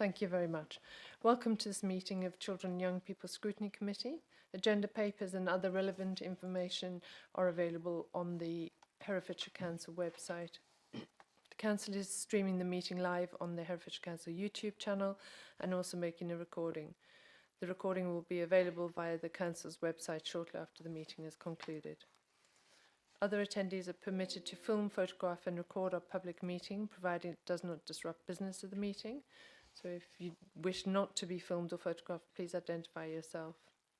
Thank you very much. Welcome to this meeting of Children and Young People Scrutiny Committee. Agenda papers and other relevant information are available on the Herefordshire Council website. The Council is streaming the meeting live on the Herefordshire Council YouTube channel and also making a recording. The recording will be available via the Council's website shortly after the meeting is concluded. Other attendees are permitted to film, photograph and record our public meeting, provided it does not disrupt business of the meeting. So if you wish not to be filmed or photographed, please identify yourself.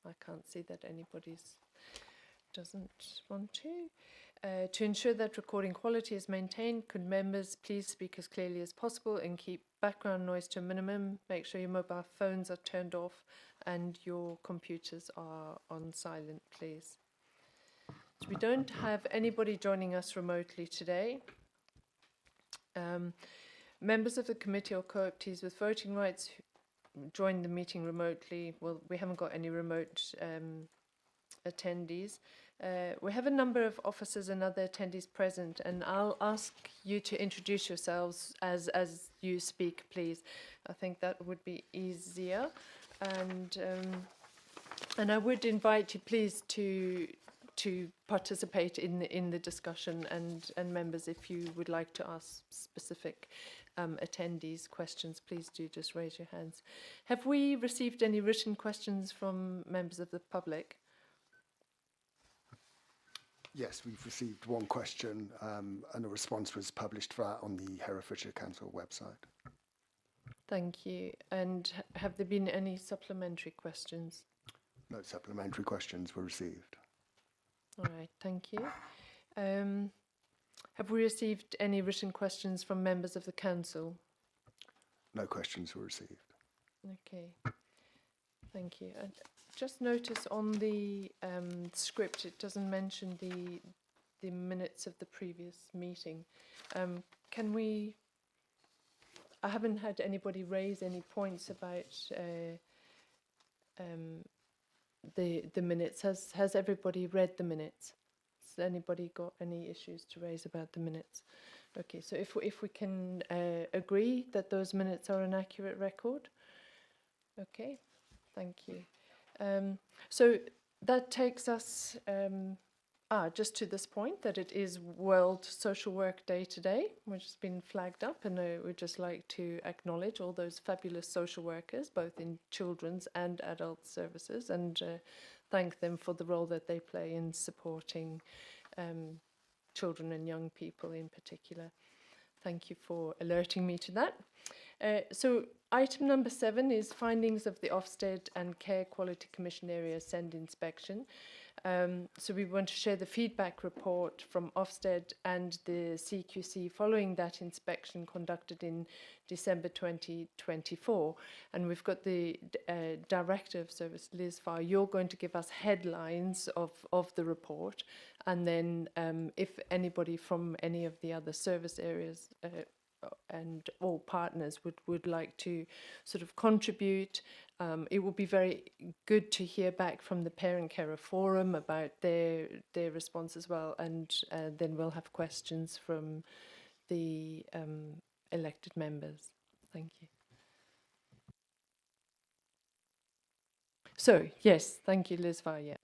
I can't see that anybody doesn't want to. To ensure that recording quality is maintained, could members please speak as clearly as possible and keep background noise to a minimum. Make sure your mobile phones are turned off and your computers are on silent, please. So we don't have anybody joining us remotely today. Members of the committee or co-optees with voting rights who join the meeting remotely. Well, we haven't got any remote attendees. We have a number of officers and other attendees present, and I'll ask you to introduce yourselves as you speak, please. I think that would be easier. And I would invite you, please, to participate in the discussion, and members, if you would like to ask specific attendees questions, please do just raise your hands. Have we received any written questions from members of the public? Yes, we've received one question and a response was published for that on the Herefordshire Council website. Thank you. And have there been any supplementary questions? No supplementary questions were received. All right, thank you. Have we received any written questions from members of the council? No questions were received. Okay, thank you. I just notice on the script it doesn't mention the minutes of the previous meeting. Can we? I haven't had anybody raise any points about the minutes. Has everybody read the minutes? Has anybody got any issues to raise about the minutes? Okay, so if we can agree that those minutes are an accurate record. Okay, thank you. So that takes us just to this point that it is World Social Work Day today, which has been flagged up, and I would just like to acknowledge all those fabulous social workers, both in children's and adult services, and thank them for the role that they play in supporting children and young people in particular. Thank you for alerting me to that. So item number 7 is findings of the Ofsted and Care Quality Commission area SEND inspection. So we want to share the feedback report from Ofsted and the CQC following that inspection conducted in December 2024. And we've got the Director of Service, Liz Farr. You're going to give us headlines of the report. And then if anybody from any of the other service areas and all partners would like to sort of contribute, it would be very good to hear back from the Parent Carer Forum about their response as well, and then we'll have questions from the elected members. Thank you. So, yes, thank you, Liz Farr. Yeah.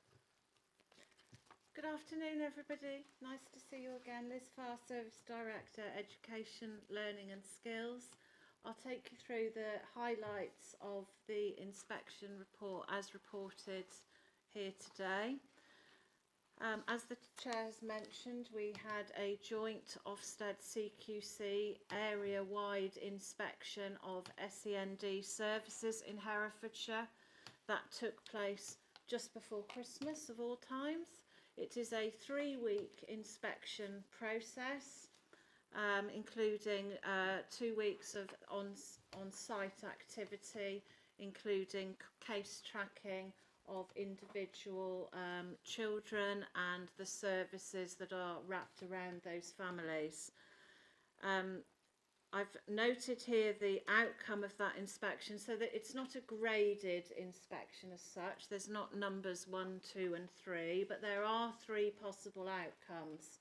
Good afternoon, everybody. Nice to see you again. Liz Farr, Service Director, Education, Learning and Skills. I'll take you through the highlights of the inspection report as reported here today. As the Chair has mentioned, we had a joint Ofsted CQC area-wide inspection of SEND services in Herefordshire. That took place just before Christmas of all times. It is a 3-week inspection process, including 2 weeks of on-site activity, including case tracking of individual children and the services that are wrapped around those families. I've noted here the outcome of that inspection, so that it's not a graded inspection as such. There's not numbers 1, 2 and 3, but there are 3 possible outcomes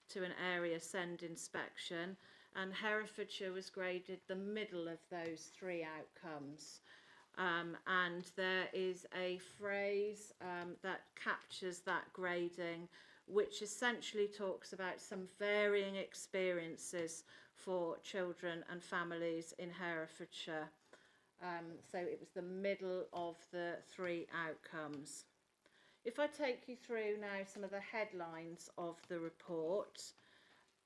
to an area SEND inspection. and Herefordshire was graded the middle of those three outcomes. And there is a phrase that captures that grading, which essentially talks about some varying experiences for children and families in Herefordshire. So it was the middle of the three outcomes. If I take you through now some of the headlines of the report,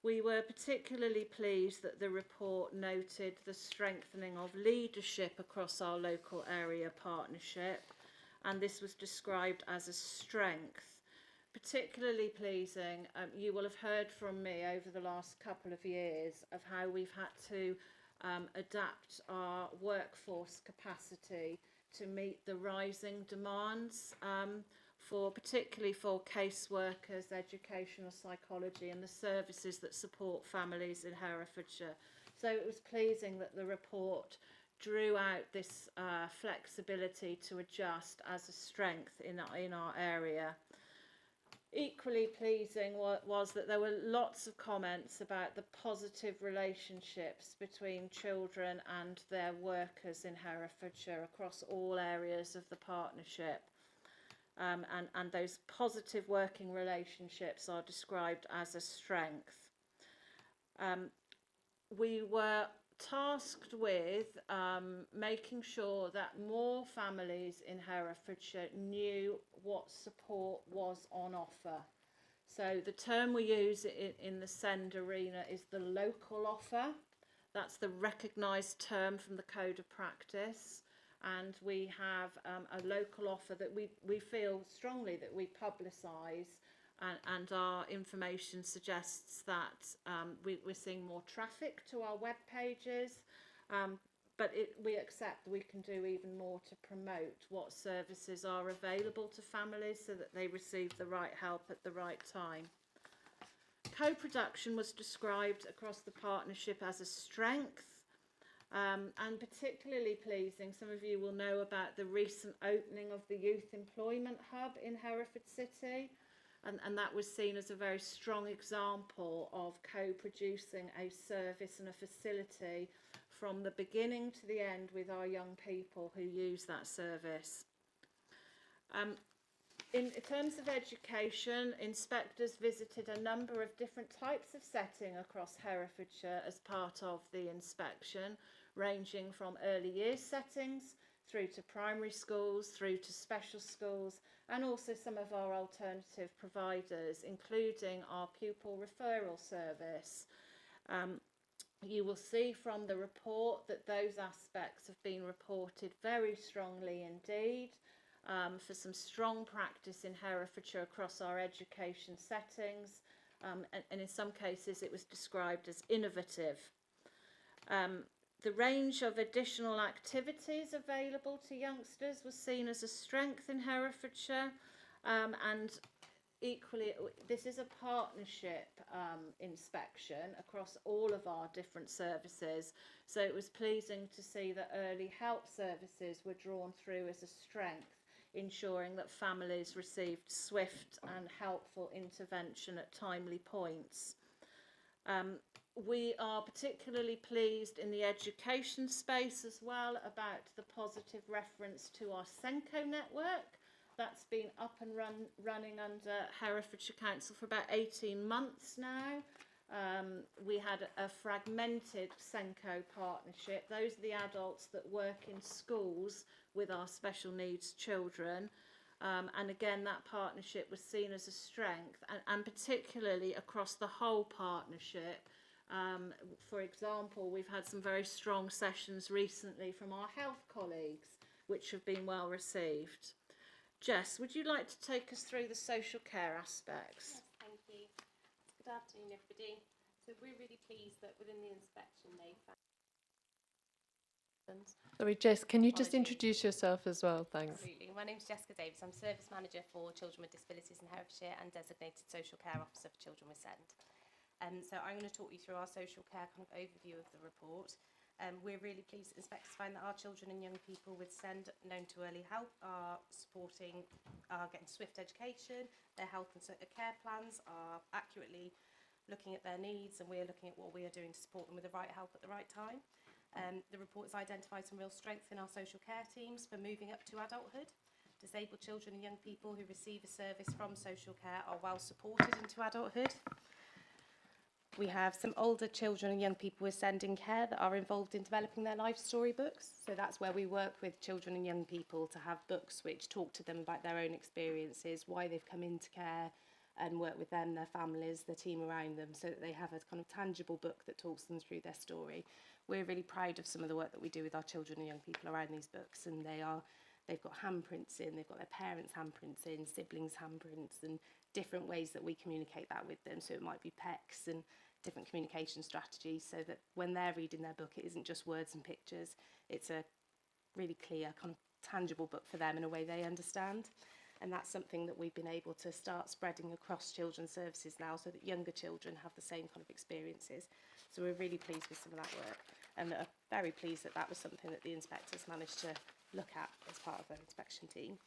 we were particularly pleased that the report noted the strengthening of leadership across our local area partnership, and this was described as a strength. Particularly pleasing, you will have heard from me over the last couple of years of how we've had to adapt our workforce capacity to meet the rising demands particularly for caseworkers, educational psychology and the services that support families in Herefordshire. So it was pleasing that the report drew out this flexibility to adjust as a strength in our area. Equally pleasing was that there were lots of comments about the positive relationships between children and their workers in Herefordshire across all areas of the partnership. And those positive working relationships are described as a strength. We were tasked with making sure that more families in Herefordshire knew what support was on offer. So the term we use in the SEND arena is the local offer. That's the recognised term from the Code of Practice. And we have a local offer that we feel strongly that we publicise, and our information suggests that we're seeing more traffic to our web pages, but we accept we can do even more to promote what services are available to families so that they receive the right help at the right time. Co-production was described across the partnership as a strength. And particularly pleasing, some of you will know about the recent opening of the Youth Employment Hub in Hereford City, and that was seen as a very strong example of co-producing a service and a facility from the beginning to the end with our young people who use that service. In terms of education, inspectors visited a number of different types of setting across Herefordshire as part of the inspection, ranging from early years settings through to primary schools, through to special schools, and also some of our alternative providers, including our pupil referral service. You will see from the report that those aspects have been reported very strongly indeed. For some strong practice in Herefordshire across our education settings, and in some cases it was described as innovative. The range of additional activities available to youngsters was seen as a strength in Herefordshire, and equally this is a partnership inspection across all of our different services, so it was pleasing to see that early help services were drawn through as a strength, ensuring that families received swift and helpful intervention at timely points. We are particularly pleased in the education space as well about the positive reference to our Senko network. That's been up and running under Herefordshire Council for about 18 months now. We had a fragmented Senko partnership. Those are the adults that work in schools with our special needs children. And again, that partnership was seen as a strength, and particularly across the whole partnership. For example, we've had some very strong sessions recently from our health colleagues, which have been well received. Jess, would you like to take us through the social care aspects? Yes, thank you. Good afternoon, everybody. So we're really pleased that within the inspection they found... Sorry, Jess, can you just introduce yourself as well? Thanks. Absolutely. My name's Jessica Davis. I'm Service Manager for Children with Disabilities in Herefordshire and Designated Social Care Officer for Children with SEND. So I'm going to talk you through our social care kind of overview of the report. We're really pleased that inspectors find that our children and young people with SEND known to early help are getting swift education, their health and care plans are accurately looking at their needs, and we're looking at what we are doing to support them with the right help at the right time. The report has identified some real strength in our social care teams for moving up to adulthood. Disabled children and young people who receive a service from social care are well supported into adulthood. We have some older children and young people with SEND in care that are involved in developing their life story books. So that's where we work with children and young people to have books which talk to them about their own experiences, why they've come into care, and work with them, their families, the team around them, so that they have a kind of tangible book that talks them through their story. We're really proud of some of the work that we do with our children and young people around these books, and they've got handprints in, they've got their parents' handprints in, siblings' handprints, and different ways that we communicate that with them. So it might be PECs and different communication strategies, so that when they're reading their book, it isn't just words and pictures, it's a really clear, kind of tangible book for them in a way they understand. And that's something that we've been able to start spreading across children's services now, so that younger children have the same kind of experiences. So we're really pleased with some of that work, and are very pleased that that was something that the inspectors managed to look at as part of their inspection team.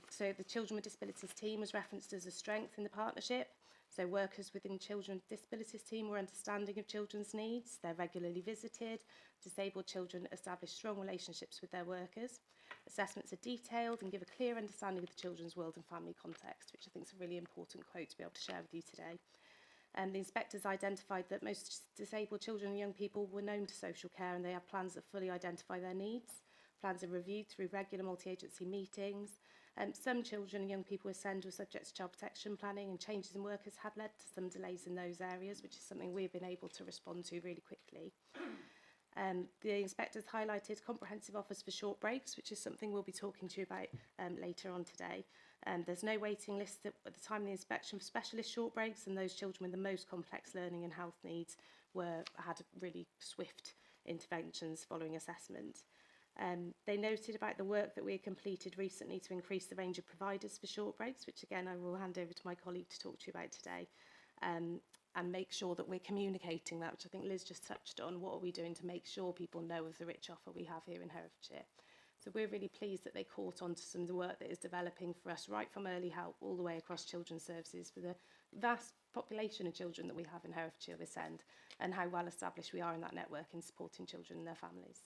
So the Children with Disabilities team was referenced as a strength in the partnership. So workers within Children with Disabilities team were understanding of children's needs. They're regularly visited. Disabled children establish strong relationships with their workers. Assessments are detailed and give a clear understanding of the children's world and family context, which I think is a really important quote to be able to share with you today. The inspectors identified that most disabled children and young people were known to social care, and they have plans that fully identify their needs. Plans are reviewed through regular multi-agency meetings. Some children and young people with SEND were subject to child protection planning, and changes in workers had led to some delays in those areas, which is something we've been able to respond to really quickly. The inspectors highlighted comprehensive offers for short breaks, which is something we'll be talking to you about later on today. There's no waiting list at the time of the inspection for specialist short breaks, and those children with the most complex learning and health needs had really swift interventions following assessment. They noted about the work that we had completed recently to increase the range of providers for short breaks, which again I will hand over to my colleague to talk to you about today, and make sure that we're communicating that, which I think Liz just touched on. What are we doing to make sure people know of the rich offer we have here in Herefordshire? So we're really pleased that they caught on to some of the work that is developing for us, right from early help all the way across children's services, for the vast population of children that we have in Herefordshire with SEND, and how well established we are in that network in supporting children and their families.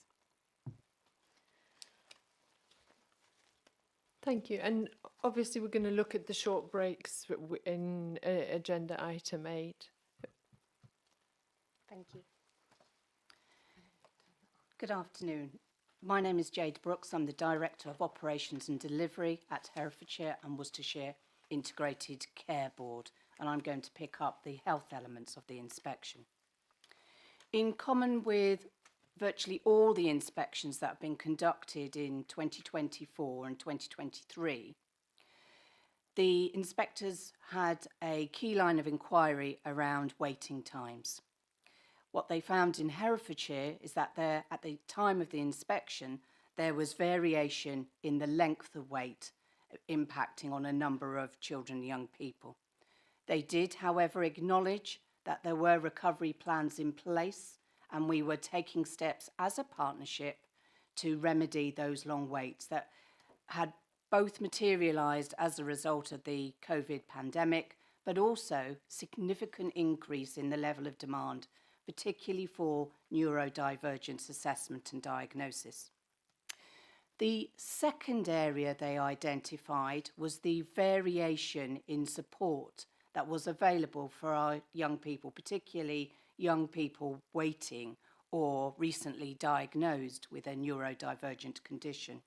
Thank you. And obviously we're going to look at the short breaks in agenda item 8. Thank you. Good afternoon. My name is Jade Brooks. I'm the Director of Operations and Delivery at Herefordshire and Worcestershire Integrated Care Board, and I'm going to pick up the health elements of the inspection. In common with virtually all the inspections that have been conducted in 2024 and 2023, the inspectors had a key line of inquiry around waiting times. What they found in Herefordshire is that at the time of the inspection, there was variation in the length of wait, impacting on a number of children and young people. They did, however, acknowledge that there were recovery plans in place, and we were taking steps as a partnership to remedy those long waits that had both materialised as a result of the COVID pandemic, but also significant increase in the level of demand, particularly for neurodivergence assessment and diagnosis. The second area they identified was the variation in support that was available for our young people, particularly young people waiting or recently diagnosed with a neurodivergent condition.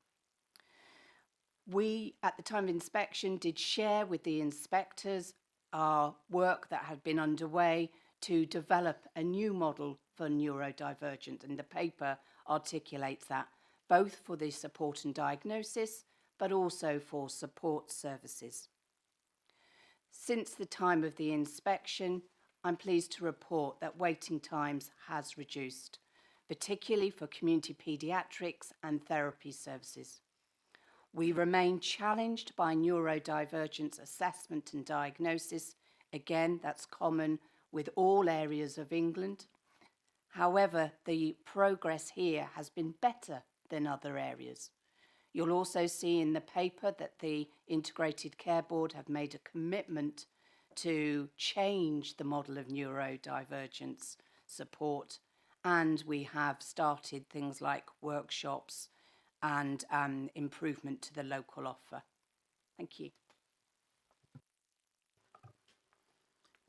We, at the time of inspection, did share with the inspectors our work that had been underway to develop a new model for neurodivergent, and the paper articulates that both for the support and diagnosis, but also for support services. Since the time of the inspection, I'm pleased to report that waiting times has reduced, particularly for community paediatrics and therapy services. We remain challenged by neurodivergence assessment and diagnosis. Again, that's common with all areas of England. However, the progress here has been better than other areas. You'll also see in the paper that the Integrated Care Board have made a commitment to change the model of neurodivergence support, and we have started things like workshops and improvement to the local offer. Thank you.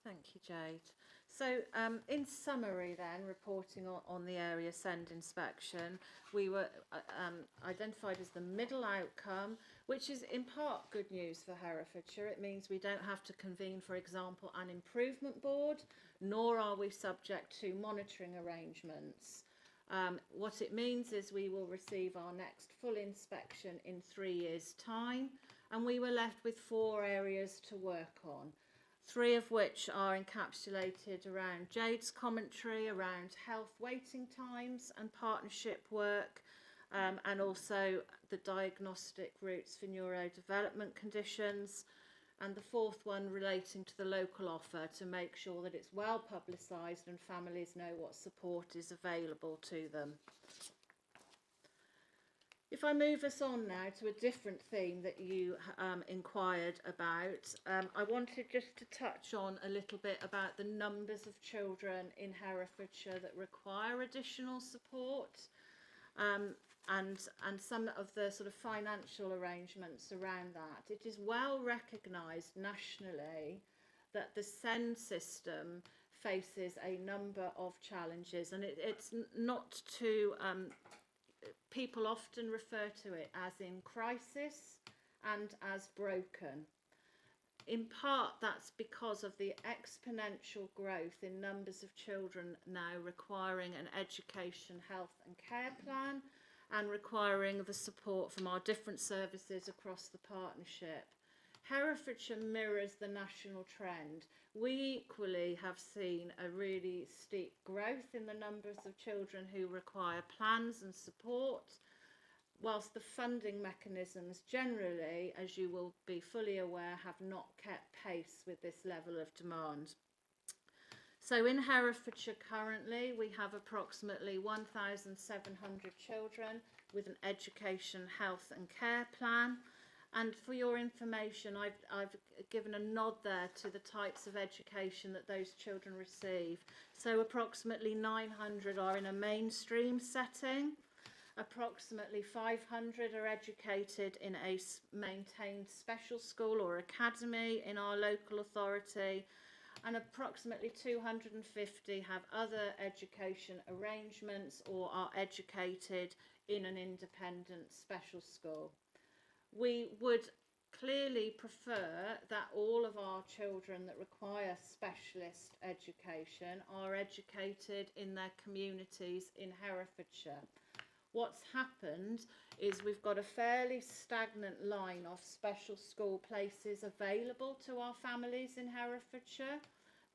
Thank you, Jade. So, in summary then, reporting on the area SEND inspection, we were identified as the middle outcome, which is in part good news for Herefordshire. It means we don't have to convene, for example, an improvement board, nor are we subject to monitoring arrangements. What it means is we will receive our next full inspection in 3 years' time, and we were left with 4 areas to work on. 3 of which are encapsulated around Jade's commentary, around health waiting times and partnership work, and also the diagnostic routes for neurodevelopment conditions, and the 4th one relating to the local offer to make sure that it's well publicised and families know what support is available to them. If I move us on now to a different theme that you inquired about, I wanted just to touch on a little bit about the numbers of children in Herefordshire that require additional support, and some of the sort of financial arrangements around that. It is well recognised nationally that the SEND system faces a number of challenges, and it's not to people often refer to it as in crisis and as broken. In part, that's because of the exponential growth in numbers of children now requiring an education, health and care plan, and requiring the support from our different services across the partnership. Herefordshire mirrors the national trend. We equally have seen a really steep growth in the numbers of children who require plans and support, whilst the funding mechanisms generally, as you will be fully aware, have not kept pace with this level of demand. So in Herefordshire currently, we have approximately 1,700 children with an education, health and care plan. And for your information, I've given a nod there to the types of education that those children receive. So approximately 900 are in a mainstream setting. Approximately 500 are educated in a maintained special school or academy in our local authority. And approximately 250 have other education arrangements or are educated in an independent special school. We would clearly prefer that all of our children that require specialist education are educated in their communities in Herefordshire. What's happened is we've got a fairly stagnant line of special school places available to our families in Herefordshire,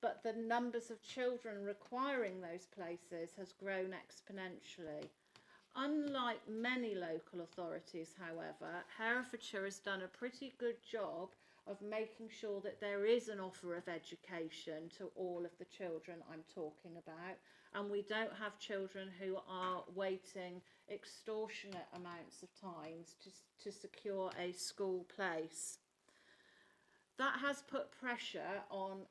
but the numbers of children requiring those places has grown exponentially. Unlike many local authorities, however, Herefordshire has done a pretty good job of making sure that there is an offer of education to all of the children I'm talking about, and we don't have children who are waiting extortionate amounts of times to secure a school place. That has put pressure on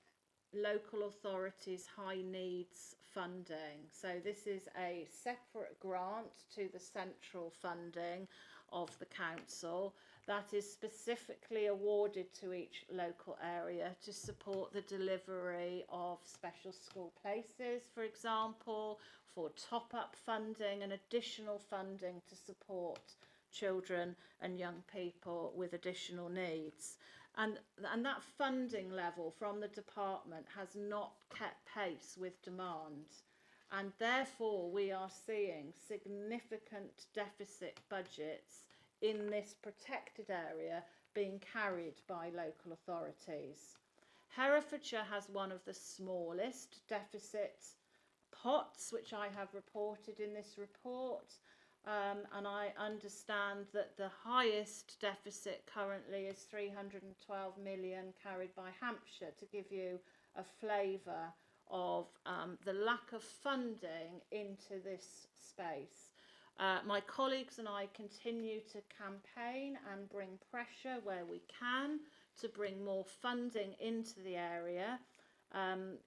local authorities' high needs funding. So this is a separate grant to the central funding of the council that is specifically awarded to each local area to support the delivery of special school places, for example, for top-up funding and additional funding to support children and young people with additional needs. And that funding level from the department has not kept pace with demand, and therefore we are seeing significant deficit budgets in this protected area being carried by local authorities. Herefordshire has one of the smallest deficit pots, which I have reported in this report. And I understand that the highest deficit currently is 312 million carried by Hampshire, to give you a flavour of the lack of funding into this space. My colleagues and I continue to campaign and bring pressure where we can to bring more funding into the area.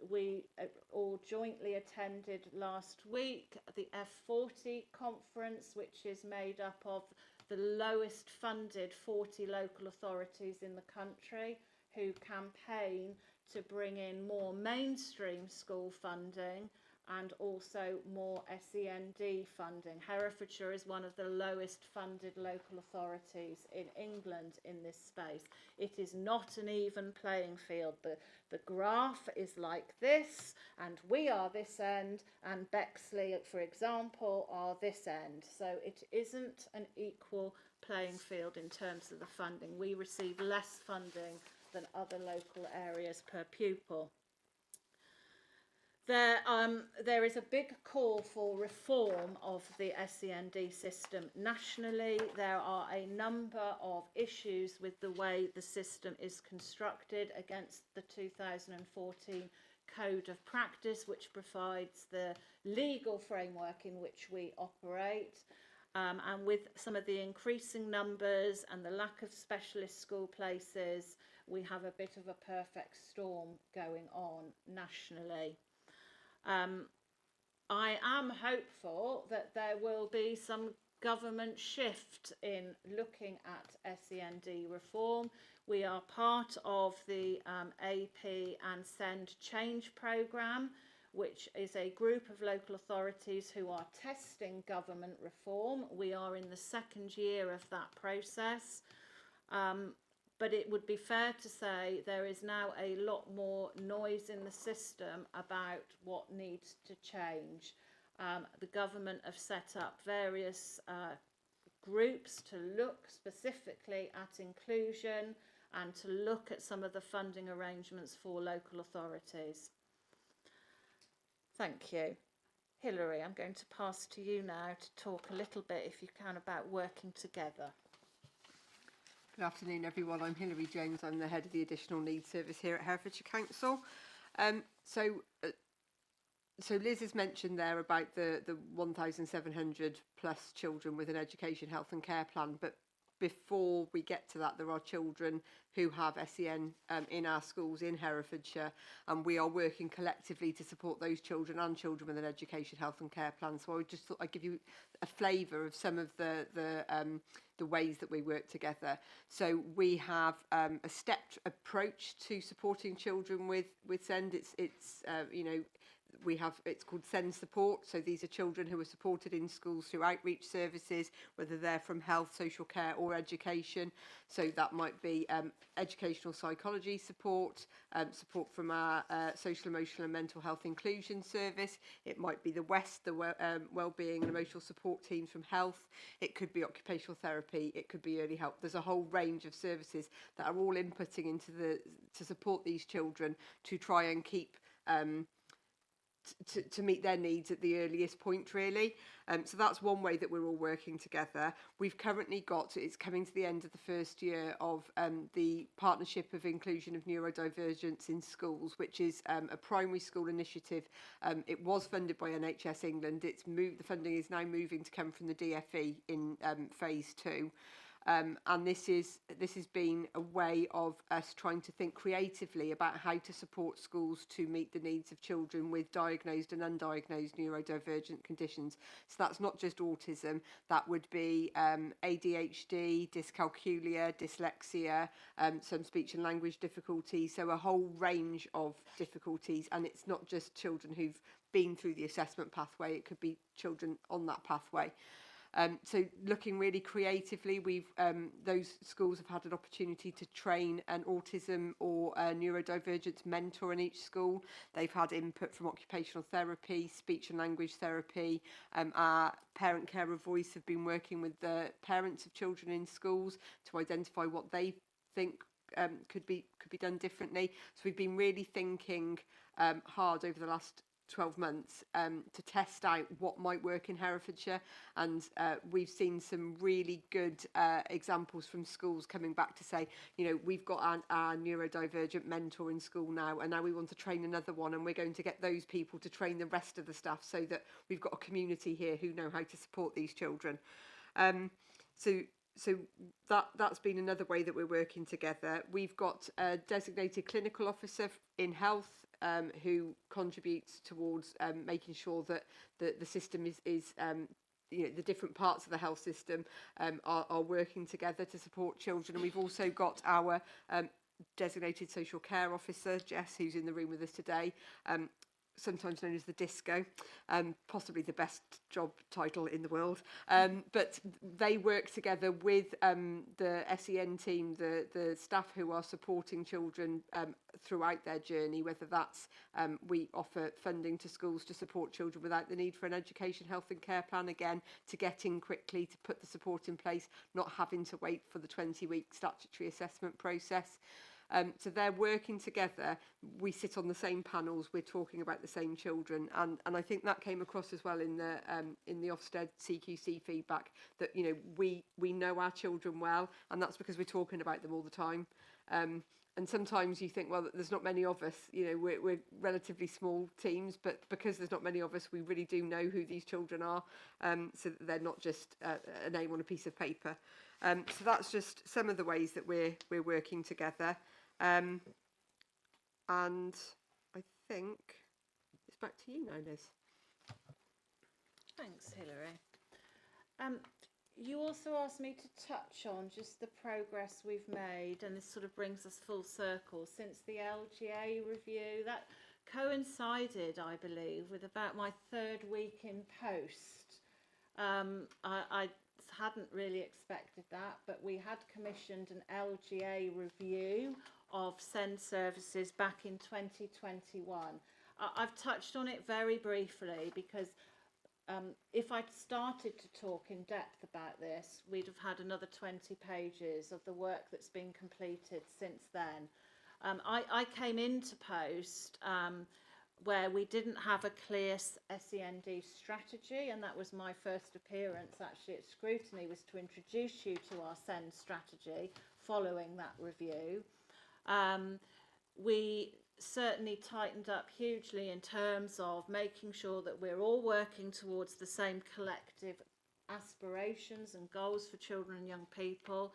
We all jointly attended last week the F40 conference, which is made up of the lowest funded 40 local authorities in the country who campaign to bring in more mainstream school funding and also more SEND funding. Herefordshire is one of the lowest funded local authorities in England in this space. It is not an even playing field. The graph is like this, and we are this end, and Bexley, for example, are this end. So it isn't an equal playing field in terms of the funding. We receive less funding than other local areas per pupil. There is a big call for reform of the SEND system nationally. There are a number of issues with the way the system is constructed against the 2014 Code of Practice, which provides the legal framework in which we operate. And with some of the increasing numbers and the lack of specialist school places, we have a bit of a perfect storm going on nationally. I am hopeful that there will be some government shift in looking at SEND reform. We are part of the AP and SEND Change programme, which is a group of local authorities who are testing government reform. We are in the second year of that process. But it would be fair to say there is now a lot more noise in the system about what needs to change. The government have set up various groups to look specifically at inclusion and to look at some of the funding arrangements for local authorities. Thank you. Hilary, I'm going to pass to you now to talk a little bit, if you can, about working together. Good afternoon, everyone. I'm Hilary Jones. I'm the head of the Additional Needs Service here at Herefordshire Council. So Liz has mentioned there about the 1,700 plus children with an education, health and care plan, but before we get to that, there are children who have SEN in our schools in Herefordshire, and we are working collectively to support those children and children with an education, health and care plan. So I just thought I'd give you a flavour of some of the ways that we work together. So we have a stepped approach to supporting children with SEND. It's called SEND support. So these are children who are supported in schools through outreach services, whether they're from health, social care or education. So that might be educational psychology support, support from our social, emotional and mental health inclusion service. It might be the West, the wellbeing and emotional support teams from health. It could be occupational therapy. It could be early help. There's a whole range of services that are all inputting into to support these children to try and keep to meet their needs at the earliest point, really. So that's one way that we're all working together. We've currently got, it's coming to the end of the first year of the Partnership of Inclusion of Neurodivergence in Schools, which is a primary school initiative. It was funded by NHS England. The funding is now moving to come from the DFE in phase 2. And this has been a way of us trying to think creatively about how to support schools to meet the needs of children with diagnosed and undiagnosed neurodivergent conditions. So that's not just autism, that would be ADHD, dyscalculia, dyslexia, some speech and language difficulties, so a whole range of difficulties. And it's not just children who've been through the assessment pathway, it could be children on that pathway. So looking really creatively, those schools have had an opportunity to train an autism or a neurodivergence mentor in each school. They've had input from occupational therapy, speech and language therapy. Our parent carer voice have been working with the parents of children in schools to identify what they think could be done differently. So we've been really thinking hard over the last 12 months to test out what might work in Herefordshire, and we've seen some really good examples from schools coming back to say, you know, we've got our neurodivergent mentor in school now, and now we want to train another one, and we're going to get those people to train the rest of the staff so that we've got a community here who know how to support these children. So so that's been another way that we're working together. We've got a designated clinical officer in health who contributes towards making sure that the system is you know, the different parts of the health system are working together to support children. And we've also got our designated social care officer, Jess, who's in the room with us today, sometimes known as the Disco, possibly the best job title in the world. But they work together with the SEN team, the staff who are supporting children throughout their journey, whether that's we offer funding to schools to support children without the need for an education, health and care plan, again, to get in quickly, to put the support in place, not having to wait for the 20-week statutory assessment process. So they're working together. We sit on the same panels. We're talking about the same children, and I think that came across as well in the Ofsted CQC feedback, that, you know, we know our children well, and that's because we're talking about them all the time. And sometimes you think, well, there's not many of us. You know, we're relatively small teams, but because there's not many of us, we really do know who these children are, so that they're not just a name on a piece of paper. So that's just some of the ways that we're working together. And I think it's back to you now, Liz. Thanks, Hilary. You also asked me to touch on just the progress we've made, and this sort of brings us full circle since the LGA review. That coincided, I believe, with about my 3rd week in post. I hadn't really expected that, but we had commissioned an LGA review of SEND services back in 2021. I've touched on it very briefly because if I'd started to talk in depth about this, we'd have had another 20 pages of the work that's been completed since then. I came into post where we didn't have a clear SEND strategy, and that was my first appearance actually at Scrutiny, was to introduce you to our SEND strategy following that review. We certainly tightened up hugely in terms of making sure that we're all working towards the same collective aspirations and goals for children and young people.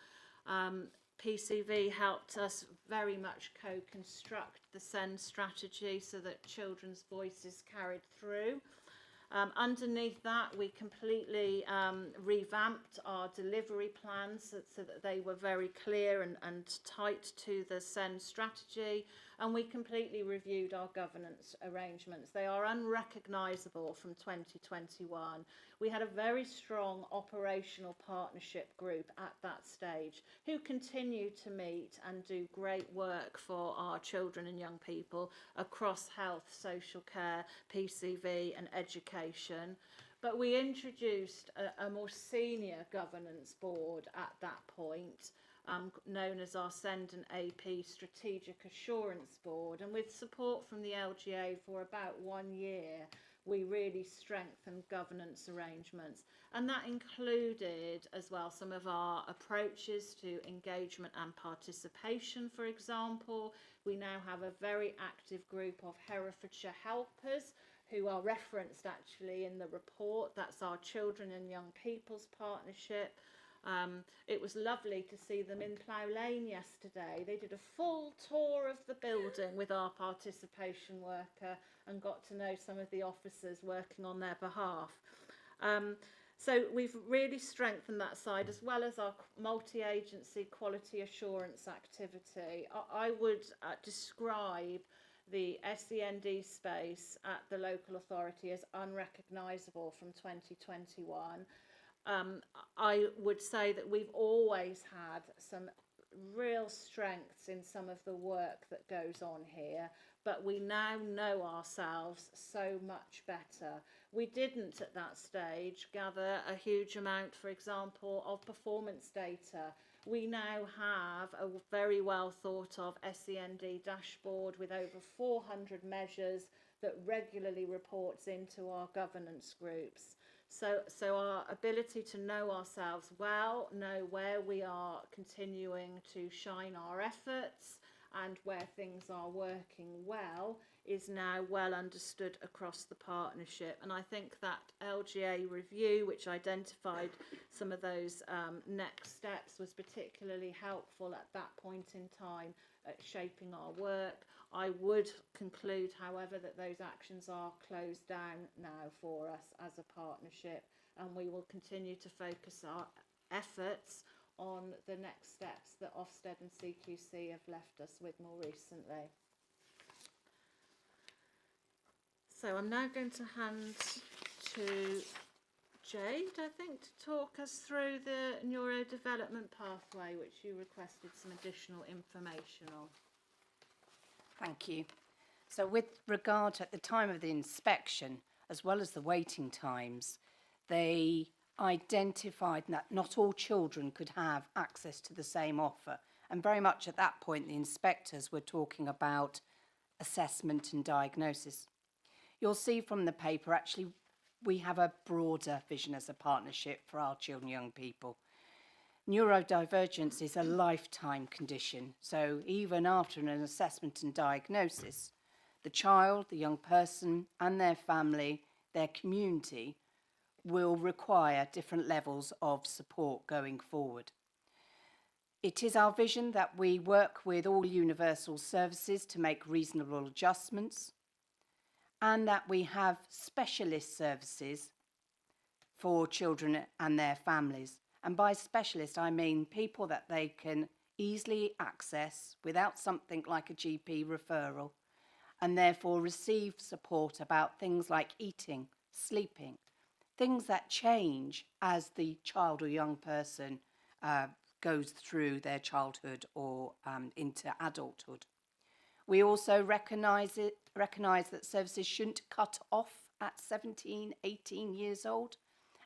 PCV helped us very much co-construct the SEND strategy so that children's voices carried through. Underneath that, we completely revamped our delivery plans so that they were very clear and tight to the SEND strategy, and we completely reviewed our governance arrangements. They are unrecognisable from 2021. We had a very strong operational partnership group at that stage who continue to meet and do great work for our children and young people across health, social care, PCV and education. But we introduced a more senior governance board at that point, known as our SEND and AP Strategic Assurance Board. And with support from the LGA for about 1 year, we really strengthened governance arrangements. And that included as well some of our approaches to engagement and participation, for example. We now have a very active group of Herefordshire helpers who are referenced actually in the report. That's our Children and Young People's Partnership. It was lovely to see them in Plough Lane yesterday. They did a full tour of the building with our participation worker and got to know some of the officers working on their behalf. So we've really strengthened that side, as well as our multi-agency quality assurance activity. I would describe the SEND space at the local authority as unrecognisable from 2021. I would say that we've always had some real strengths in some of the work that goes on here, but we now know ourselves so much better. We didn't at that stage gather a huge amount, for example, of performance data. We now have a very well thought of SEND dashboard with over 400 measures that regularly reports into our governance groups. So our ability to know ourselves well, know where we are continuing to shine our efforts, and where things are working well is now well understood across the partnership. And I think that LGA review, which identified some of those next steps, was particularly helpful at that point in time at shaping our work. I would conclude, however, that those actions are closed down now for us as a partnership, and we will continue to focus our efforts on the next steps that Ofsted and CQC have left us with more recently. So I'm now going to hand to Jade, I think, to talk us through the neurodevelopment pathway, which you requested some additional information on. Thank you. So with regard to at the time of the inspection, as well as the waiting times, they identified that not all children could have access to the same offer. And very much at that point, the inspectors were talking about assessment and diagnosis. You'll see from the paper, actually, we have a broader vision as a partnership for our children and young people. Neurodivergence is a lifetime condition, so even after an assessment and diagnosis, the child, the young person and their family, their community will require different levels of support going forward. It is our vision that we work with all universal services to make reasonable adjustments, and that we have specialist services for children and their families. And by specialist, I mean people that they can easily access without something like a GP referral, and therefore receive support about things like eating, sleeping, things that change as the child or young person goes through their childhood or into adulthood. We also recognise that services shouldn't cut off at 17, 18 years old,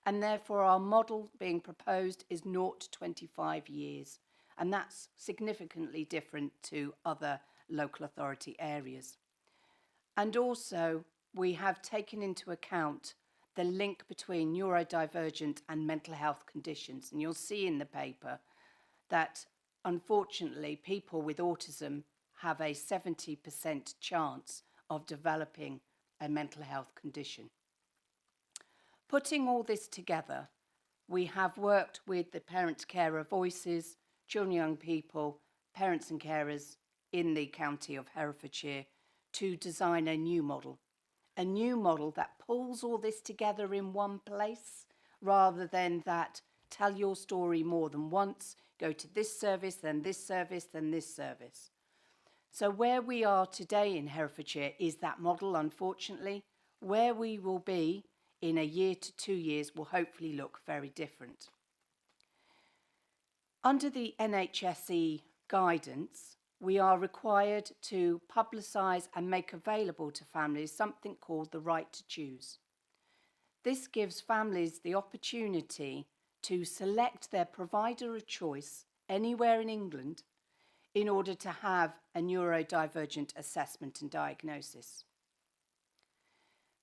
and therefore our model being proposed is 0 to 25 years, and that's significantly different to other local authority areas. And also we have taken into account the link between neurodivergent and mental health conditions, and you'll see in the paper that unfortunately people with autism have a 70% chance of developing a mental health condition. Putting all this together, we have worked with the parent carer voices, children and young people, parents and carers in the county of Herefordshire to design a new model that pulls all this together in one place, rather than that tell your story more than once, go to this service, then this service, then this service. So where we are today in Herefordshire is that model, unfortunately. Where we will be in a year to 2 years will hopefully look very different. Under the NHSE guidance, we are required to publicise and make available to families something called the right to choose. This gives families the opportunity to select their provider of choice anywhere in England in order to have a neurodivergent assessment and diagnosis.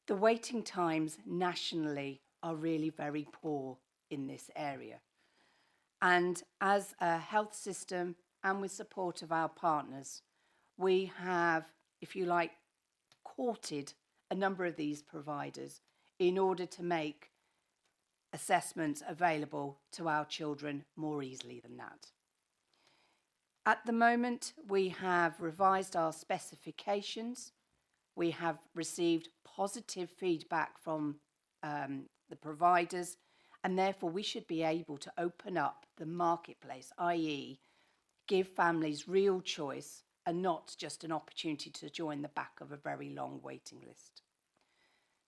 The waiting times nationally are really very poor in this area. And as a health system and with support of our partners, we have, if you like, courted a number of these providers in order to make assessments available to our children more easily than that. At the moment, we have revised our specifications. We have received positive feedback from the providers, and therefore we should be able to open up the marketplace, i.e. give families real choice and not just an opportunity to join the back of a very long waiting list.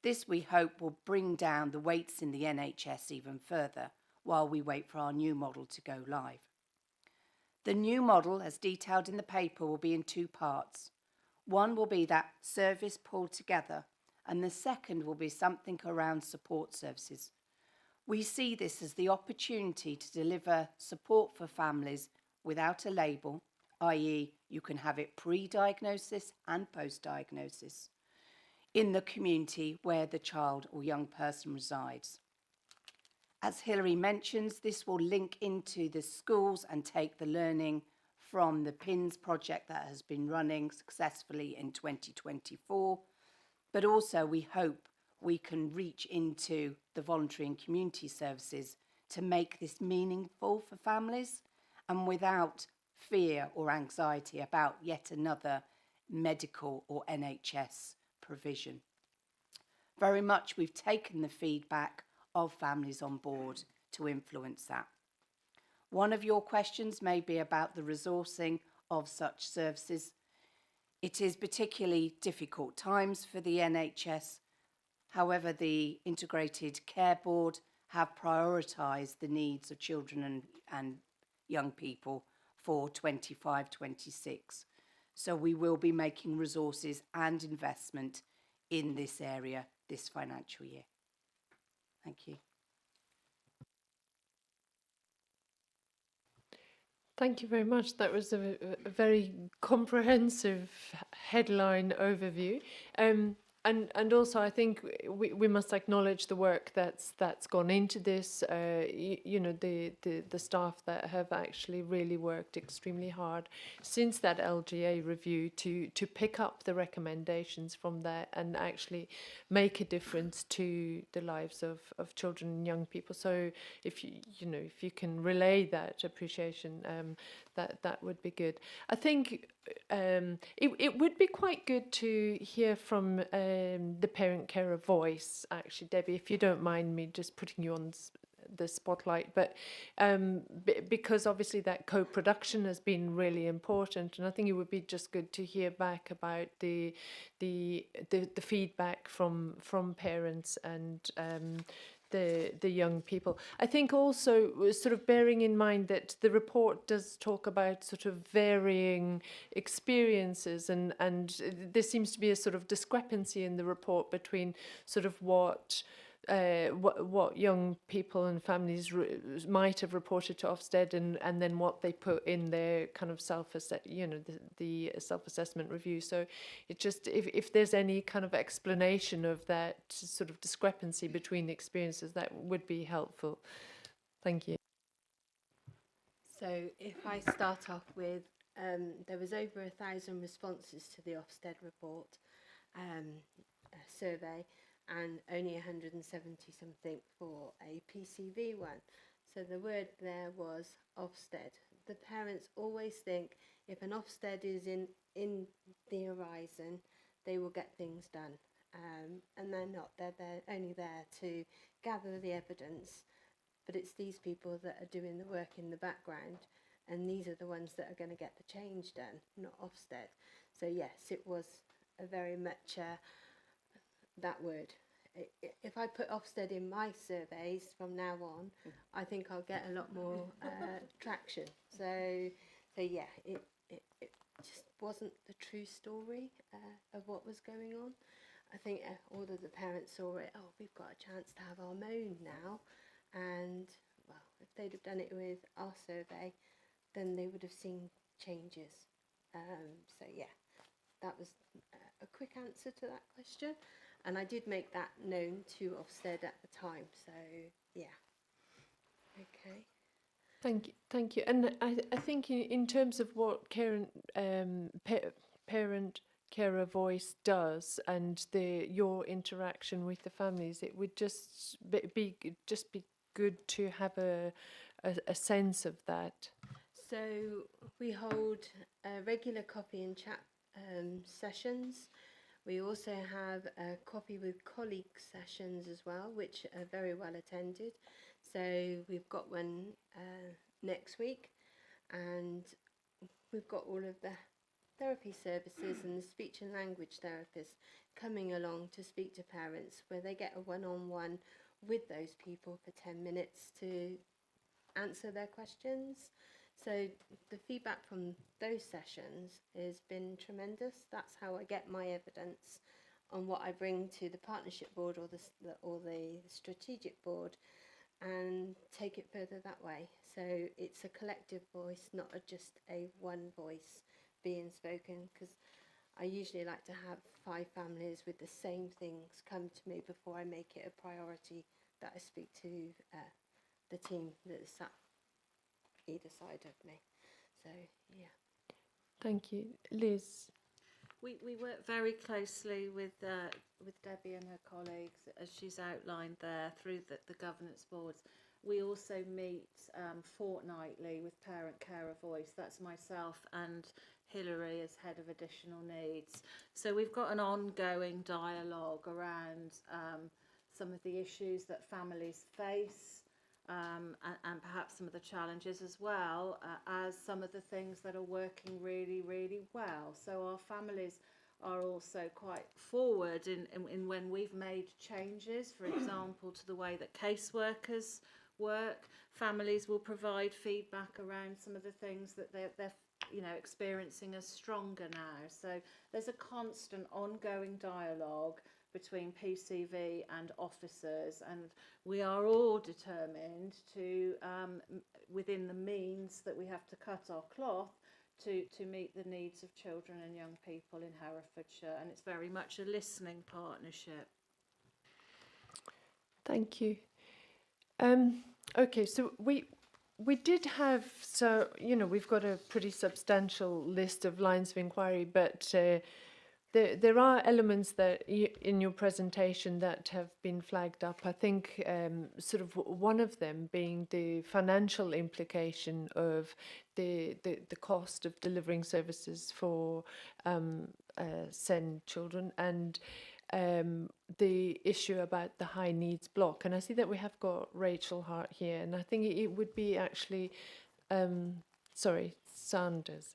This, we hope, will bring down the waits in the NHS even further while we wait for our new model to go live. The new model, as detailed in the paper, will be in 2 parts. One will be that service pulled together, and the second will be something around support services. We see this as the opportunity to deliver support for families without a label, i.e. you can have it pre-diagnosis and post-diagnosis, in the community where the child or young person resides. As Hilary mentions, this will link into the schools and take the learning from the PINS project that has been running successfully in 2024, but also we hope we can reach into the voluntary and community services to make this meaningful for families and without fear or anxiety about yet another medical or NHS provision. Very much we've taken the feedback of families on board to influence that. One of your questions may be about the resourcing of such services. It is particularly difficult times for the NHS. However, the Integrated Care Board have prioritised the needs of children and young people for 25-26. So we will be making resources and investment in this area this financial year. Thank you. Thank you very much. That was a very comprehensive headline overview. And also, I think we must acknowledge the work that's gone into this. You know, the staff that have actually really worked extremely hard since that LGA review to pick up the recommendations from there and actually make a difference to the lives of children and young people. So if you can relay that appreciation, that would be good. I think it would be quite good to hear from the parent carer voice, actually, Debbie, if you don't mind me just putting you on the spotlight, but because obviously that co-production has been really important, and I think it would be just good to hear back about the feedback from parents and the young people. I think also sort of bearing in mind that the report does talk about sort of varying experiences, and there seems to be a sort of discrepancy in the report between sort of what young people and families might have reported to Ofsted and then what they put in their kind of the self-assessment review. So it just, if there's any kind of explanation of that sort of discrepancy between the experiences, that would be helpful. Thank you. So if I start off with, there was over 1,000 responses to the Ofsted report survey, and only 170 something for a PCV one. So the word there was Ofsted. The parents always think if an Ofsted is in the horizon, they will get things done. And they're not. They're only there to gather the evidence. But it's these people that are doing the work in the background, and these are the ones that are going to get the change done, not Ofsted. So yes, it was a very much that word. If I put Ofsted in my surveys from now on, I think I'll get a lot more traction. So yeah, it just wasn't the true story of what was going on. I think all of the parents saw it, oh, we've got a chance to have our moan now. And, well, if they'd have done it with our survey, then they would have seen changes. So, yeah, that was a quick answer to that question. And I did make that known to Ofsted at the time. So, yeah. Okay. Thank you. And I think in terms of what parent carer voice does and your interaction with the families, it would just be good to have a sense of that. So we hold regular coffee and chat sessions. We also have a coffee with colleagues sessions as well, which are very well attended. So we've got one next week, and we've got all of the therapy services and the speech and language therapists coming along to speak to parents, where they get a one-on-one with those people for 10 minutes to answer their questions. So the feedback from those sessions has been tremendous. That's how I get my evidence on what I bring to the partnership board or the strategic board, and take it further that way. So it's a collective voice, not just a one voice being spoken, because I usually like to have 5 families with the same things come to me before I make it a priority that I speak to the team that is sat either side of me. So yeah. Thank you. Liz? We work very closely with Debbie and her colleagues, as she's outlined there, through the governance boards. We also meet fortnightly with Parent Carer Voice. That's myself and Hilary as Head of Additional Needs. So we've got an ongoing dialogue around some of the issues that families face, and perhaps some of the challenges as well, as some of the things that are working really, really well. So our families are also quite forward in when we've made changes, for example, to the way that caseworkers work. Families will provide feedback around some of the things that they're experiencing as stronger now. So there's a constant ongoing dialogue between PCV and officers, and we are all determined to, within the means that we have to cut our cloth, to meet the needs of children and young people in Herefordshire, and it's very much a listening partnership. Thank you. Okay, so we did have, so we've got a pretty substantial list of lines of inquiry, but there are elements that in your presentation that have been flagged up. I think sort of one of them being the financial implication of the cost of delivering services for SEND children, and the issue about the high needs block. And I see that we have got Rachel Hart here, and I think it would be actually, sorry, Sanders.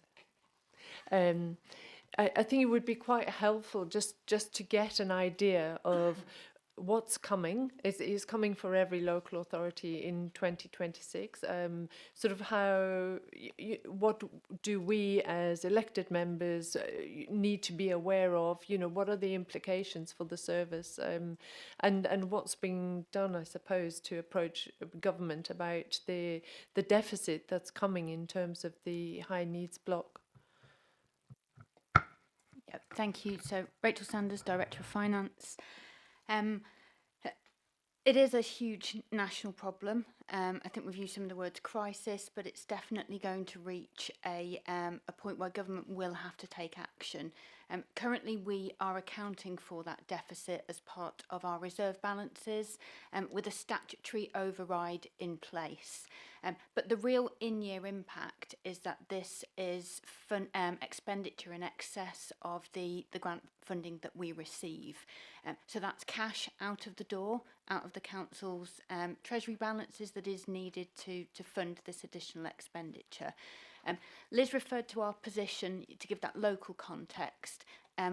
I think it would be quite helpful just to get an idea of what's coming. Is coming for every local authority in 2026. Sort of how, what do we as elected members need to be aware of? What are the implications for the service? And what's being done, I suppose, to approach government about the deficit that's coming in terms of the high needs block. Yep, thank you. So, Rachel Sanders, Director of Finance. It is a huge national problem. I think we've used some of the words crisis, but it's definitely going to reach a point where government will have to take action. Currently, we are accounting for that deficit as part of our reserve balances, with a statutory override in place. But the real in-year impact is that this is expenditure in excess of the grant funding that we receive. So that's cash out of the door, out of the council's treasury balances that is needed to fund this additional expenditure. Liz referred to our position to give that local context.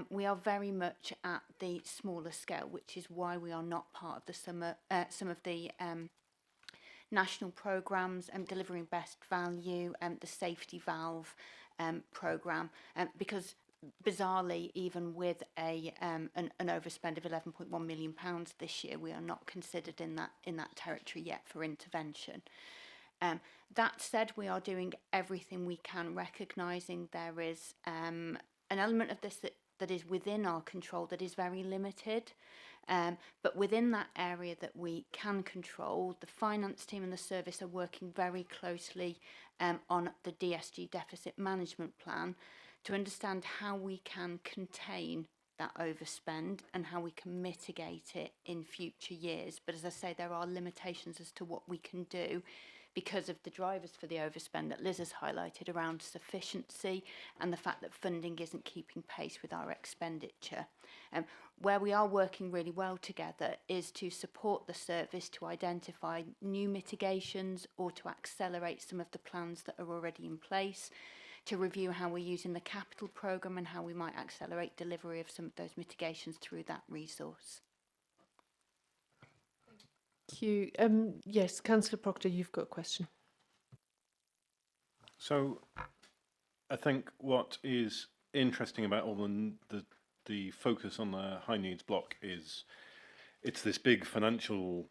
We are very much at the smaller scale, which is why we are not part of the some of the national programmes and delivering best value and the safety valve programme, because bizarrely, even with an overspend of £11.1 million this year, we are not considered in that territory yet for intervention. That said, we are doing everything we can, recognising there is an element of this that is within our control that is very limited. But within that area that we can control, the finance team and the service are working very closely on the DSG deficit management plan to understand how we can contain that overspend and how we can mitigate it in future years. But as I say, there are limitations as to what we can do because of the drivers for the overspend that Liz has highlighted around sufficiency and the fact that funding isn't keeping pace with our expenditure. Where we are working really well together is to support the service to identify new mitigations or to accelerate some of the plans that are already in place, to review how we're using the capital programme and how we might accelerate delivery of some of those mitigations through that resource. Thank you. Yes, Councillor Proctor, you've got a question. So I think what is interesting about all the focus on the high needs block is it's this big financial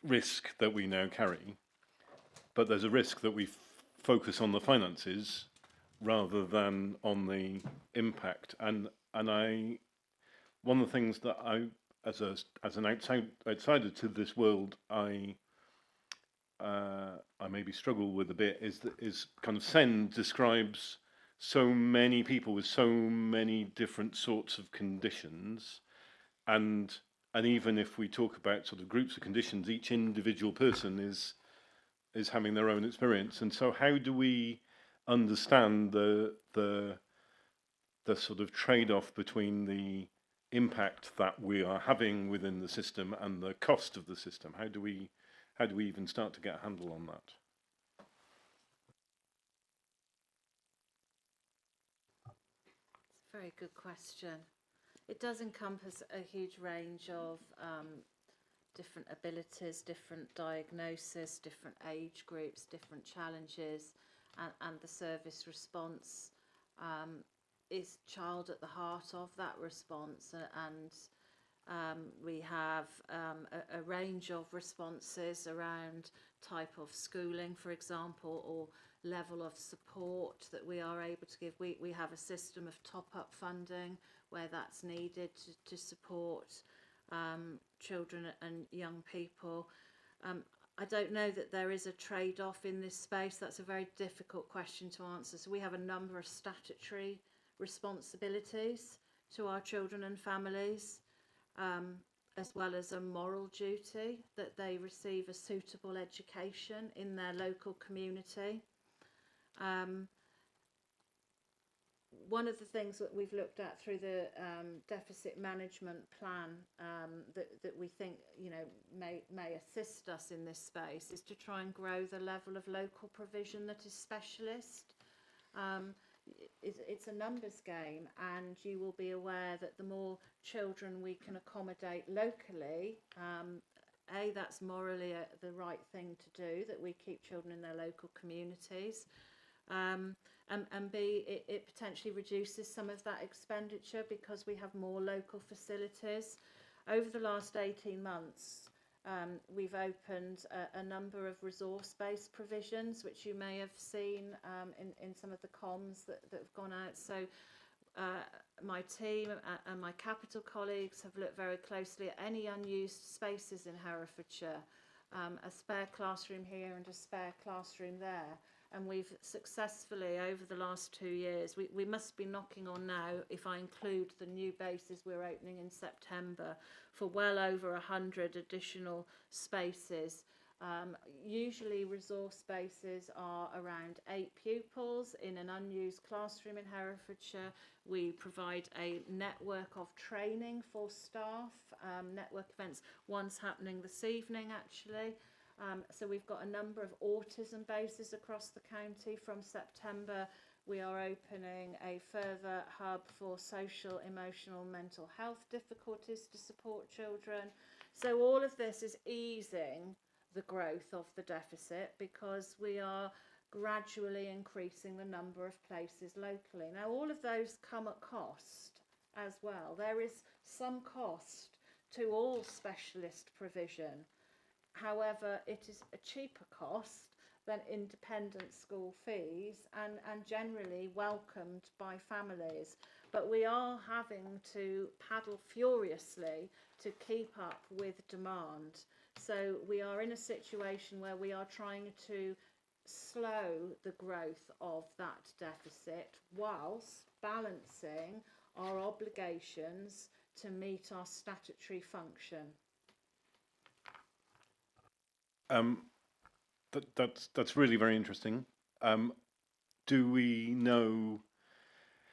risk that we now carry, but there's a risk that we focus on the finances rather than on the impact. And one of the things that I, as an outsider to this world, I I maybe struggle with a bit is that is kind of SEND describes so many people with so many different sorts of conditions, and even if we talk about sort of groups of conditions, each individual person is having their own experience. And so how do we understand the sort of trade-off between the impact that we are having within the system and the cost of the system? How do we even start to get a handle on that? It's a very good question. It does encompass a huge range of different abilities, different diagnosis, different age groups, different challenges, and the service response is child at the heart of that response. And we have a range of responses around type of schooling, for example, or level of support that we are able to give. We have a system of top-up funding where that's needed to support children and young people. I don't know that there is a trade-off in this space. That's a very difficult question to answer. So we have a number of statutory responsibilities to our children and families, as well as a moral duty that they receive a suitable education in their local community. One of the things that we've looked at through the deficit management plan that we think may assist us in this space is to try and grow the level of local provision that is specialist. It's a numbers game, and you will be aware that the more children we can accommodate locally, that's morally the right thing to do, that we keep children in their local communities. And B, it potentially reduces some of that expenditure because we have more local facilities. Over the last 18 months, we've opened a number of resource-based provisions, which you may have seen in some of the comms that have gone out. So my team and my capital colleagues have looked very closely at any unused spaces in Herefordshire, a spare classroom here and a spare classroom there. And we've successfully, over the last 2 years, we must be knocking on now, if I include the new bases we're opening in September, for well over 100 additional spaces. Usually resource spaces are around 8 pupils in an unused classroom in Herefordshire. We provide a network of training for staff, network events. One's happening this evening, actually. So we've got a number of autism bases across the county. From September, we are opening a further hub for social, emotional, mental health difficulties to support children. So all of this is easing the growth of the deficit because we are gradually increasing the number of places locally. Now, all of those come at cost as well. There is some cost to all specialist provision. However, it is a cheaper cost than independent school fees and generally welcomed by families. But we are having to paddle furiously to keep up with demand. So we are in a situation where we are trying to slow the growth of that deficit whilst balancing our obligations to meet our statutory function. That's really very interesting. Do we know,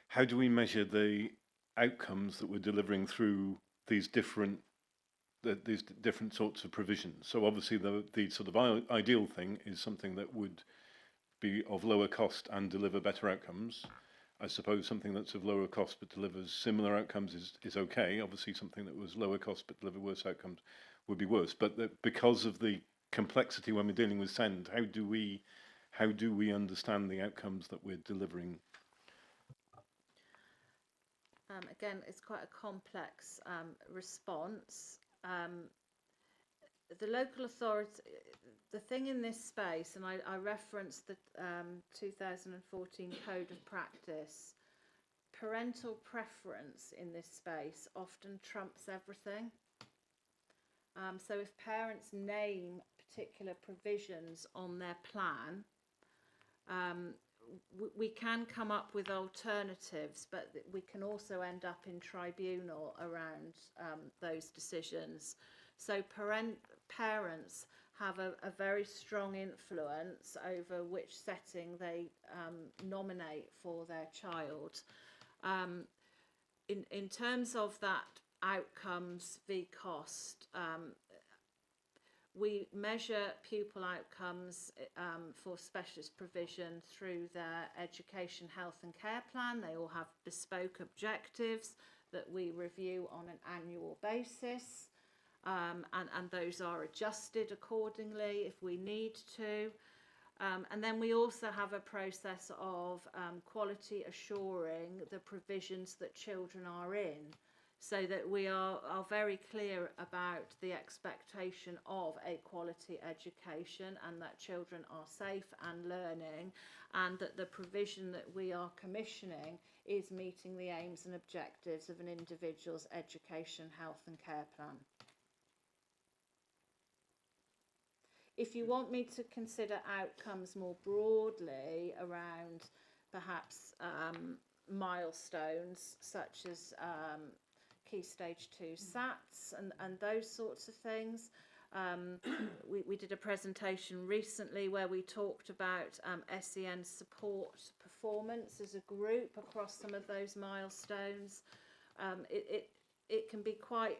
how do we measure the outcomes that we're delivering through these different sorts of provisions? So obviously the sort of ideal thing is something that would be of lower cost and deliver better outcomes. I suppose something that's of lower cost but delivers similar outcomes is okay. Obviously something that was lower cost but deliver worse outcomes would be worse. But because of the complexity when we're dealing with SEND, how do we understand the outcomes that we're delivering? Again, it's quite a complex response. The local authority, the thing in this space, and I referenced the 2014 Code of Practice, parental preference in this space often trumps everything. So if parents name particular provisions on their plan, we can come up with alternatives, but we can also end up in tribunal around those decisions. So parents have a very strong influence over which setting they nominate for their child. In terms of that outcomes v cost, we measure pupil outcomes for specialist provision through their education, health and care plan. They all have bespoke objectives that we review on an annual basis, and those are adjusted accordingly if we need to. And then we also have a process of quality assuring the provisions that children are in, so that we are very clear about the expectation of a quality education and that children are safe and learning, and that the provision that we are commissioning is meeting the aims and objectives of an individual's education, health and care plan. If you want me to consider outcomes more broadly around perhaps milestones such as Key Stage 2 SATs and those sorts of things, we did a presentation recently where we talked about SEN support performance as a group across some of those milestones. It can be quite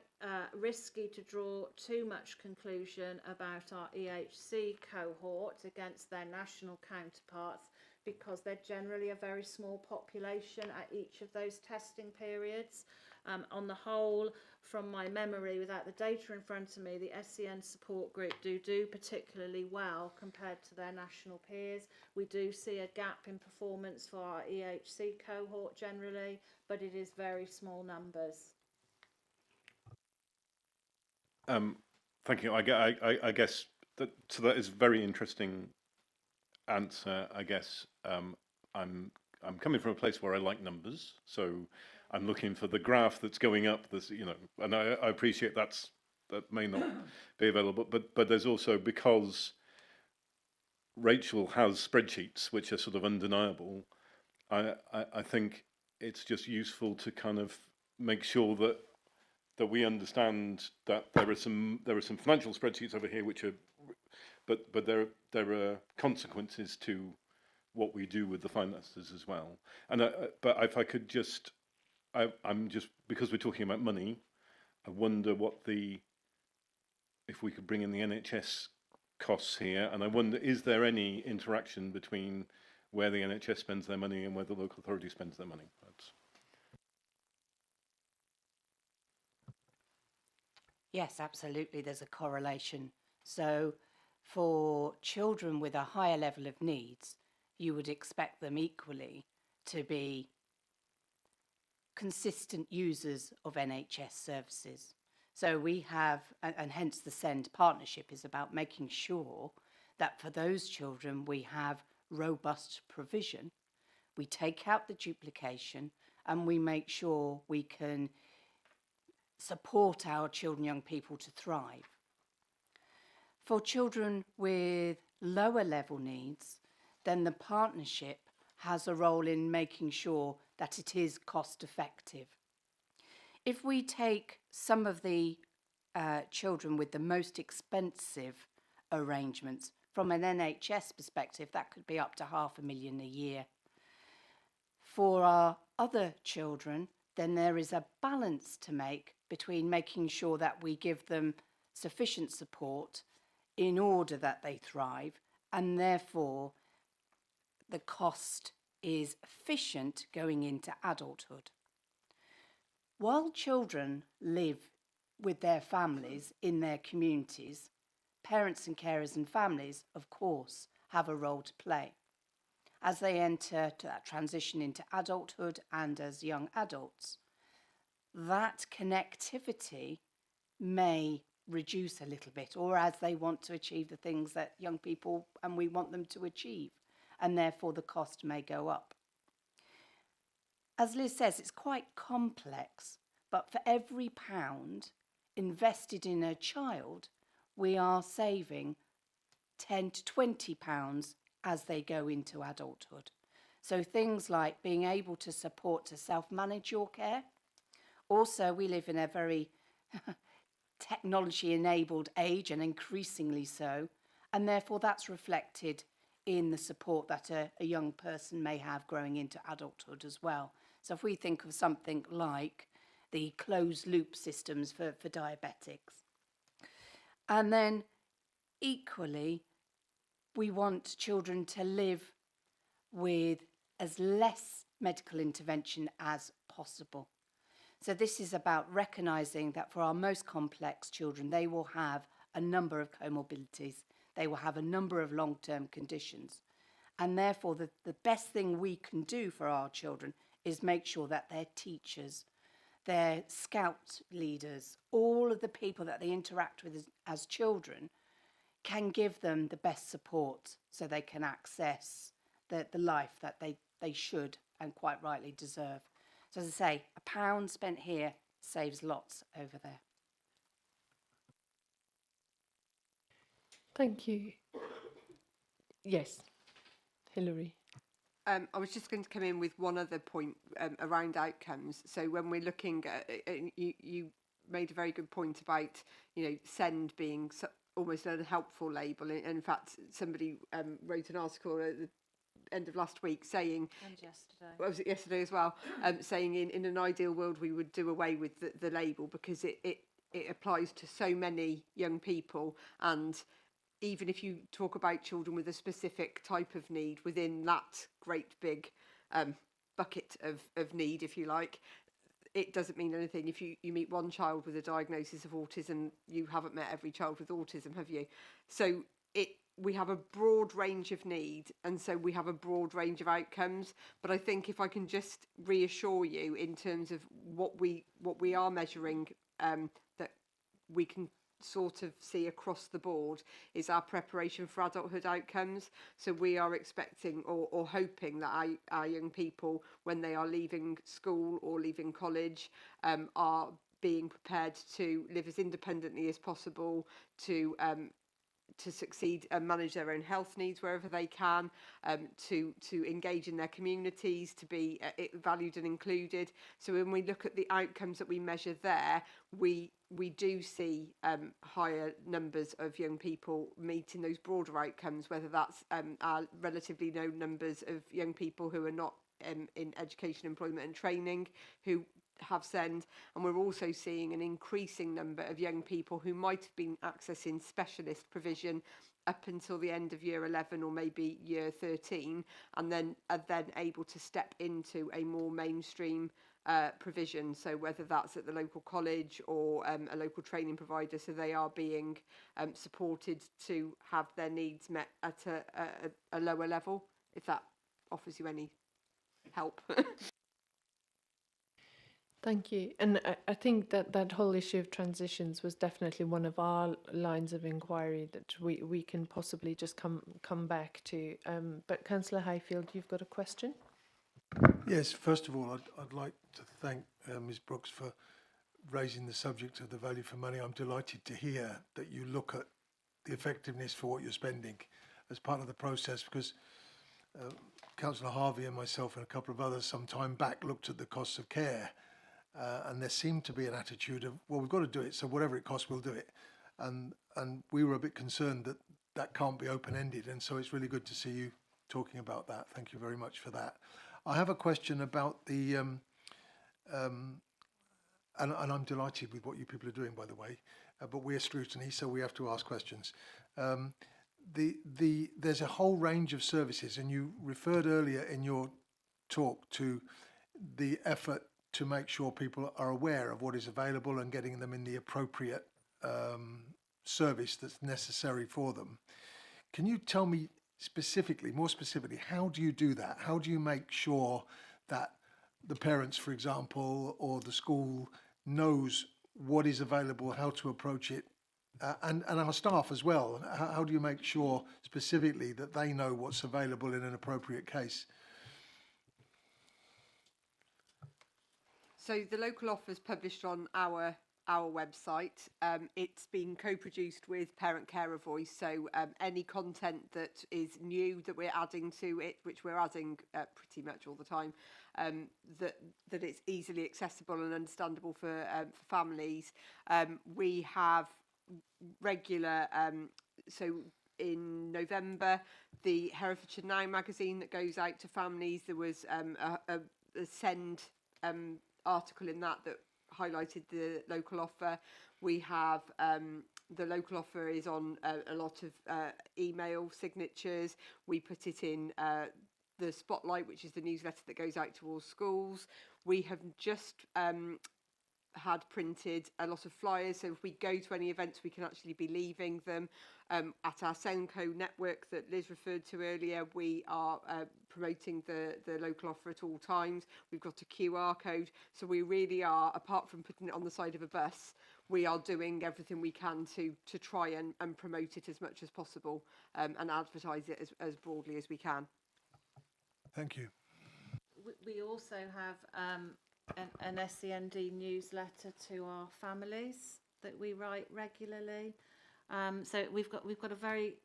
risky to draw too much conclusion about our EHC cohort against their national counterparts, because they're generally a very small population at each of those testing periods. On the whole, from my memory, without the data in front of me, the SEN support group do particularly well compared to their national peers. We do see a gap in performance for our EHC cohort generally, but it is very small numbers. Thank you. I guess that is a very interesting answer. I guess I'm coming from a place where I like numbers, so I'm looking for the graph that's going up. This, and I appreciate that may not be available, but there's also, because Rachel has spreadsheets which are sort of undeniable. I think it's just useful to kind of make sure that we understand that there are some financial spreadsheets over here which are, but there are consequences to what we do with the finances as well. And but if I could just, I'm just, because we're talking about money, I wonder if we could bring in the NHS costs here, and I wonder, is there any interaction between where the NHS spends their money and where the local authority spends their money? Yes, absolutely, there's a correlation. So for children with a higher level of needs, you would expect them equally to be consistent users of NHS services. So we have, and hence the SEND partnership is about making sure that for those children we have robust provision, we take out the duplication, and we make sure we can support our children, young people to thrive. For children with lower level needs, then the partnership has a role in making sure that it is cost effective. If we take some of the children with the most expensive arrangements, from an NHS perspective, that could be up to £500,000 a year. For our other children, then there is a balance to make between making sure that we give them sufficient support in order that they thrive, and therefore the cost is efficient going into adulthood. While children live with their families in their communities, parents and carers and families, of course, have a role to play. As they enter to that transition into adulthood and as young adults, that connectivity may reduce a little bit, or as they want to achieve the things that young people and we want them to achieve, and therefore the cost may go up. As Liz says, it's quite complex, but for every £1 invested in a child, we are saving £10 to £20 as they go into adulthood. So things like being able to support to self-manage your care. Also, we live in a very technology-enabled age, and increasingly so, and therefore that's reflected in the support that a young person may have growing into adulthood as well. So if we think of something like the closed-loop systems for diabetics. And then equally, we want children to live with as less medical intervention as possible. So this is about recognising that for our most complex children, they will have a number of comorbidities. They will have a number of long-term conditions. And therefore, the best thing we can do for our children is make sure that their teachers, their scout leaders, all of the people that they interact with as children can give them the best support so they can access the life that they should and quite rightly deserve. So as I say, £1 spent here saves lots over there. Thank you. Yes, Hilary. I was just going to come in with one other point around outcomes. So when we're looking at, you made a very good point about, SEND being almost an unhelpful label. In fact, somebody wrote an article at the end of last week saying, And yesterday. well, was it yesterday as well, saying in an ideal world we would do away with the label because it applies to so many young people, and even if you talk about children with a specific type of need within that great big bucket of need, if you like, it doesn't mean anything. If you meet one child with a diagnosis of autism, you haven't met every child with autism, have you? So we have a broad range of need, and so we have a broad range of outcomes. But I think if I can just reassure you in terms of what we are measuring, that we can sort of see across the board is our preparation for adulthood outcomes. So we are expecting or hoping that our young people, when they are leaving school or leaving college, are being prepared to live as independently as possible, to succeed and manage their own health needs wherever they can, to engage in their communities, to be valued and included. So when we look at the outcomes that we measure there, we do see higher numbers of young people meeting those broader outcomes, whether that's our relatively low numbers of young people who are not in education, employment and training, who have SEND, and we're also seeing an increasing number of young people who might have been accessing specialist provision up until the end of year 11 or maybe year 13, and then are then able to step into a more mainstream provision. So whether that's at the local college or a local training provider, so they are being supported to have their needs met at a lower level, if that offers you any help. Thank you. And I think that whole issue of transitions was definitely one of our lines of inquiry that we can possibly just come back to. But Councillor Highfield, you've got a question? Yes, first of all, I'd like to thank Ms Brooks for raising the subject of the value for money. I'm delighted to hear that you look at the effectiveness for what you're spending as part of the process, because Councillor Harvey and myself and a couple of others some time back looked at the costs of care. And there seemed to be an attitude of, well, we've got to do it, so whatever it costs, we'll do it. And we were a bit concerned that that can't be open-ended, and so it's really good to see you talking about that. Thank you very much for that. I have a question about the, and I'm delighted with what you people are doing, by the way, but we're Scrutiny, so we have to ask questions. There's a whole range of services, and you referred earlier in your talk to the effort to make sure people are aware of what is available and getting them in the appropriate service that's necessary for them. Can you tell me more specifically, how do you do that? How do you make sure that the parents, for example, or the school knows what is available, how to approach it, and our staff as well? How do you make sure specifically that they know what's available in an appropriate case? So the local offers published on our our website. It's been co-produced with Parent Carer Voice, so any content that is new that we're adding to it, which we're adding pretty much all the time, that it's easily accessible and understandable for families. We have regular, so in November, the Herefordshire Now magazine that goes out to families, there was a Send article in that highlighted the local offer. We have the local offer is on a lot of email signatures. We put it in the Spotlight, which is the newsletter that goes out to all schools. We have just had printed a lot of flyers, so if we go to any events we can actually be leaving them. At our Senco network that Liz referred to earlier, we are promoting the local offer at all times. We've got a QR code, so we really are, apart from putting it on the side of a bus, we are doing everything we can to try and promote it as much as possible, and advertise it as broadly as we can. Thank you. We also have an SEND newsletter to our families that we write regularly. So we've got a very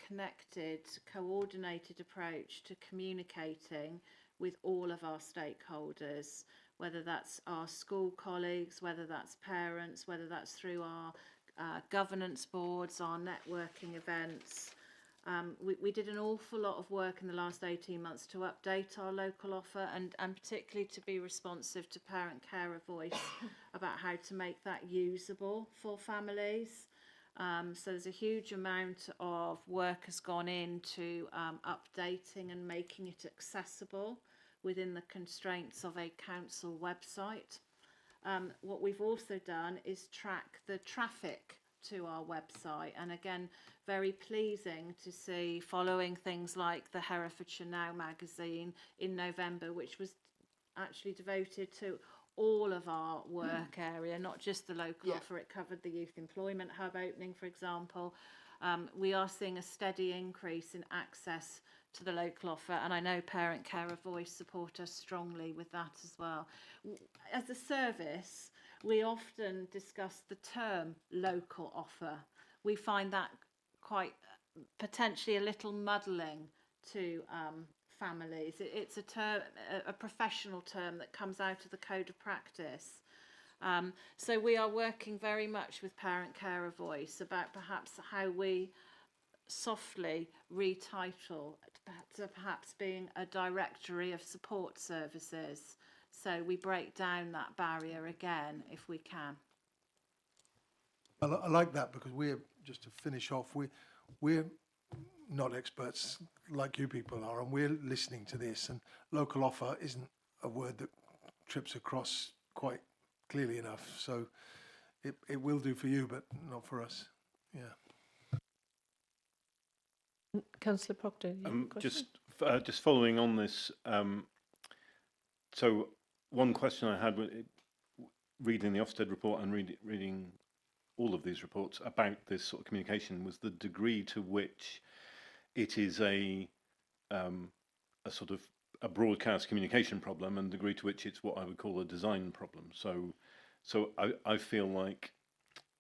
connected, coordinated approach to communicating with all of our stakeholders, whether that's our school colleagues, whether that's parents, whether that's through our governance boards, our networking events. We did an awful lot of work in the last 18 months to update our local offer and particularly to be responsive to Parent Carer Voice about how to make that usable for families. So there's a huge amount of work has gone into updating and making it accessible within the constraints of a council website. What we've also done is track the traffic to our website, and again, very pleasing to see, following things like the Herefordshire Now magazine in November, which was actually devoted to all of our work area, not just the local offer. It covered the Youth Employment Hub opening, for example. We are seeing a steady increase in access to the local offer, and I know Parent Carer Voice support us strongly with that as well. As a service, we often discuss the term local offer. We find that quite potentially a little muddling to families. It's a term, a professional term that comes out of the code of practice. So we are working very much with Parent Carer Voice about perhaps how we softly retitle to perhaps being a directory of support services. So we break down that barrier again if we can. I like that because we're, just to finish off, we're not experts like you people are, and we're listening to this, and local offer isn't a word that trips across quite clearly enough. So it will do for you, but not for us. Yeah. Councillor Proctor, you have a question? Just following on this, so one question I had reading the Ofsted report and reading all of these reports about this sort of communication was the degree to which it is a sort of a broadcast communication problem, and the degree to which it's what I would call a design problem. So I feel like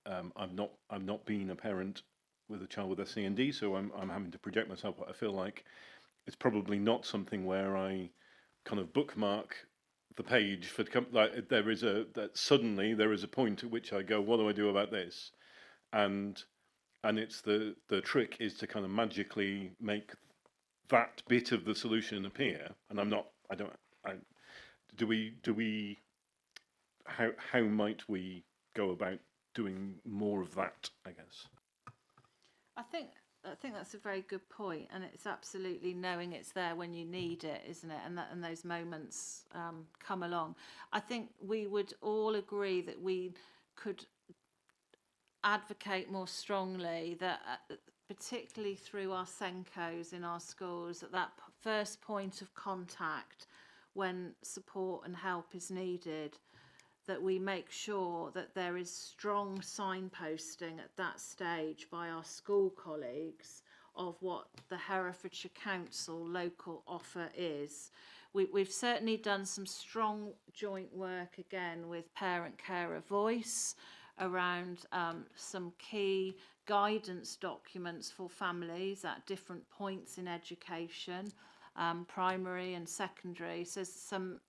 I've not been a parent with a child with SEND, so I'm having to project myself. But I feel like it's probably not something where I kind of bookmark the page for like suddenly there is a point at which I go, what do I do about this? And it's the trick is to kind of magically make that bit of the solution appear. And how might we go about doing more of that, I guess? I think that's a very good point, and it's absolutely knowing it's there when you need it, isn't it? And those moments come along. I think we would all agree that we could advocate more strongly that, particularly through our Sencos in our schools, that first point of contact when support and help is needed, that we make sure that there is strong signposting at that stage by our school colleagues of what the Herefordshire Council local offer is. We've certainly done some strong joint work again with Parent Carer Voice around some key guidance documents for families at different points in education, primary and secondary. So some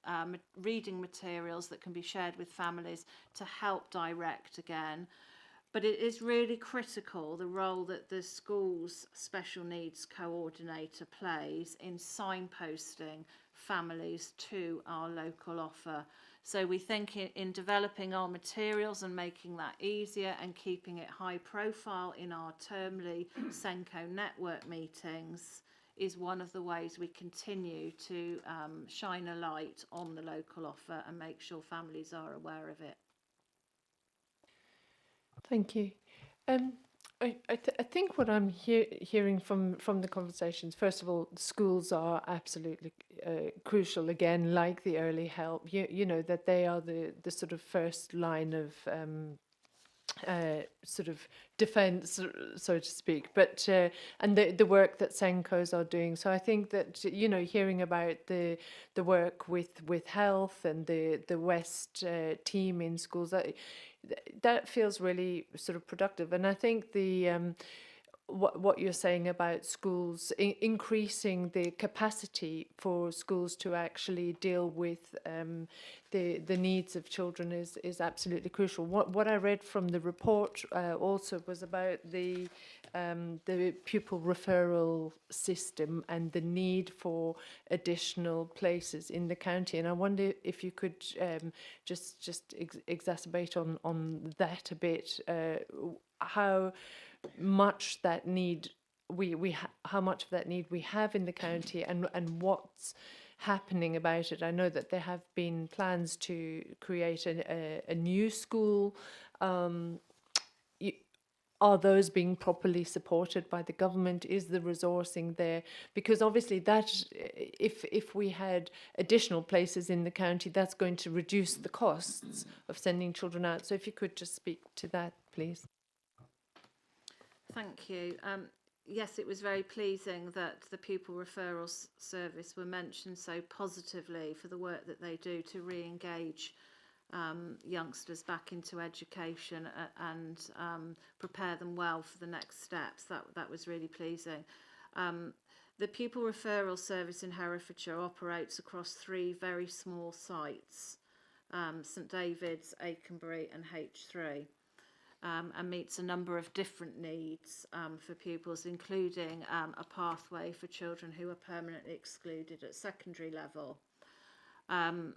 reading materials that can be shared with families to help direct again. But it is really critical the role that the school's special needs coordinator plays in signposting families to our local offer. So we think in developing our materials and making that easier and keeping it high profile in our termly Senko network meetings is one of the ways we continue to shine a light on the local offer and make sure families are aware of it. Thank you. I think what I'm hearing from the conversations, first of all, schools are absolutely crucial, again, like the early help, you know, that they are the sort of first line of sort of defence, so to speak, but and the work that Senkos are doing. So I think that, you know, hearing about the work with health and the West team in schools, that feels really sort of productive. And I think the what you're saying about schools increasing the capacity for schools to actually deal with the needs of children is absolutely crucial. What I read from the report also was about the pupil referral system and the need for additional places in the county. And I wonder if you could just exacerbate on that a bit, how much that need how much of that need we have in the county, and what's happening about it. I know that there have been plans to create a new school. Are those being properly supported by the government? Is the resourcing there? Because obviously that, if we had additional places in the county, that's going to reduce the costs of sending children out. So if you could just speak to that, please. Thank you. Yes, it was very pleasing that the Pupil Referral Service were mentioned so positively for the work that they do to re-engage youngsters back into education and prepare them well for the next steps. That was really pleasing. The Pupil Referral Service in Herefordshire operates across 3 very small sites, St David's, Aikenbury and H3. And meets a number of different needs for pupils, including a pathway for children who are permanently excluded at secondary level. That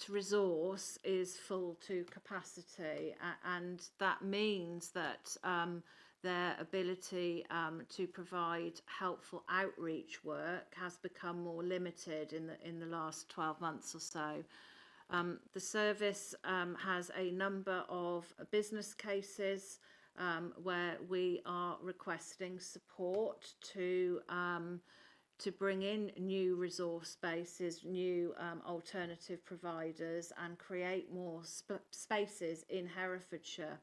resource is full to capacity, and that means that their ability to provide helpful outreach work has become more limited in the last 12 months or so. The service has a number of business cases where we are requesting support to bring in new resource bases, new alternative providers, and create more spaces in Herefordshire.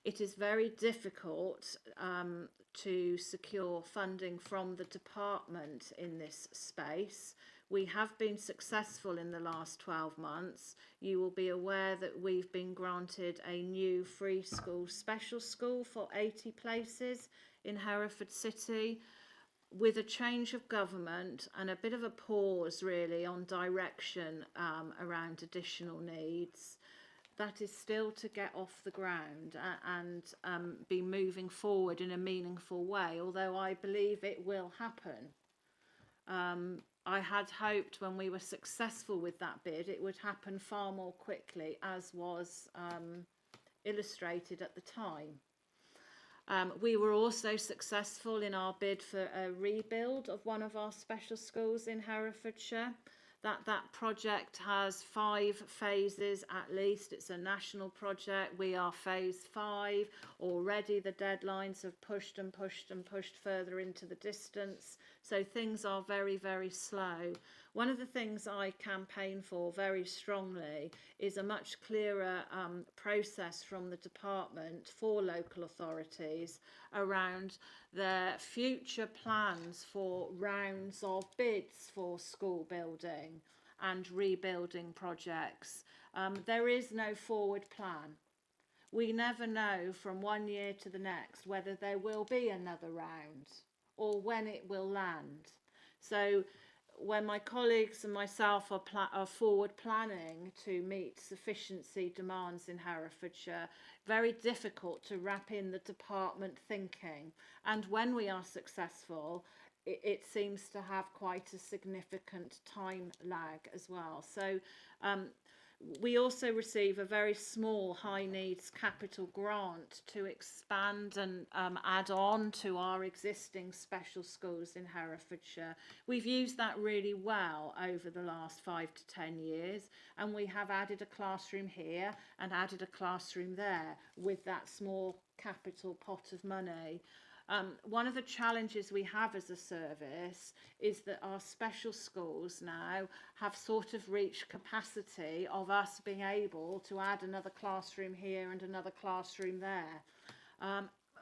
It is very difficult to secure funding from the department in this space. We have been successful in the last 12 months. You will be aware that we've been granted a new free school special school for 80 places in Hereford City. With a change of government and a bit of a pause really on direction around additional needs, that is still to get off the ground and be moving forward in a meaningful way, although I believe it will happen. I had hoped when we were successful with that bid it would happen far more quickly, as was illustrated at the time. We were also successful in our bid for a rebuild of one of our special schools in Herefordshire. That project has 5 phases at least. It's a national project. We are phase 5. Already the deadlines have pushed and pushed and pushed further into the distance. So things are very, very slow. One of the things I campaign for very strongly is a much clearer process from the department for local authorities around their future plans for rounds of bids for school building. and rebuilding projects. There is no forward plan. We never know from one year to the next whether there will be another round or when it will land. So when my colleagues and myself are forward planning to meet sufficiency demands in Herefordshire, very difficult to wrap in the department thinking. And when we are successful, it seems to have quite a significant time lag as well. So we also receive a very small high needs capital grant to expand and add on to our existing special schools in Herefordshire. We've used that really well over the last 5 to 10 years, and we have added a classroom here and added a classroom there with that small capital pot of money. One of the challenges we have as a service is that our special schools now have sort of reached capacity of us being able to add another classroom here and another classroom there.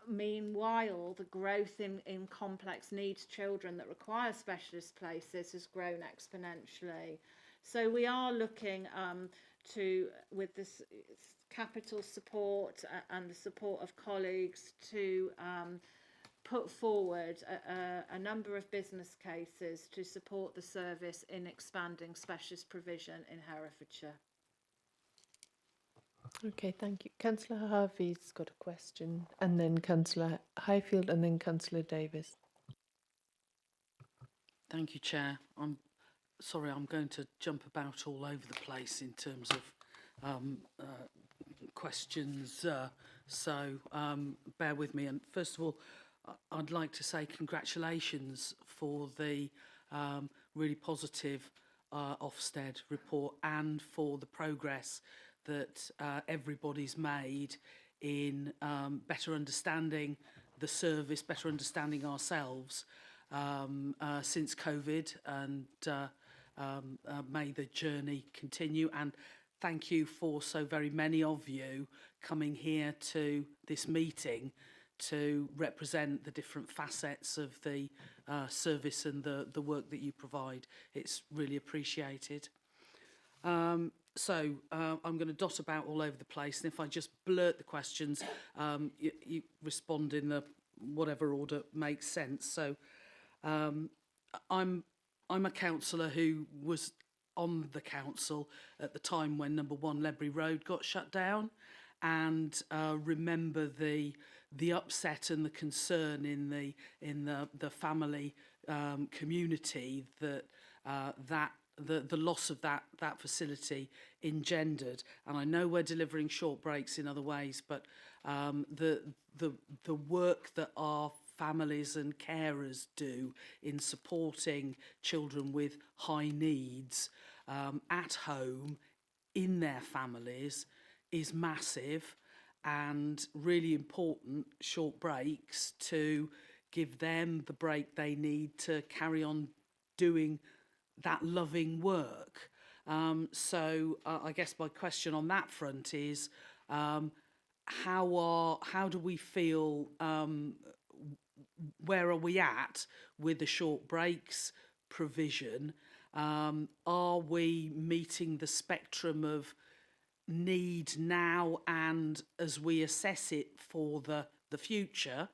Meanwhile, the growth in complex needs children that require specialist places has grown exponentially. So we are looking with this capital support and the support of colleagues to put forward a number of business cases to support the service in expanding specialist provision in Herefordshire. Okay, thank you. Councillor Harvey's got a question, and then Councillor Highfield, and then Councillor Davis. Thank you, Chair. I'm sorry, I'm going to jump about all over the place in terms of questions, so bear with me. And first of all, I'd like to say congratulations for the really positive Ofsted report and for the progress that everybody's made in better understanding the service, better understanding ourselves since COVID, and may the journey continue. And thank you for so very many of you coming here to this meeting to represent the different facets of the service and the work that you provide. It's really appreciated. I'm going to dot about all over the place, and if I just blurt the questions, you respond in the whatever order makes sense. So I'm a councillor who was on the council at the time when number 1 Ledbury Road got shut down, and remember the upset and the concern in the family community that the loss of that facility engendered. And I know we're delivering short breaks in other ways, but the work that our families and carers do in supporting children with high needs at home in their families is massive, and really important short breaks to give them the break they need to carry on doing that loving work. So I guess my question on that front is how do we feel, where are we at with the short breaks provision? Are we meeting the spectrum of need now and as we assess it for the future,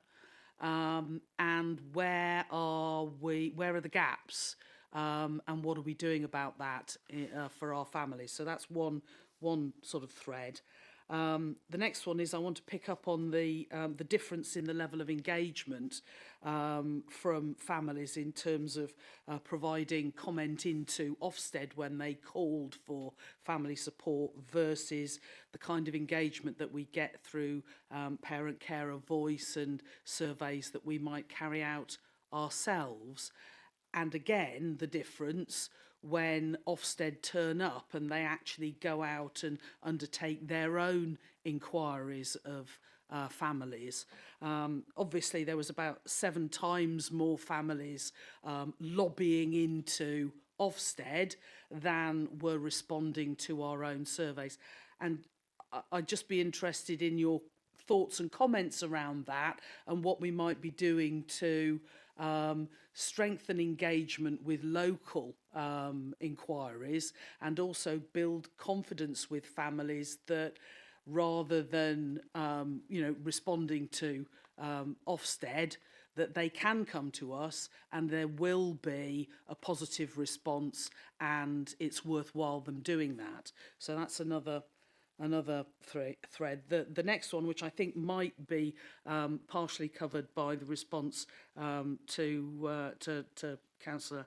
and where are the gaps, and what are we doing about that for our families? So that's one sort of thread. The next one is I want to pick up on the difference in the level of engagement from families in terms of providing comment into Ofsted when they called for family support versus the kind of engagement that we get through parent carer voice and surveys that we might carry out ourselves. And again, the difference when Ofsted turn up and they actually go out and undertake their own inquiries of families. Obviously, there was about 7 times more families lobbying into Ofsted than were responding to our own surveys. And I'd just be interested in your thoughts and comments around that, and what we might be doing to strengthen engagement with local inquiries, and also build confidence with families that rather than responding to Ofsted, that they can come to us and there will be a positive response and it's worthwhile them doing that. So that's another thread. The next one, which I think might be partially covered by the response to Councillor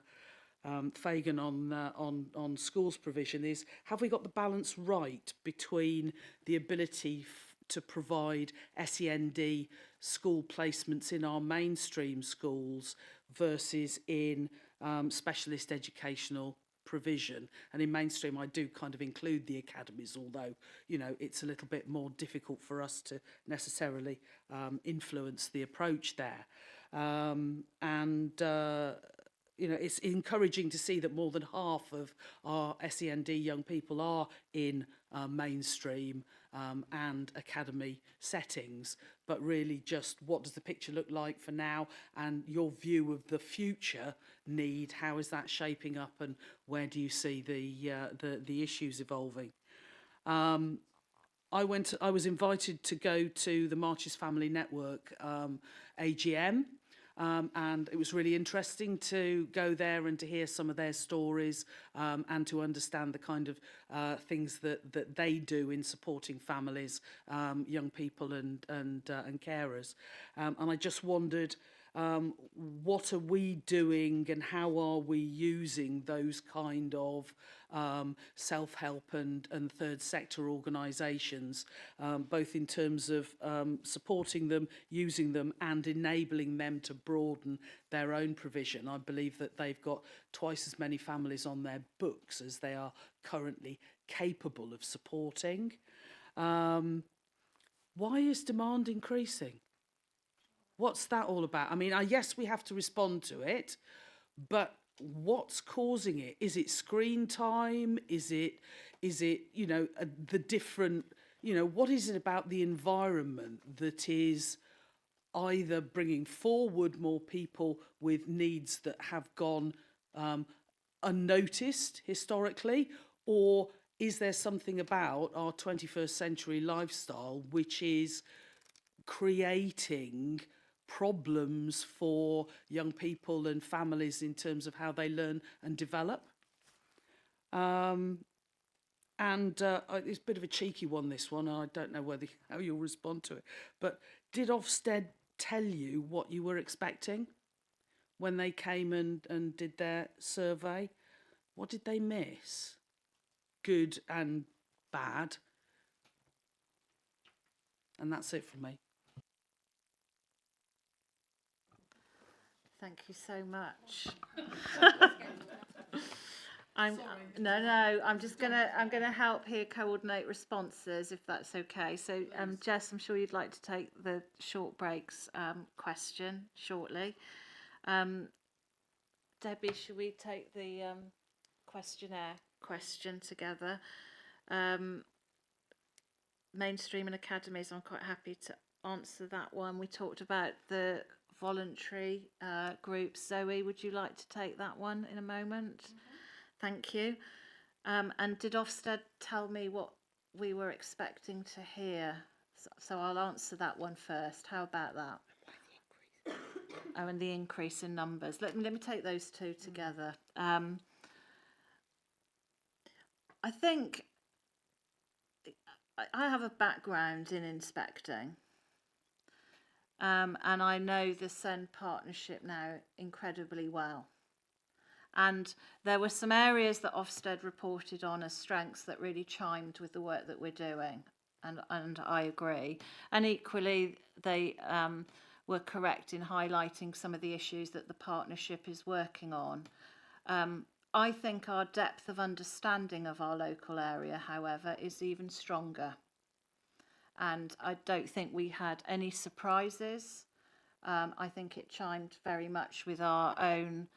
Fagan on schools provision, is have we got the balance right between the ability to provide SEND school placements in our mainstream schools versus in specialist educational provision? And in mainstream I do kind of include the academies, although it's a little bit more difficult for us to necessarily influence the approach there. It's encouraging to see that more than half of our SEND young people are in mainstream and academy settings, but really just what does the picture look like for now, and your view of the future need, how is that shaping up, and where do you see the issues evolving? I was invited to go to the Marches Family Network AGM, and it was really interesting to go there and to hear some of their stories and to understand the kind of things that they do in supporting families, young people and carers. And I just wondered, what are we doing and how are we using those kind of self-help and third sector organisations, both in terms of supporting them, using them and enabling them to broaden their own provision. I believe that they've got twice as many families on their books as they are currently capable of supporting. Why is demand increasing? What's that all about? I mean, yes, we have to respond to it, but what's causing it? Is it screen time? Is it the different, what is it about the environment that is either bringing forward more people with needs that have gone unnoticed historically, or is there something about our 21st century lifestyle which is creating problems for young people and families in terms of how they learn and develop? It's a bit of a cheeky one, this one. I don't know how you'll respond to it. But did Ofsted tell you what you were expecting when they came and did their survey? What did they miss? Good and bad? And that's it from me. Thank you so much. I'm gonna help here coordinate responses if that's okay. So Jess, I'm sure you'd like to take the short breaks question shortly. Debbie, should we take the questionnaire question together? Mainstream and academies, I'm quite happy to answer that one. We talked about the voluntary groups. Zoe, would you like to take that one in a moment? Thank you. And did Ofsted tell me what we were expecting to hear? So I'll answer that one first. How about that? Oh, and the increase in numbers. Let me take those two together. I think I have a background in inspecting. And I know the SEND partnership now incredibly well. And there were some areas that Ofsted reported on as strengths that really chimed with the work that we're doing. And I agree. And equally, they were correct in highlighting some of the issues that the partnership is working on. I think our depth of understanding of our local area, however, is even stronger. And I don't think we had any surprises. I think it chimed very much with our own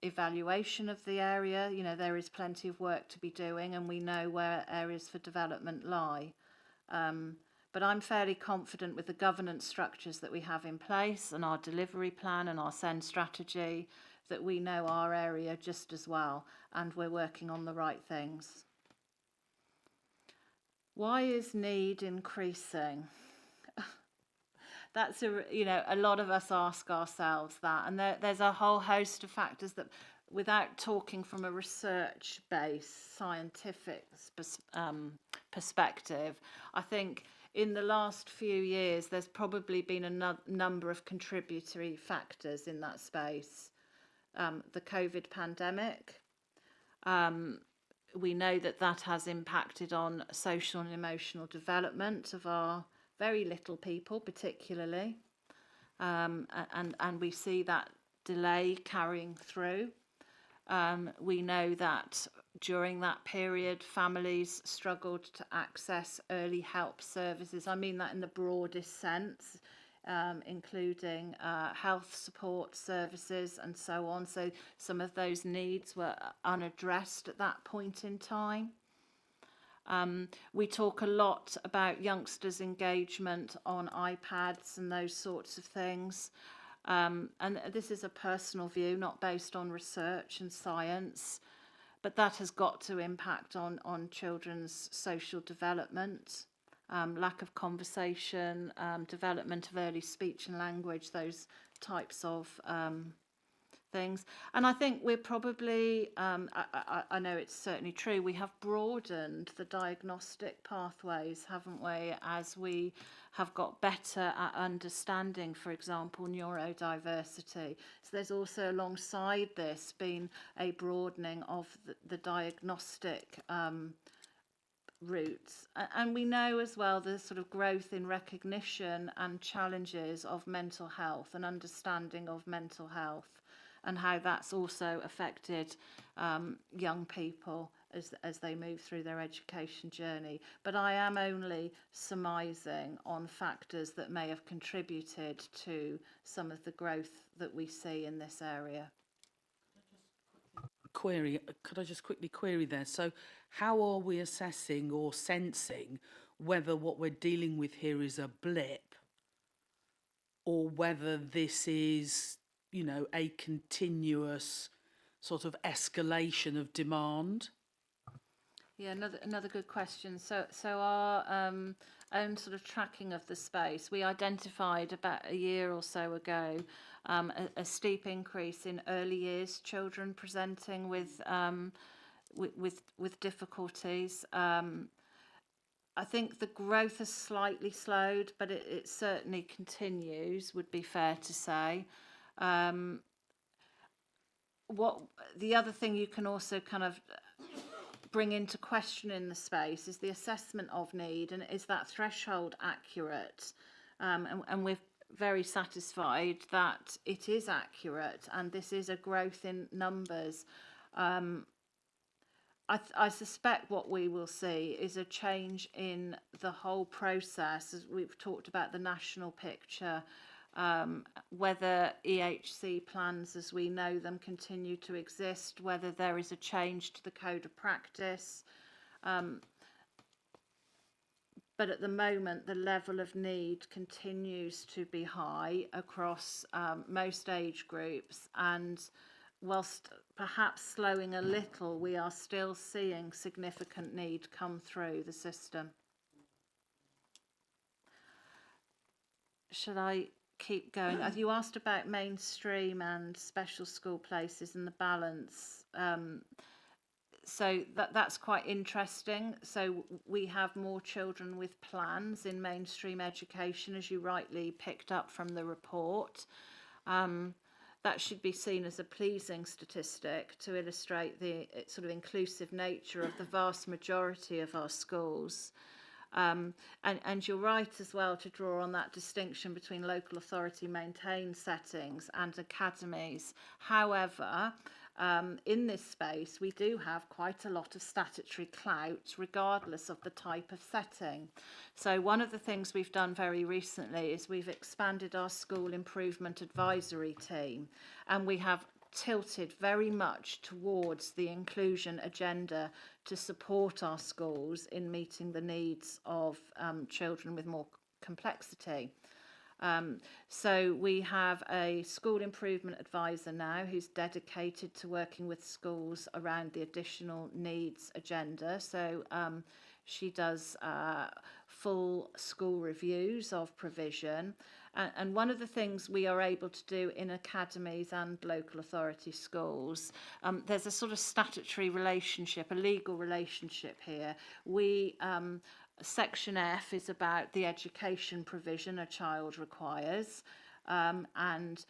evaluation of the area. You know, there is plenty of work to be doing and we know where areas for development lie. But I'm fairly confident with the governance structures that we have in place and our delivery plan and our SEND strategy that we know our area just as well, and we're working on the right things. Why is need increasing? That's a lot of us ask ourselves that, and there's a whole host of factors that, without talking from a research-based scientific perspective, I think in the last few years there's probably been a number of contributory factors in that space. The COVID pandemic, we know that has impacted on social and emotional development of our very little people particularly, and we see that delay carrying through. We know that during that period families struggled to access early help services. I mean that in the broadest sense, including health support services and so on. So some of those needs were unaddressed at that point in time. We talk a lot about youngsters' engagement on iPads and those sorts of things. And this is a personal view, not based on research and science, but that has got to impact on children's social development, lack of conversation, development of early speech and language, those types of things. And I think we're probably, I know it's certainly true, we have broadened the diagnostic pathways, haven't we, as we have got better at understanding, for example, neurodiversity. So there's also alongside this been a broadening of the diagnostic routes. And we know as well the sort of growth in recognition and challenges of mental health and understanding of mental health, and how that's also affected young people as they move through their education journey. But I am only surmising on factors that may have contributed to some of the growth that we see in this area. Could I just quickly query there? So how are we assessing or sensing whether what we're dealing with here is a blip or whether this is, a continuous sort of escalation of demand? Yeah, another good question. So our own sort of tracking of the space, we identified about a year or so ago a steep increase in early years children presenting with difficulties. I think the growth has slightly slowed, but it certainly continues, would be fair to say. What the other thing you can also kind of bring into question in the space is the assessment of need, and is that threshold accurate? And we're very satisfied that it is accurate, and this is a growth in numbers. I suspect what we will see is a change in the whole process, as we've talked about the national picture, whether EHC plans as we know them continue to exist, whether there is a change to the code of practice. But at the moment, the level of need continues to be high across most age groups, and whilst perhaps slowing a little, we are still seeing significant need come through the system. Should I keep going? As you asked about mainstream and special school places and the balance, so that's quite interesting. So we have more children with plans in mainstream education, as you rightly picked up from the report. That should be seen as a pleasing statistic to illustrate the sort of inclusive nature of the vast majority of our schools. And you're right as well to draw on that distinction between local authority maintained settings and academies. However, in this space, we do have quite a lot of statutory clout, regardless of the type of setting. So one of the things we've done very recently is we've expanded our school improvement advisory team, and we have tilted very much towards the inclusion agenda to support our schools in meeting the needs of children with more complexity. So we have a school improvement advisor now who's dedicated to working with schools around the additional needs agenda. So she does full school reviews of provision. And one of the things we are able to do in academies and local authority schools, there's a sort of statutory relationship, a legal relationship here. Section F is about the education provision a child requires, and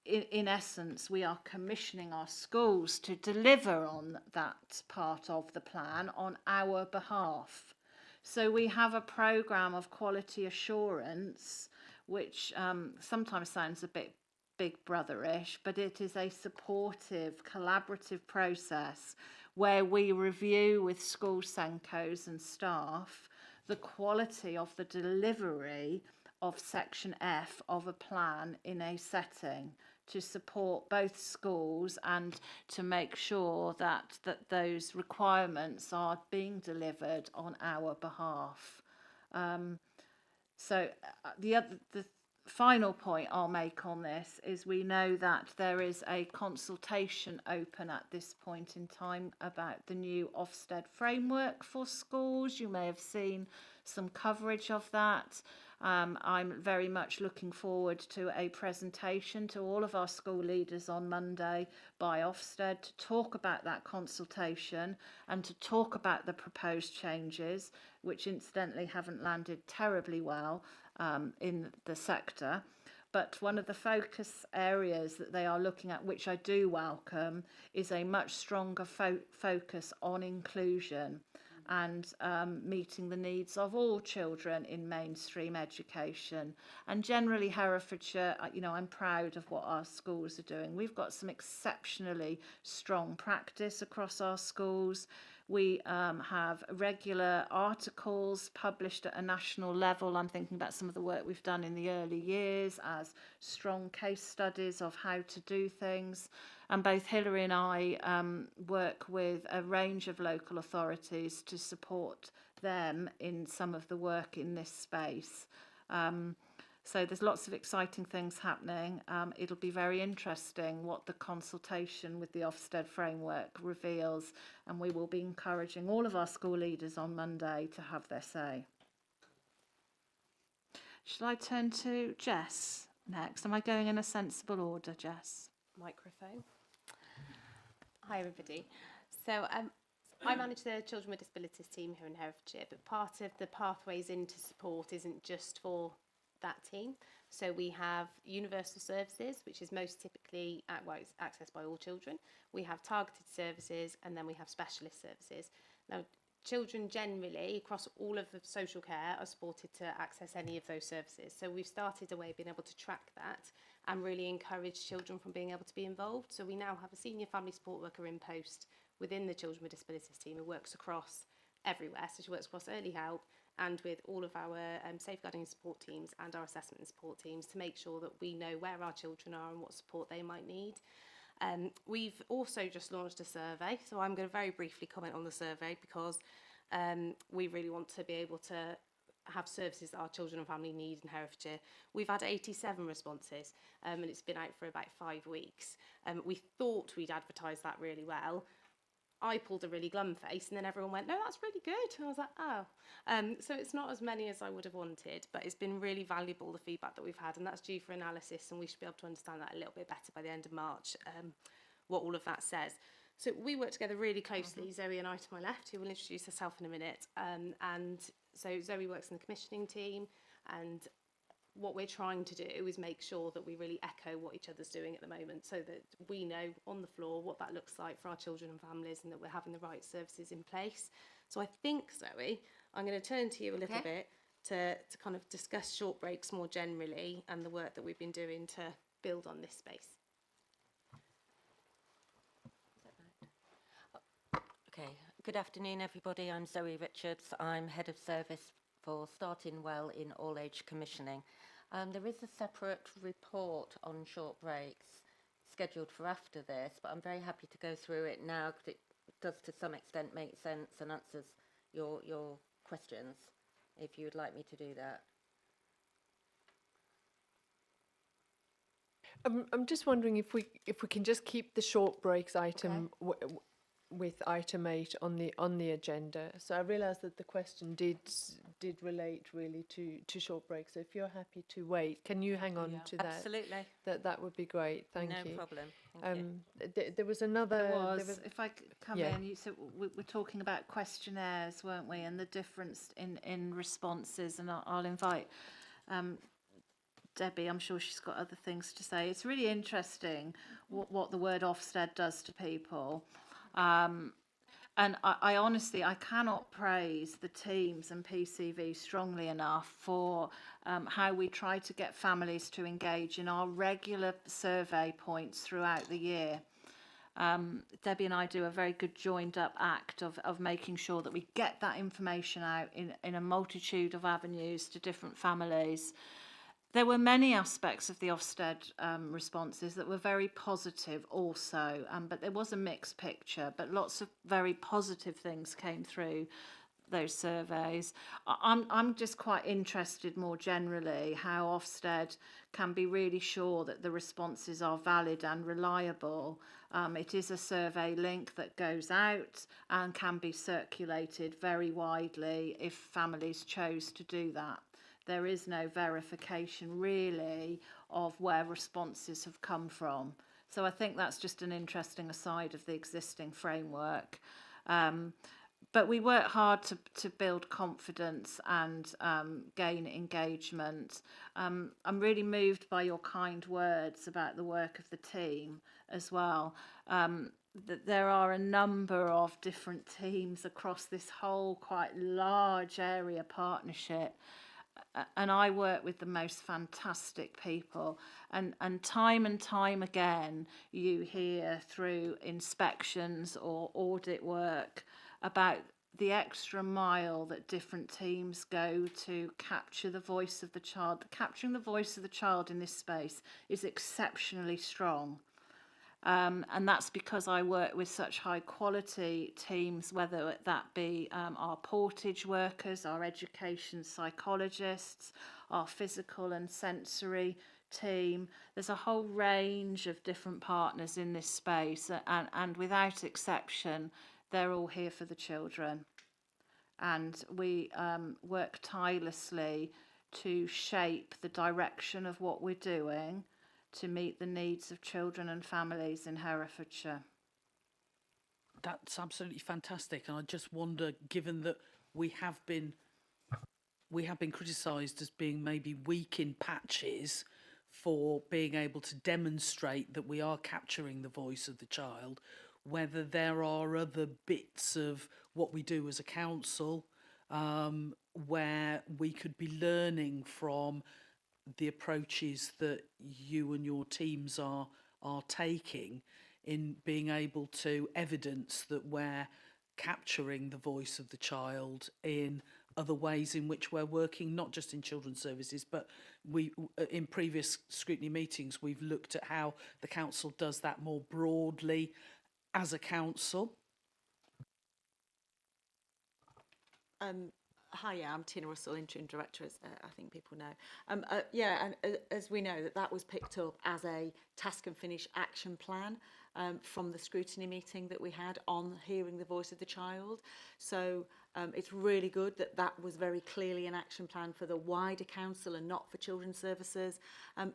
in essence, we are commissioning our schools to deliver on that part of the plan on our behalf. So we have a programme of quality assurance, which sometimes sounds a bit big brotherish, but it is a supportive, collaborative process where we review with school SENCOs and staff the quality of the delivery of Section F of a plan in a setting to support both schools and to make sure that those requirements are being delivered on our behalf. The final point I'll make on this is we know that there is a consultation open at this point in time about the new Ofsted framework for schools. You may have seen some coverage of that. I'm very much looking forward to a presentation to all of our school leaders on Monday by Ofsted to talk about that consultation and to talk about the proposed changes, which incidentally haven't landed terribly well in the sector. But one of the focus areas that they are looking at, which I do welcome, is a much stronger focus on inclusion and meeting the needs of all children in mainstream education. And generally Herefordshire, I'm proud of what our schools are doing. We've got some exceptionally strong practice across our schools. We have regular articles published at a national level. I'm thinking about some of the work we've done in the early years as strong case studies of how to do things. And both Hilary and I work with a range of local authorities to support them in some of the work in this space. So there's lots of exciting things happening. It'll be very interesting what the consultation with the Ofsted framework reveals, and we will be encouraging all of our school leaders on Monday to have their say. Shall I turn to Jess next? Am I going in a sensible order, Jess? Microphone. Hi everybody. So I manage the Children with Disabilities team here in Herefordshire, but part of the pathways into support isn't just for that team. So we have universal services, which is most typically it's accessed by all children. We have targeted services, and then we have specialist services. Now, children generally across all of the social care are supported to access any of those services. So we've started a way of being able to track that and really encourage children from being able to be involved. So we now have a senior family support worker in post within the Children with Disabilities team who works across everywhere. So she works across early help and with all of our safeguarding and support teams and our assessment and support teams to make sure that we know where our children are and what support they might need. We've also just launched a survey, so I'm going to very briefly comment on the survey because we really want to be able to have services that our children and family need in Herefordshire. We've had 87 responses and it's been out for about 5 weeks. We thought we'd advertised that really well. I pulled a really glum face and then everyone went, no, that's really good. And I was like, oh. So it's not as many as I would have wanted, but it's been really valuable, the feedback that we've had, and that's due for analysis, and we should be able to understand that a little bit better by the end of March, what all of that says. So we work together really closely, Zoe and I to my left, who will introduce herself in a minute. And so Zoe works in the commissioning team, and what we're trying to do is make sure that we really echo what each other's doing at the moment so that we know on the floor what that looks like for our children and families and that we're having the right services in place. So I think, Zoe, I'm going to turn to you a little bit to kind of discuss short breaks more generally and the work that we've been doing to build on this space. Okay, good afternoon everybody. I'm Zoe Richards. I'm Head of Service for Starting Well in All Age Commissioning. There is a separate report on short breaks scheduled for after this, but I'm very happy to go through it now because it does to some extent make sense and answers your questions, if you would like me to do that. I'm just wondering if we can just keep the short breaks item with item 8 on the agenda. So I realise that the question did relate really to short breaks. So if you're happy to wait, can you hang on to that? Absolutely. That would be great. Thank you. No problem. Thank you. There was another. If I could come Yeah. in, so we're talking about questionnaires, weren't we, and the difference in responses, and I'll invite Debbie, I'm sure she's got other things to say. It's really interesting what the word Ofsted does to people. And I honestly, I cannot praise the teams and PCV strongly enough for how we try to get families to engage in our regular survey points throughout the year. Debbie and I do a very good joined up act of making sure that we get that information out in a multitude of avenues to different families. There were many aspects of the Ofsted responses that were very positive also, but there was a mixed picture, but lots of very positive things came through those surveys. I'm just quite interested more generally how Ofsted can be really sure that the responses are valid and reliable. It is a survey link that goes out and can be circulated very widely if families chose to do that. There is no verification really of where responses have come from. So I think that's just an interesting aside of the existing framework. But we work hard to build confidence and gain engagement. I'm really moved by your kind words about the work of the team as well. That there are a number of different teams across this whole quite large area partnership. And I work with the most fantastic people, and time again you hear through inspections or audit work about the extra mile that different teams go to capture the voice of the child. Capturing the voice of the child in this space is exceptionally strong. And that's because I work with such high quality teams, whether that be our portage workers, our education psychologists, our physical and sensory team. There's a whole range of different partners in this space, and without exception, they're all here for the children. And we work tirelessly to shape the direction of what we're doing to meet the needs of children and families in Herefordshire. That's absolutely fantastic, and I just wonder, given that we have been criticised as being maybe weak in patches for being able to demonstrate that we are capturing the voice of the child, whether there are other bits of what we do as a council where we could be learning from the approaches that you and your teams are taking in being able to evidence that we're capturing the voice of the child in other ways in which we're working, not just in children's services, but we in previous scrutiny meetings we've looked at how the council does that more broadly as a council. Hi, I'm Tina Russell, Interim Director, as I think people know. And as we know, that was picked up as a task and finish action plan from the scrutiny meeting that we had on hearing the voice of the child. So it's really good that was very clearly an action plan for the wider council and not for children's services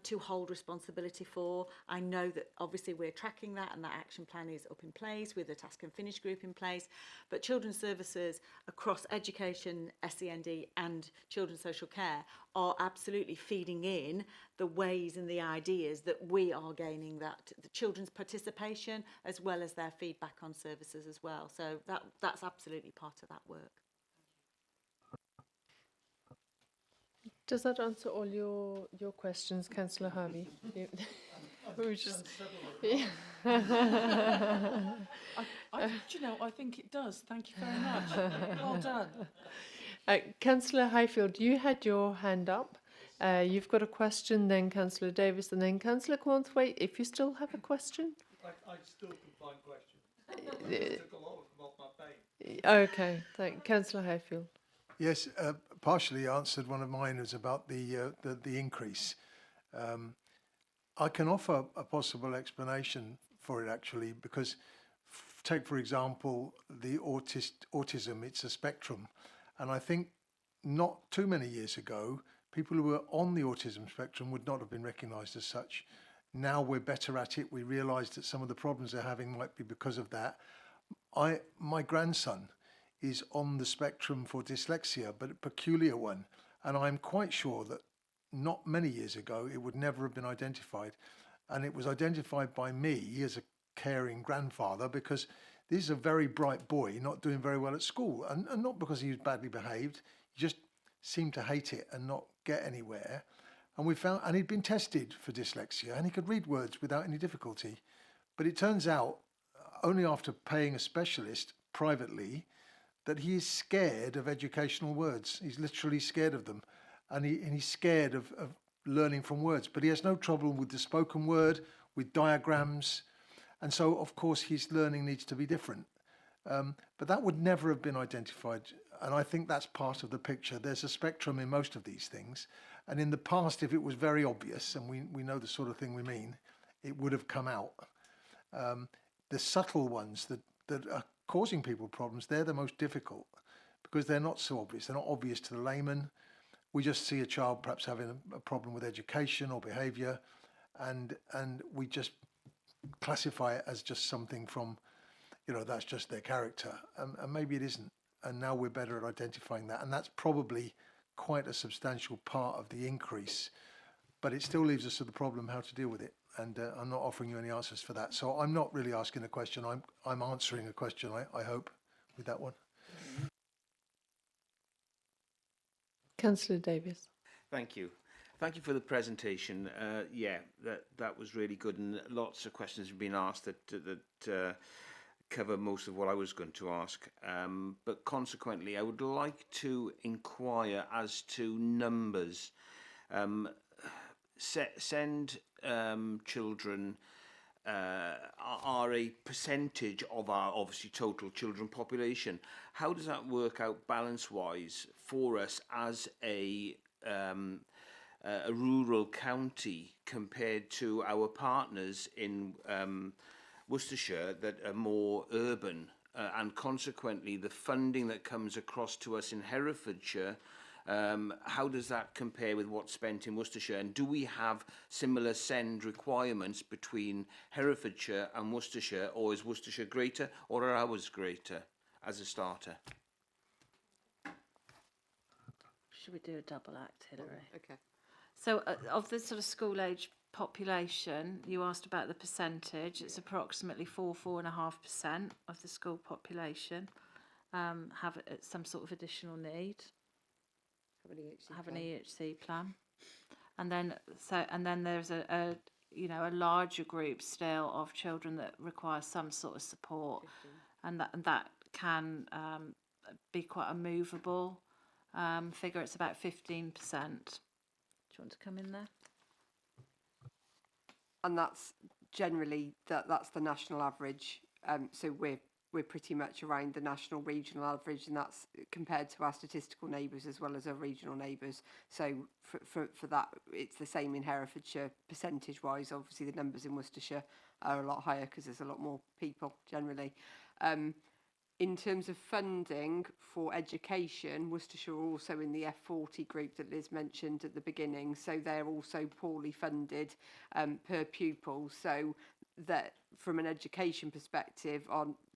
to hold responsibility for. I know that obviously we're tracking that, and that action plan is up in place with the task and finish group in place, but children's services across education, SEND and children's social care are absolutely feeding in the ways and the ideas that we are gaining, that the children's participation as well as their feedback on services as well. So that's absolutely part of that work. Does that answer all your questions, Councillor Harvey? We just, yeah. I think it does. Thank you very much. Well done. Councillor Highfield, you had your hand up, You've got a question, then Councillor Davis, and then Councillor Cornthwaite, if you still have a question. I still can find questions. It took a lot of them off my page. Okay, Councillor Hayfield. Yes, partially answered. One of mine was about the increase. I can offer a possible explanation for it actually, because take for example the autism. It's a spectrum, and I think not too many years ago, people who were on the autism spectrum would not have been recognised as such. Now we're better at it. We realise that some of the problems they're having might be because of that. My grandson is on the spectrum for dyslexia, but a peculiar one. And I'm quite sure that not many years ago, it would never have been identified. And it was identified by me as a caring grandfather, because this is a very bright boy, not doing very well at school. And not because he was badly behaved, he just seemed to hate it and not get anywhere. And we found, and he'd been tested for dyslexia, and he could read words without any difficulty. But it turns out, only after paying a specialist privately, that he is scared of educational words. He's literally scared of them. And he's scared of learning from words. But he has no trouble with the spoken word, with diagrams. And so, of course, his learning needs to be different. But that would never have been identified. And I think that's part of the picture. There's a spectrum in most of these things. And in the past, if it was very obvious, and we know the sort of thing we mean, it would have come out. The subtle ones that are causing people problems, they're the most difficult because they're not so obvious. They're not obvious to the layman. We just see a child perhaps having a problem with education or behaviour, and we just classify it as just something from, that's just their character. And maybe it isn't. And now we're better at identifying that. And that's probably quite a substantial part of the increase. But it still leaves us with the problem how to deal with it. And I'm not offering you any answers for that. So I'm not really asking a question. I'm answering a question, I hope, with that one. Councillor Davis. Thank you. Thank you for the presentation. That was really good, and lots of questions have been asked that cover most of what I was going to ask. But consequently, I would like to inquire as to numbers. Send children are a percentage of our obviously total children population. How does that work out balance-wise for us as a rural county compared to our partners in Worcestershire that are more urban, and consequently the funding that comes across to us in Herefordshire, how does that compare with what's spent in Worcestershire? And do we have similar send requirements between Herefordshire and Worcestershire, or is Worcestershire greater, or are ours greater as a starter? Should we do a double act, Hilary? Okay. So of the sort of school age population, you asked about the percentage. It's approximately 4.5% of the school population have some sort of additional need. Have an EHC plan. And then there's a larger group still of children that require some sort of support, 15. and that can be quite a movable figure. It's about 15%. Do you want to come in there? And that's generally that's the national average. So we're pretty much around the national regional average, and that's compared to our statistical neighbours as well as our regional neighbours. So for that, it's the same in Herefordshire percentage wise. Obviously the numbers in Worcestershire are a lot higher because there's a lot more people generally. In terms of funding for education, Worcestershire are also in the F40 group that Liz mentioned at the beginning, so they're also poorly funded per pupil. So that from an education perspective,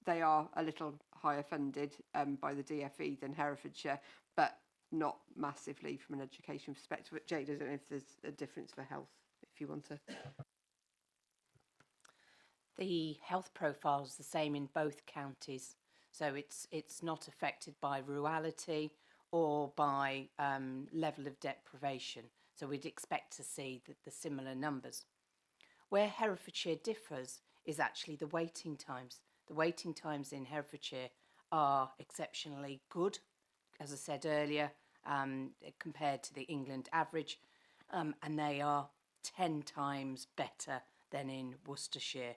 they are a little higher funded by the DFE than Herefordshire, but not massively from an education perspective. But Jade, I don't know if there's a difference for health, if you want to. The health profile is the same in both counties. So it's not affected by rurality or by level of deprivation. So we'd expect to see the similar numbers. Where Herefordshire differs is actually the waiting times. The waiting times in Herefordshire are exceptionally good, as I said earlier, compared to the England average. and they are 10 times better than in Worcestershire.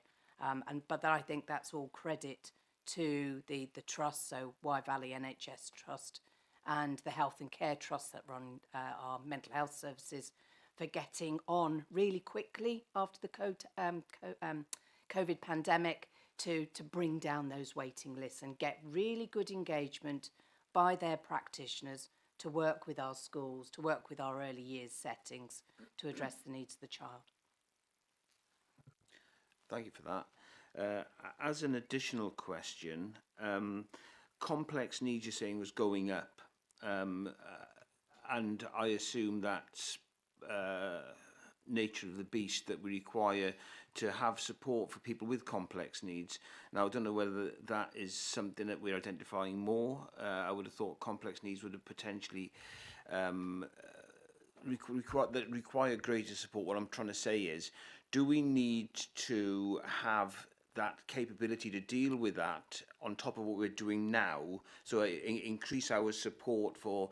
But I think that's all credit to the trust, so Wye Valley NHS Trust and the Health and Care Trust that run our mental health services, for getting on really quickly after the COVID pandemic to bring down those waiting lists and get really good engagement by their practitioners to work with our schools, to work with our early years settings to address the needs of the child. Thank you for that. As an additional question, complex needs, you're saying, was going up, and I assume that's nature of the beast, that we require to have support for people with complex needs. Now, I don't know whether that is something that we're identifying more. I would have thought complex needs would have potentially require greater support. What I'm trying to say is, do we need to have that capability to deal with that on top of what we're doing now, so increase our support for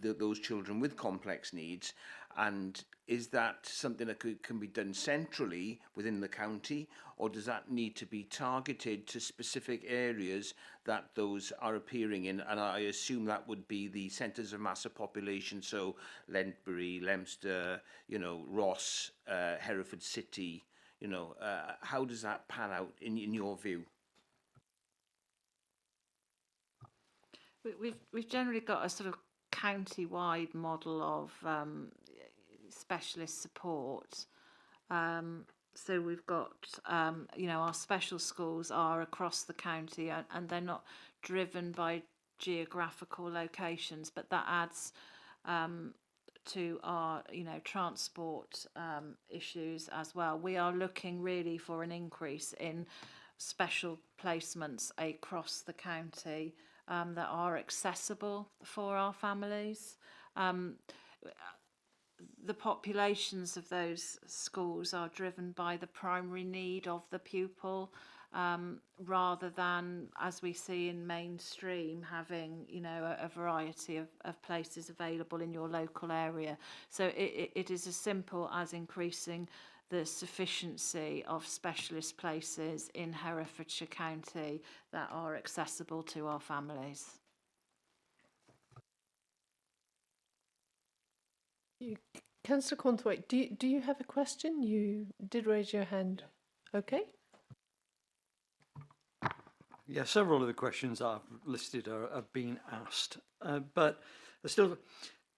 those children with complex needs? And is that something that can be done centrally within the county, or does that need to be targeted to specific areas that those are appearing in? And I assume that would be the centres of massive population, so Lentbury, Leominster, Ross, Hereford City. How does that pan out in your view? We've generally got a sort of county-wide model of specialist support. So we've got, our special schools are across the county, and they're not driven by geographical locations, but that adds to our, transport issues as well. We are looking really for an increase in special placements across the county that are accessible for our families. The populations of those schools are driven by the primary need of the pupil, rather than, as we see in mainstream, having a variety of places available in your local area. So it is as simple as increasing the sufficiency of specialist places in Herefordshire County that are accessible to our families. Councillor Cornthwaite, do you have a question? You did raise your hand. Okay. Yeah, several of the questions I've listed have been asked, but I still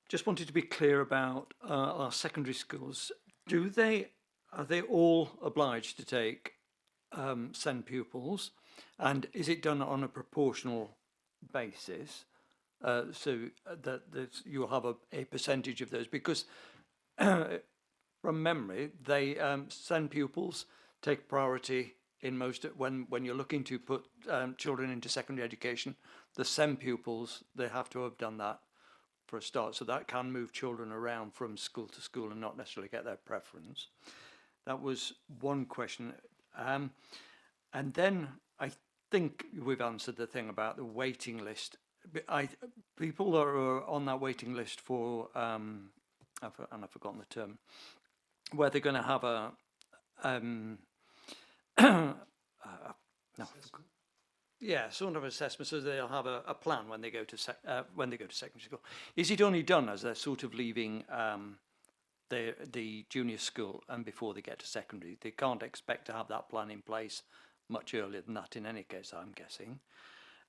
just wanted to be clear about our secondary schools. Are they all obliged to take SEND pupils, and is it done on a proportional basis, so that you'll have a percentage of those? Because from memory, they SEND pupils take priority in most, when you're looking to put children into secondary education. The SEND pupils, they have to have done that for a start, so that can move children around from school to school and not necessarily get their preference. That was one question. And then I think we've answered the thing about the waiting list. People that are on that waiting list for, and I've forgotten the term, where they're going to have a, sort of assessment, so they'll have a plan when they go to secondary school. Is it only done as they're sort of leaving the junior school and before they get to secondary? They can't expect to have that plan in place much earlier than that in any case, I'm guessing.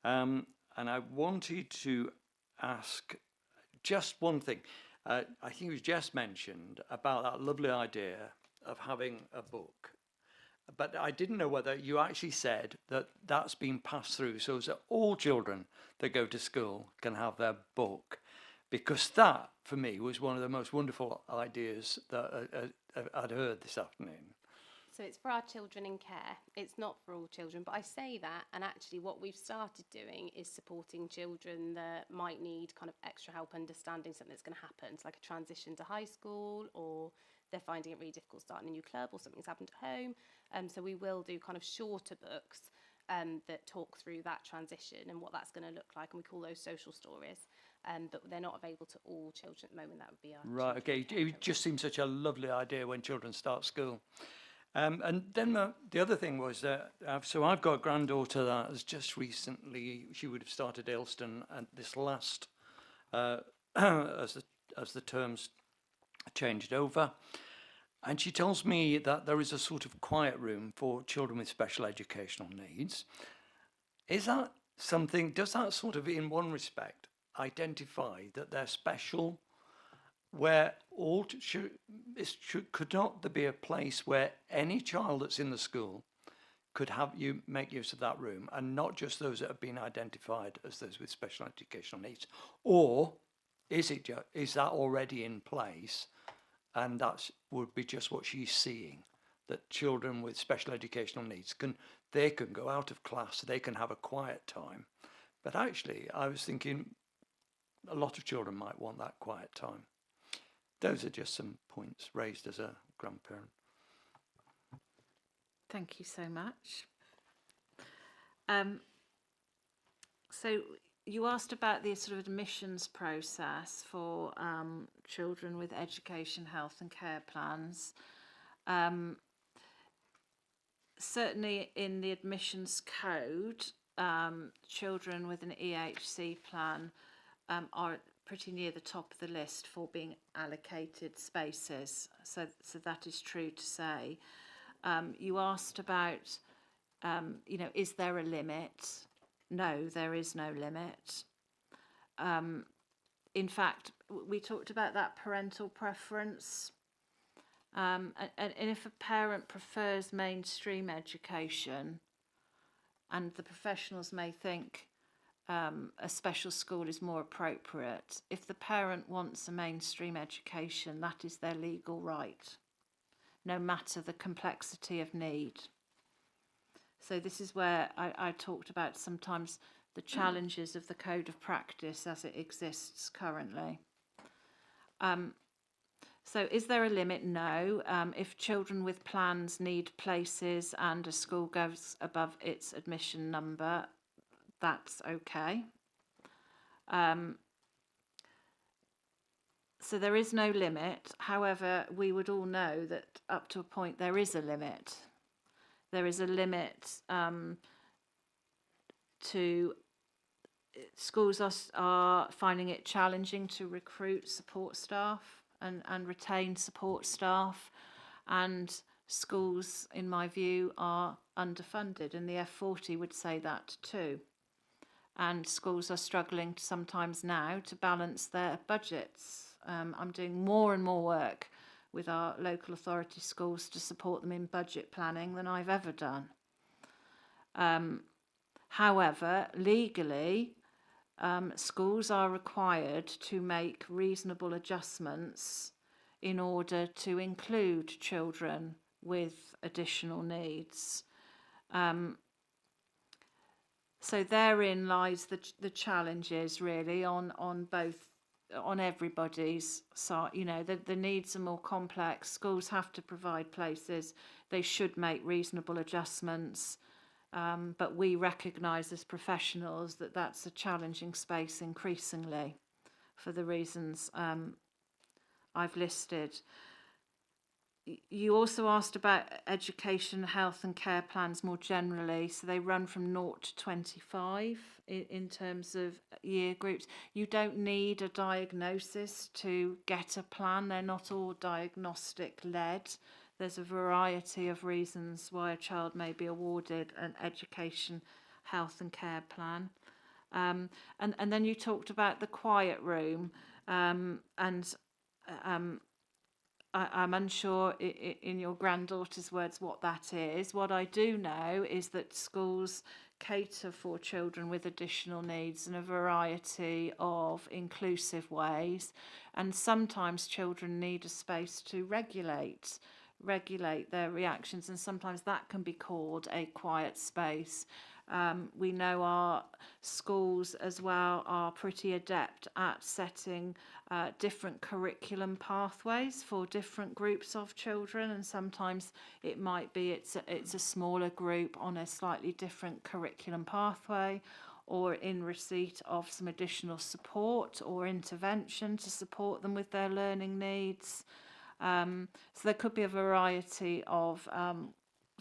And I wanted to ask just one thing. I think it was just mentioned about that lovely idea of having a book, but I didn't know whether you actually said that that's been passed through, so that all children that go to school can have their book, because that, for me, was one of the most wonderful ideas that I'd heard this afternoon. So it's for our children in care. It's not for all children, but I say that, and actually what we've started doing is supporting children that might need kind of extra help understanding something that's going to happen. It's like a transition to high school, or they're finding it really difficult starting a new club, or something's happened at home. So we will do kind of shorter books that talk through that transition and what that's going to look like, and we call those social stories. But they're not available to all children at the moment. That would be our Right, okay. It just seems such a lovely idea when children start school. And then the other thing was that, so I've got a granddaughter that has just recently, she would have started Ayleston and this last, as the terms changed over. And she tells me that there is a sort of quiet room for children with special educational needs. Is that something, does that sort of, in one respect, identify that they're special, where could not there be a place where any child that's in the school could have you make use of that room, and not just those that have been identified as those with special educational needs? Or is that already in place, and that would be just what she's seeing, that children with special educational needs can go out of class, they can have a quiet time? But actually, I was thinking a lot of children might want that quiet time. Those are just some points raised as a grandparent. Thank you so much. So you asked about the sort of admissions process for children with education, health and care plans. Certainly in the admissions code, children with an EHC plan are pretty near the top of the list for being allocated spaces. So that is true to say. You asked about, is there a limit? No, there is no limit. In fact, we talked about that parental preference. And if a parent prefers mainstream education, and the professionals may think a special school is more appropriate, if the parent wants a mainstream education, that is their legal right, no matter the complexity of need. So this is where I talked about sometimes the challenges of the code of practice as it exists currently. So is there a limit? No. If children with plans need places and a school goes above its admission number, that's okay. So there is no limit. However, we would all know that up to a point there is a limit. There is a limit to schools are finding it challenging to recruit support staff and retain support staff, and schools, in my view, are underfunded, and the F40 would say that too. And schools are struggling sometimes now to balance their budgets. I'm doing more and more work with our local authority schools to support them in budget planning than I've ever done. However, legally, schools are required to make reasonable adjustments in order to include children with additional needs. So therein lies the challenges really on everybody's side. The needs are more complex. Schools have to provide places. They should make reasonable adjustments. But we recognise as professionals that that's a challenging space increasingly for the reasons I've listed. You also asked about education, health and care plans more generally. So they run from 0 to 25 in terms of year groups. You don't need a diagnosis to get a plan. They're not all diagnostic led. There's a variety of reasons why a child may be awarded an education, health and care plan. And then you talked about the quiet room, and I'm unsure in your granddaughter's words what that is. What I do know is that schools cater for children with additional needs in a variety of inclusive ways, and sometimes children need a space to regulate their reactions, and sometimes that can be called a quiet space. We know our schools as well are pretty adept at setting different curriculum pathways for different groups of children, and sometimes it might be it's a smaller group on a slightly different curriculum pathway, or in receipt of some additional support or intervention to support them with their learning needs. So there could be a variety of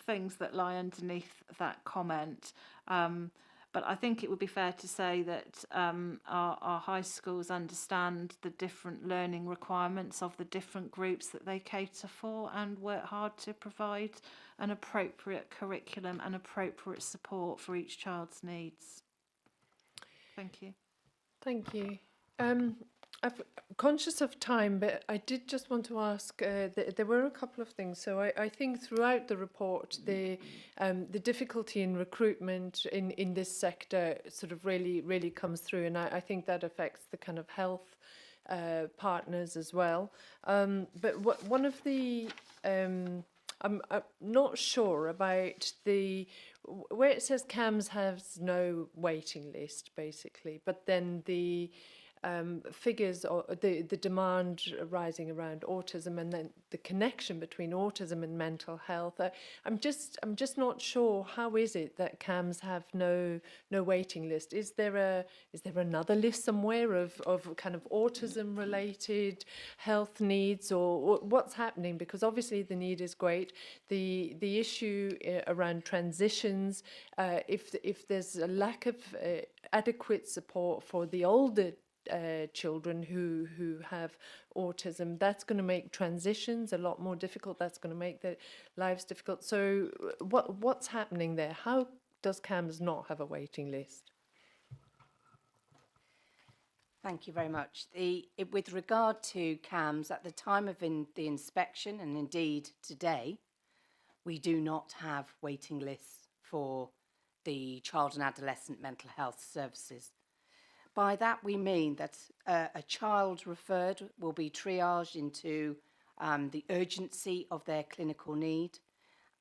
things that lie underneath that comment. But I think it would be fair to say that our high schools understand the different learning requirements of the different groups that they cater for and work hard to provide an appropriate curriculum and appropriate support for each child's needs. Thank you. Thank you. I'm conscious of time, but I did just want to ask, there were a couple of things. So I think throughout the report, the difficulty in recruitment in this sector sort of really comes through, and I think that affects the kind of health partners as well. But one of the I'm not sure about where it says CAMS has no waiting list, basically, but then the figures or the demand rising around autism, and then the connection between autism and mental health. I'm just not sure, how is it that CAMS have no waiting list? Is there another list somewhere of kind of autism related health needs, or what's happening? Because obviously the need is great. The issue around transitions, if there's a lack of adequate support for the older children who have autism, that's going to make transitions a lot more difficult. That's going to make their lives difficult. So what's happening there? How does CAMS not have a waiting list? Thank you very much. With regard to CAMS, at the time of the inspection, and indeed today, we do not have waiting lists for the child and adolescent mental health services. By that we mean that a child referred will be triaged into the urgency of their clinical need,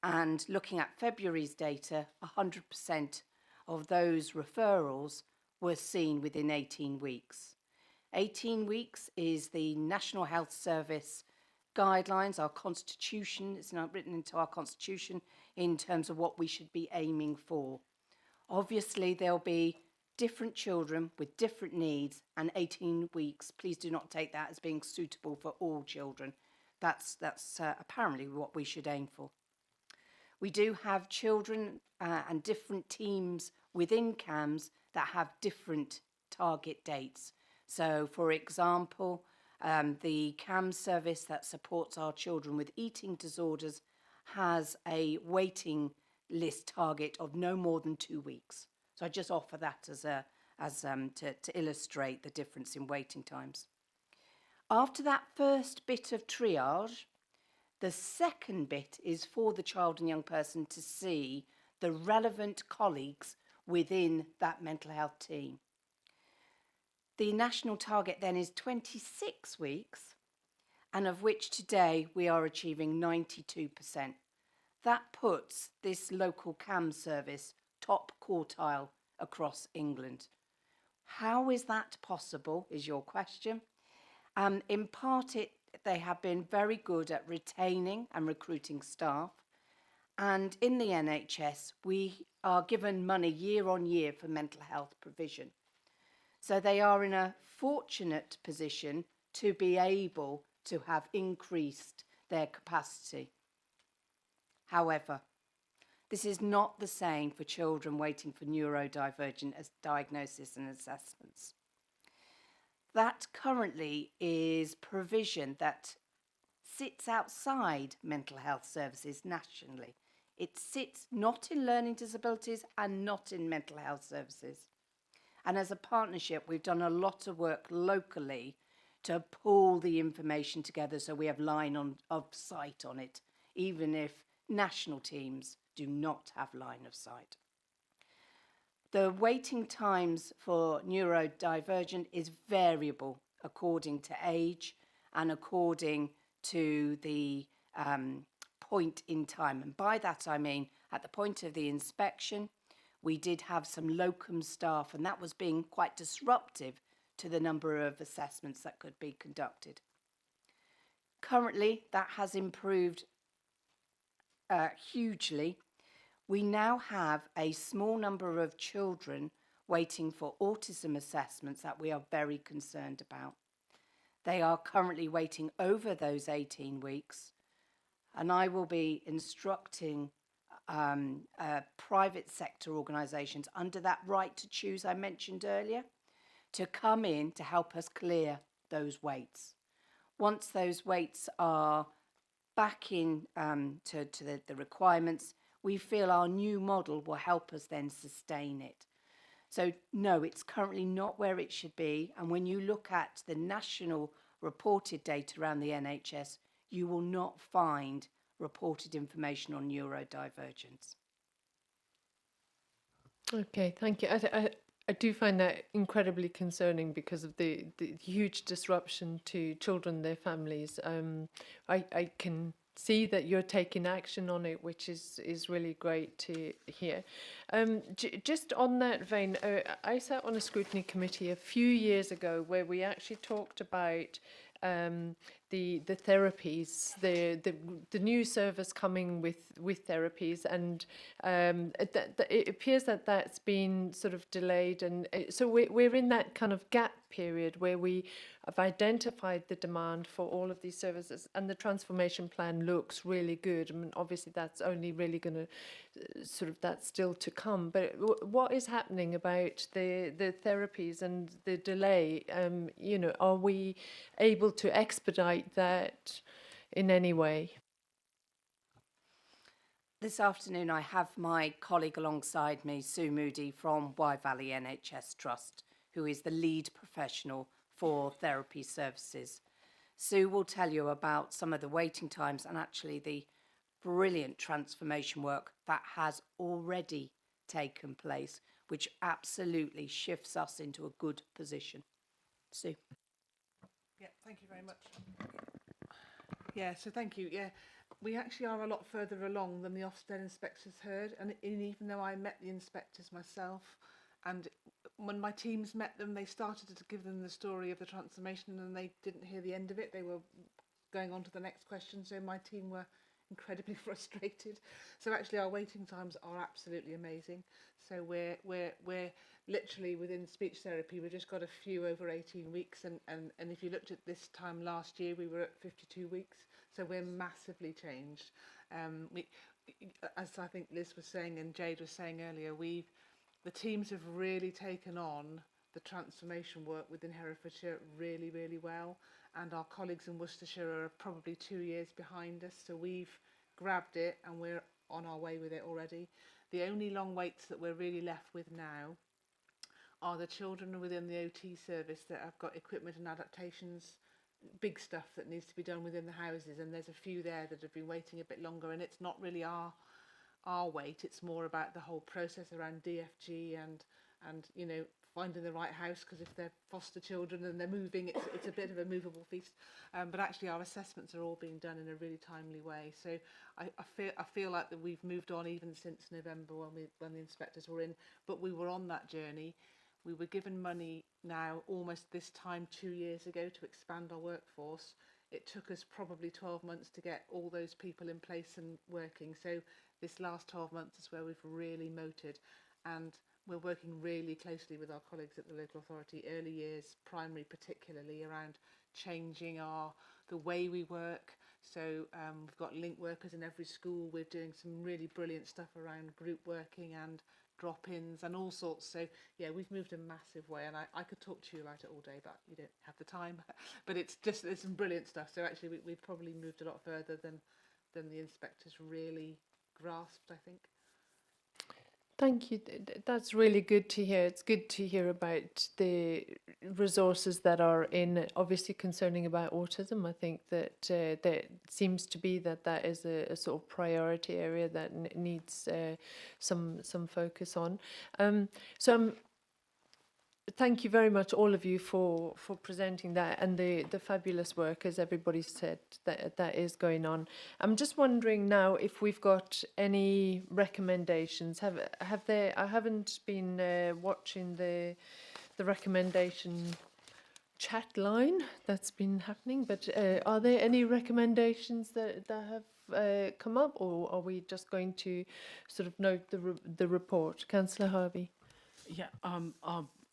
and looking at February's data, 100% of those referrals were seen within 18 weeks. 18 weeks is the National Health Service guidelines, our constitution. It's now written into our constitution in terms of what we should be aiming for. Obviously, there'll be different children with different needs, and 18 weeks, please do not take that as being suitable for all children. That's apparently what we should aim for. We do have children and different teams within CAMS that have different target dates. So, for example, the CAMS service that supports our children with eating disorders has a waiting list target of no more than 2 weeks. So I just offer that to illustrate the difference in waiting times. After that first bit of triage, the second bit is for the child and young person to see the relevant colleagues within that mental health team. The national target then is 26 weeks, and of which today we are achieving 92%. That puts this local CAMS service top quartile across England. How is that possible, is your question? In part, they have been very good at retaining and recruiting staff. And in the NHS, we are given money year on year for mental health provision. So they are in a fortunate position to be able to have increased their capacity. However, this is not the same for children waiting for neurodivergent diagnosis and assessments. That currently is provision that sits outside mental health services nationally. It sits not in learning disabilities and not in mental health services. And as a partnership, we've done a lot of work locally to pull the information together so we have line of sight on it, even if national teams do not have line of sight. The waiting times for neurodivergent is variable according to age and according to the point in time. And by that I mean at the point of the inspection, we did have some locum staff, and that was being quite disruptive to the number of assessments that could be conducted. Currently, that has improved hugely. We now have a small number of children waiting for autism assessments that we are very concerned about. They are currently waiting over those 18 weeks, and I will be instructing private sector organisations under that right to choose I mentioned earlier to come in to help us clear those waits. Once those waits are back in to the requirements, we feel our new model will help us then sustain it. So no, it's currently not where it should be. And when you look at the national reported data around the NHS, you will not find reported information on neurodivergence. Okay, thank you. I do find that incredibly concerning because of the huge disruption to children, their families. I can see that you're taking action on it, which is really great to hear. Just on that vein, I sat on a scrutiny committee a few years ago where we actually talked about the therapies, the new service coming with therapies, and it appears that that's been sort of delayed, and so we're in that kind of gap period where we have identified the demand for all of these services, and the transformation plan looks really good. I mean, obviously that's only really going to that's still to come. But what is happening about the therapies and the delay? Are we able to expedite that in any way? This afternoon I have my colleague alongside me, Sue Moody from Wye Valley NHS Trust, who is the lead professional for therapy services. Sue will tell you about some of the waiting times and actually the brilliant transformation work that has already taken place, which absolutely shifts us into a good position. Sue. Yeah, thank you very much. Yeah, so thank you. Yeah, we actually are a lot further along than the Ofsted inspectors heard, and even though I met the inspectors myself, and when my teams met them, they started to give them the story of the transformation and they didn't hear the end of it. They were going on to the next question, so my team were incredibly frustrated. So actually our waiting times are absolutely amazing. So we're literally within speech therapy, we've just got a few over 18 weeks, and if you looked at this time last year, we were at 52 weeks. So we're massively changed. As I think Liz was saying and Jade was saying earlier, the teams have really taken on the transformation work within Herefordshire really, really well. And our colleagues in Worcestershire are probably 2 years behind us. So we've grabbed it and we're on our way with it already. The only long waits that we're really left with now are the children within the OT service that have got equipment and adaptations, big stuff that needs to be done within the houses. And there's a few there that have been waiting a bit longer, and it's not really our wait. It's more about the whole process around DFG and finding the right house, because if they're foster children and they're moving, it's a bit of a movable feast. But actually our assessments are all being done in a really timely way. So I feel like that we've moved on even since November when the inspectors were in, but we were on that journey. We were given money now almost this time 2 years ago to expand our workforce. It took us probably 12 months to get all those people in place and working. So this last 12 months is where we've really motored, and we're working really closely with our colleagues at the local authority, early years, primary particularly, around changing the way we work. So we've got link workers in every school. We're doing some really brilliant stuff around group working and drop-ins and all sorts. So yeah, we've moved a massive way, and I could talk to you about it all day, but you don't have the time. But there's some brilliant stuff. So actually we've probably moved a lot further than the inspectors really grasped, I think. Thank you. That's really good to hear. It's good to hear about the resources that are in, obviously concerning about autism. I think that there seems to be that is a sort of priority area that needs some focus on. So I'm thank you very much, all of you, for presenting that and the fabulous work, as everybody said, that is going on. I'm just wondering now if we've got any recommendations. Have there? I haven't been watching the recommendation chat line that's been happening, but are there any recommendations that have come up, or are we just going to sort of note the report? Councillor Harvey. Yeah,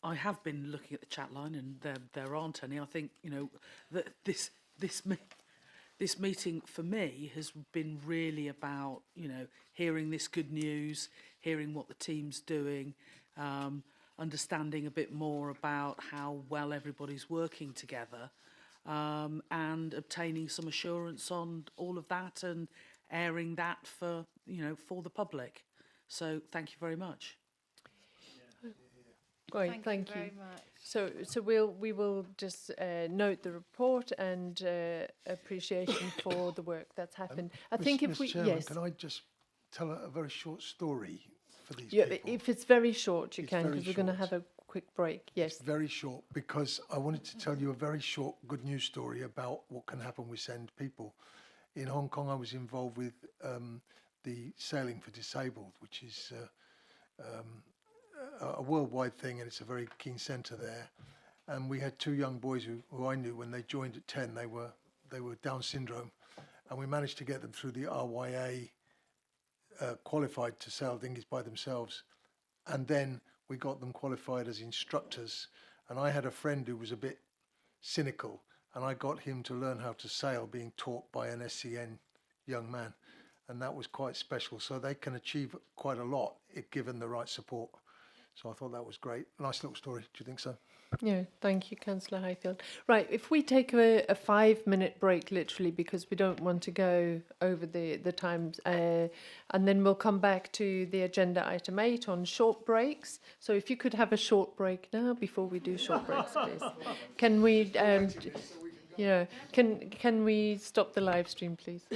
I have been looking at the chat line, and there aren't any. I think that this meeting for me has been really about hearing this good news, hearing what the team's doing, understanding a bit more about how well everybody's working together, and obtaining some assurance on all of that and airing that for the public. So thank you very much. Great, thank you. very much. So we will just note the report and appreciation for the work that's happened. I think if Ms. we Chairman, can I just tell a very short story for these yeah, people? if it's very short, you It's can, very because we're going to short. have a quick break. Yes. It's very short, because I wanted to tell you a very short good news story about what can happen with SEND people. In Hong Kong, I was involved with the Sailing for Disabled, which is a worldwide thing, and it's a very keen centre there. And we had two young boys who I knew when they joined at 10. They were Down syndrome, and we managed to get them through the RYA, qualified to sail dinghies by themselves, and then we got them qualified as instructors. And I had a friend who was a bit cynical, and I got him to learn how to sail being taught by an SCN young man, and that was quite special. So they can achieve quite a lot if given the right support. So I thought that was great. Nice little story. Do you think so? Yeah, thank you, Councillor Highfield. Right, if we take a 5-minute break, literally, because we don't want to go over the times, and then we'll come back to the agenda item 8 on short breaks. So if you could have a short break now before we do short breaks, please. Can we, can we stop the live stream, please?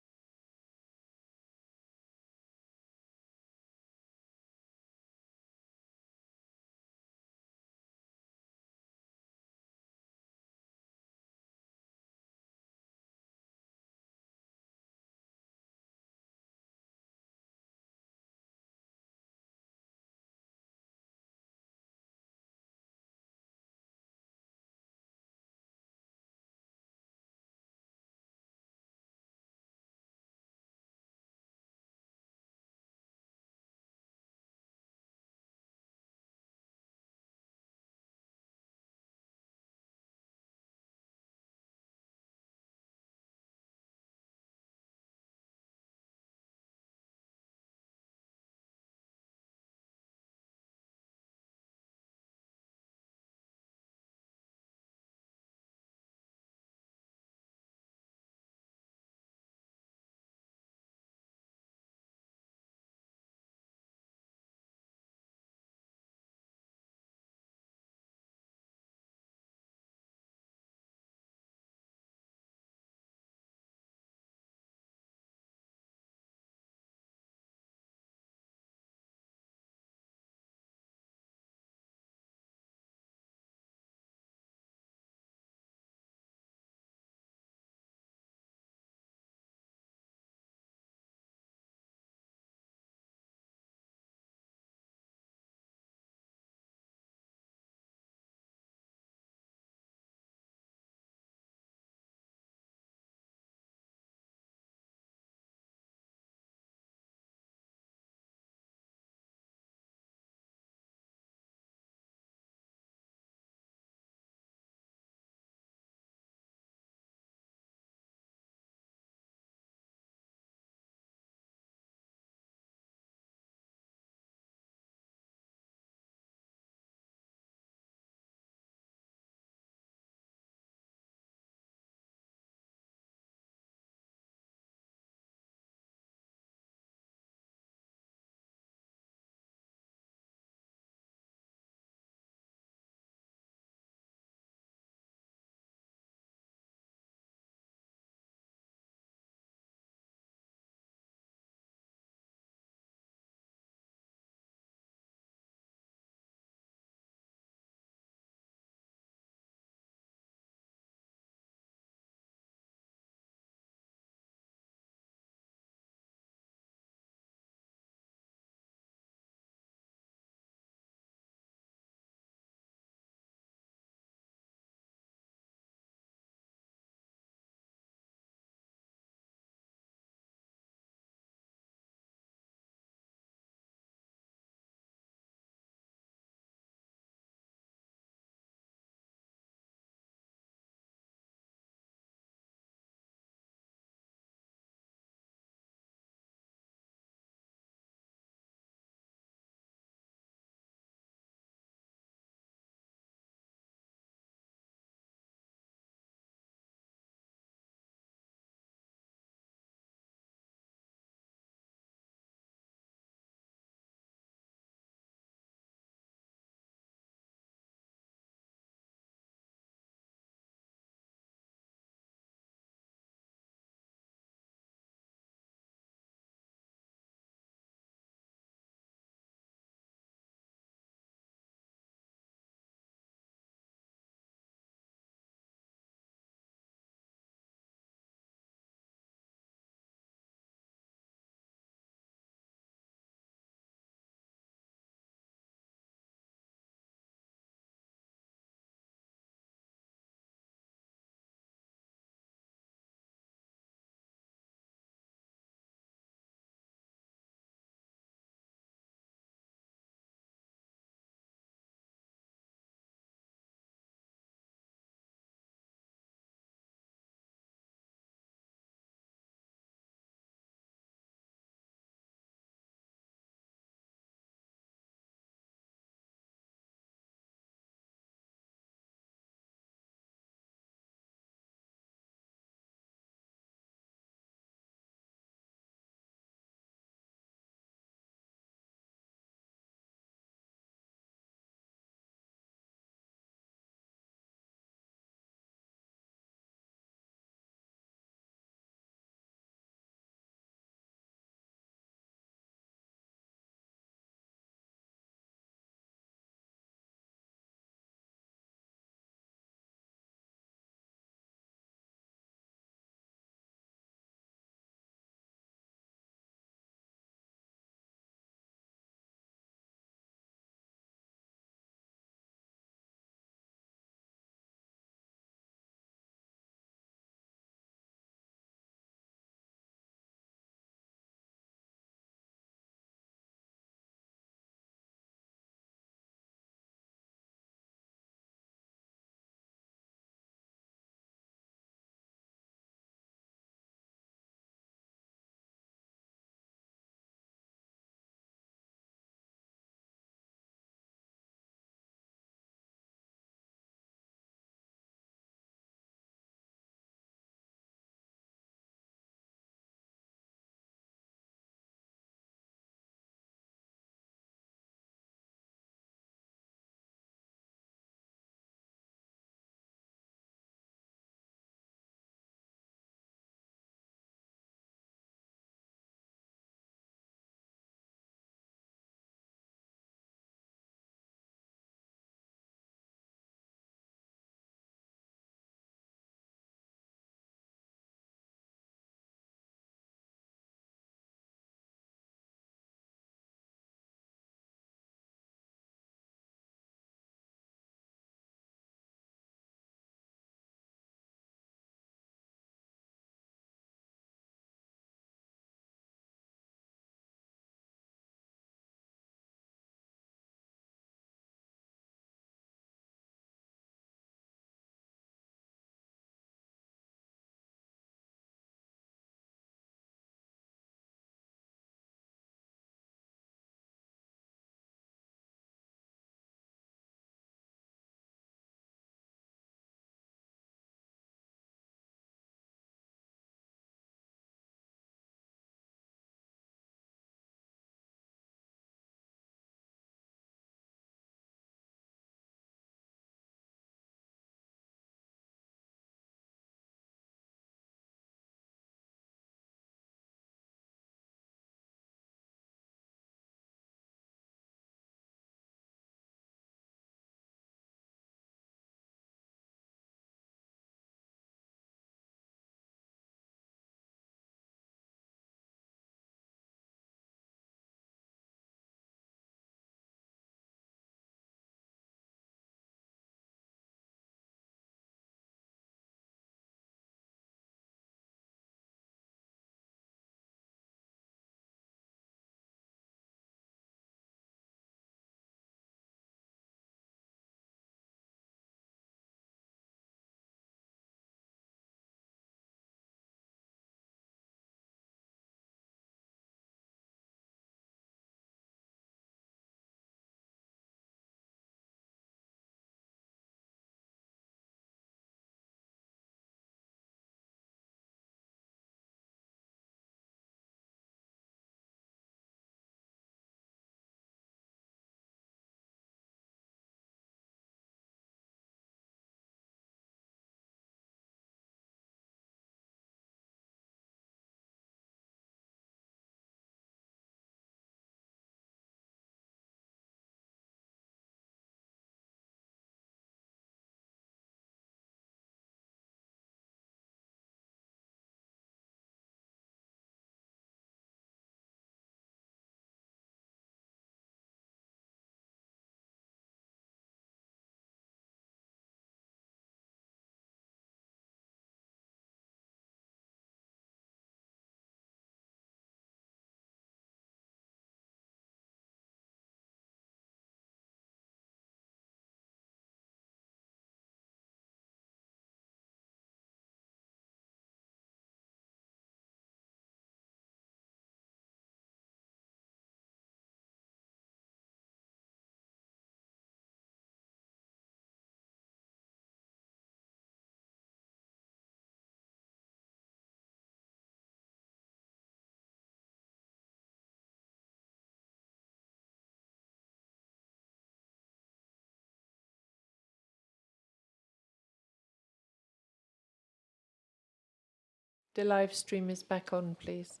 the live stream is back on, please.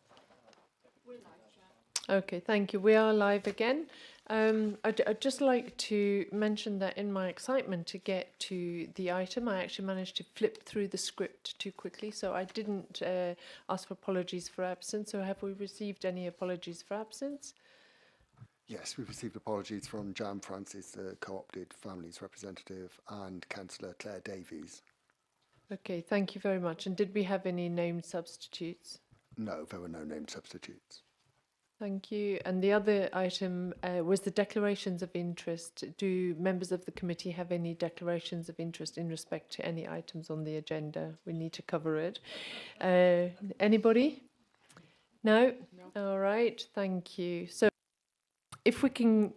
Okay, thank you. We are live again. I'd just like to mention that in my excitement to get to the item, I actually managed to flip through the script too quickly, so I didn't ask for apologies for absence. So have we received any apologies for absence? Yes, we've received apologies from Jan Francis, the co-opted families representative, and Councillor Claire Davies. Okay, thank you very much. And did we have any named substitutes? No, there were no named substitutes. Thank you. And the other item was the declarations of interest. Do members of the committee have any declarations of interest in respect to any items on the agenda? We need to cover it. Anybody? No? All right, thank you. So if we can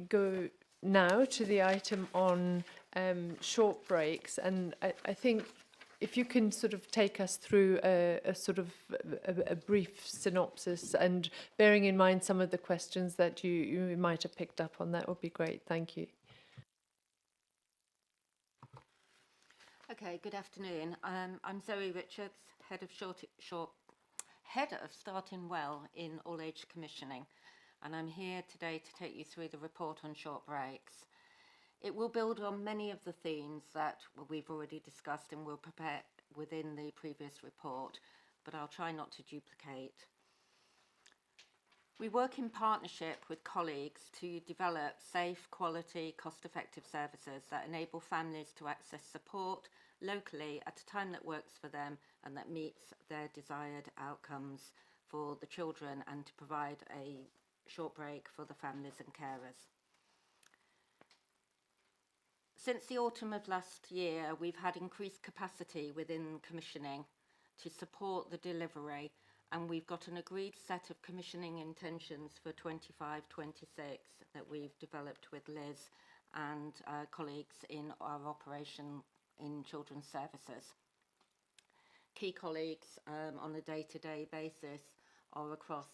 go now to the item on short breaks, and I think if you can sort of take us through a sort of a brief synopsis, and bearing in mind some of the questions that you might have picked up on, that would be great. Thank you. Okay, good afternoon. I'm Zoe Richards, head of Starting Well in All Age Commissioning, and I'm here today to take you through the report on short breaks. It will build on many of the themes that we've already discussed and will prepare within the previous report, but I'll try not to duplicate. We work in partnership with colleagues to develop safe, quality, cost-effective services that enable families to access support locally at a time that works for them and that meets their desired outcomes for the children, and to provide a short break for the families and carers. Since the autumn of last year, we've had increased capacity within commissioning to support the delivery, and we've got an agreed set of commissioning intentions for 25-26 that we've developed with Liz and colleagues in our operation in children's services. Key colleagues on a day-to-day basis are across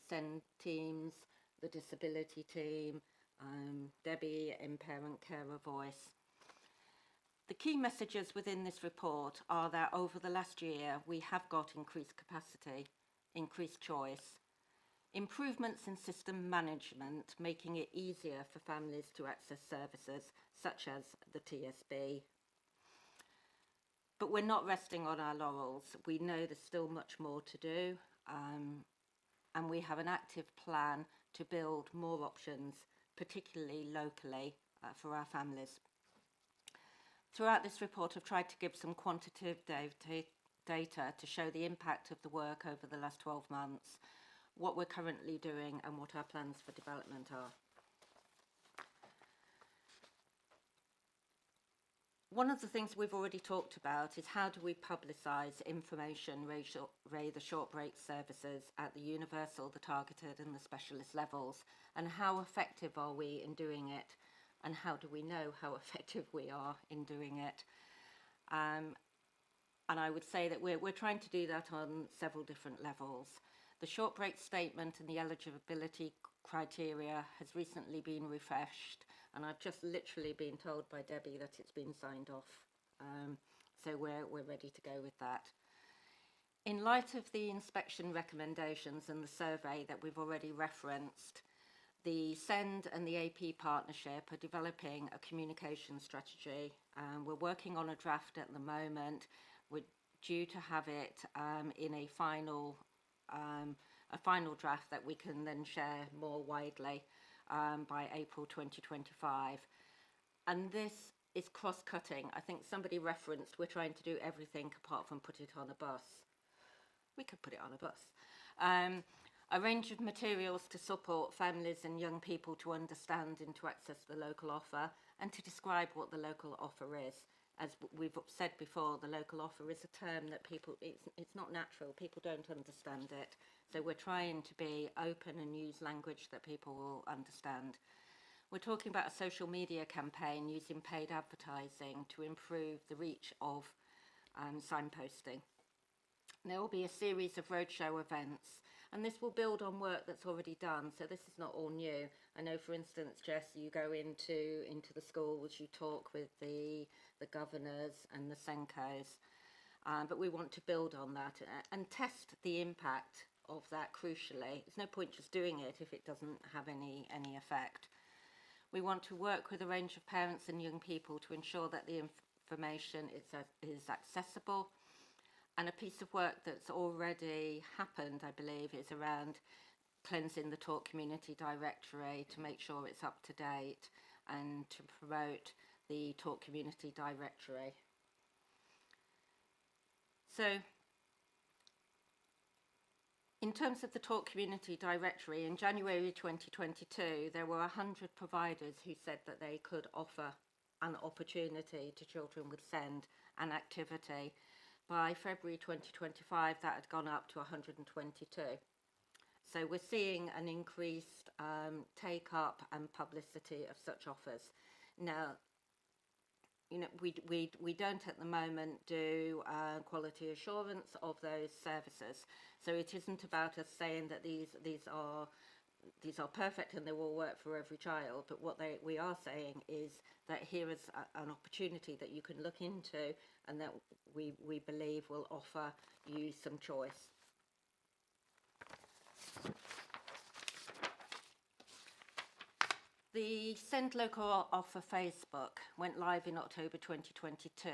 SEND teams, the disability team, Debbie in Parent Carer Voice. The key messages within this report are that over the last year we have got increased capacity, increased choice, improvements in system management, making it easier for families to access services such as the TSB. But we're not resting on our laurels. We know there's still much more to do, and we have an active plan to build more options, particularly locally, for our families. Throughout this report, I've tried to give some quantitative data to show the impact of the work over the last 12 months, what we're currently doing, and what our plans for development are. One of the things we've already talked about is how do we publicise information, the short break services at the universal, the targeted and the specialist levels, and how effective are we in doing it, and how do we know how effective we are in doing it. And I would say that we're trying to do that on several different levels. The short break statement and the eligibility criteria has recently been refreshed, and I've just literally been told by Debbie that it's been signed off. So we're ready to go with that. In light of the inspection recommendations and the survey that we've already referenced, the SEND and the AP partnership are developing a communication strategy. We're working on a draft at the moment. We're due to have it in a final draft that we can then share more widely by April 2025. And this is cross-cutting. I think somebody referenced we're trying to do everything apart from put it on a bus. We could put it on a bus. A range of materials to support families and young people to understand and to access the local offer, and to describe what the local offer is. As we've said before, the local offer is a term that it's not natural, people don't understand it. So we're trying to be open and use language that people will understand. We're talking about a social media campaign using paid advertising to improve the reach of signposting. There will be a series of roadshow events, and this will build on work that's already done, so this is not all new. I know, for instance, Jess, you go into the schools, you talk with the governors and the Senkos, but we want to build on that and test the impact of that crucially. There's no point just doing it if it doesn't have any effect. We want to work with a range of parents and young people to ensure that the information is accessible. And a piece of work that's already happened, I believe, is around cleansing the Talk Community Directory to make sure it's up to date and to promote the Talk Community Directory. So, in terms of the Talk Community Directory, in January 2022, there were 100 providers who said that they could offer an opportunity to children with SEND and activity. By February 2025, that had gone up to 122. So we're seeing an increased take-up and publicity of such offers. Now, you know, we don't at the moment do quality assurance of those services. So it isn't about us saying that these are perfect and they will work for every child. But what we are saying is that here is an opportunity that you can look into and that we believe will offer you some choice. The Send Local Offer Facebook went live in October 2022,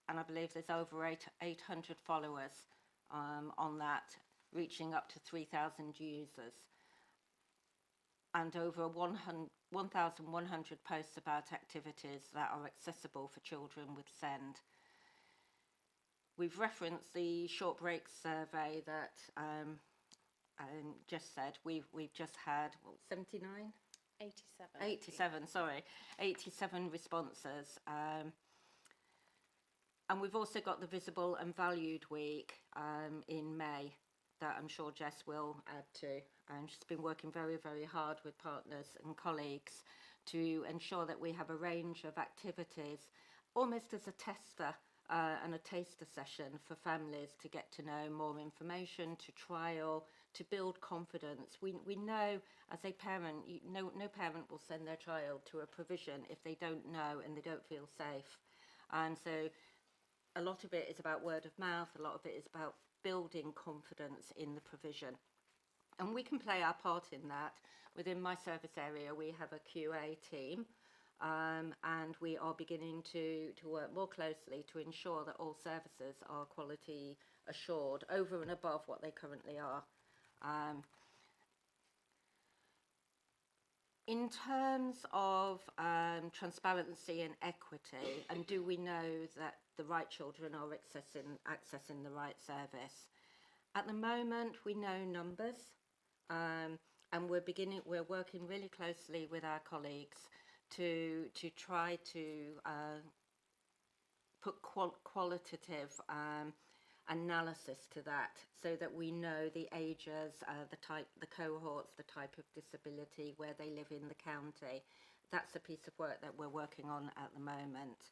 and I believe there's over 800 followers on that, reaching up to 3,000 users, and over 1,100 posts about activities that are accessible for children with SEND. We've referenced the short break survey that Jess said. We've just had 79? 87 responses. And we've also got the Visible and Valued Week in May that I'm sure Jess will add to. She's been working very, very hard with partners and colleagues to ensure that we have a range of activities, almost as a tester and a taster session for families to get to know more information, to trial, to build confidence. We know as a parent, no parent will send their child to a provision if they don't know and they don't feel safe. And so a lot of it is about word of mouth, a lot of it is about building confidence in the provision. And we can play our part in that. Within my service area, we have a QA team, and we are beginning to work more closely to ensure that all services are quality assured over and above what they currently are. In terms of transparency and equity, and do we know that the right children are accessing the right service? At the moment, we know numbers, and we're working really closely with our colleagues to try to put qualitative analysis to that, so that we know the ages, the cohorts, the type of disability, where they live in the county. That's a piece of work that we're working on at the moment.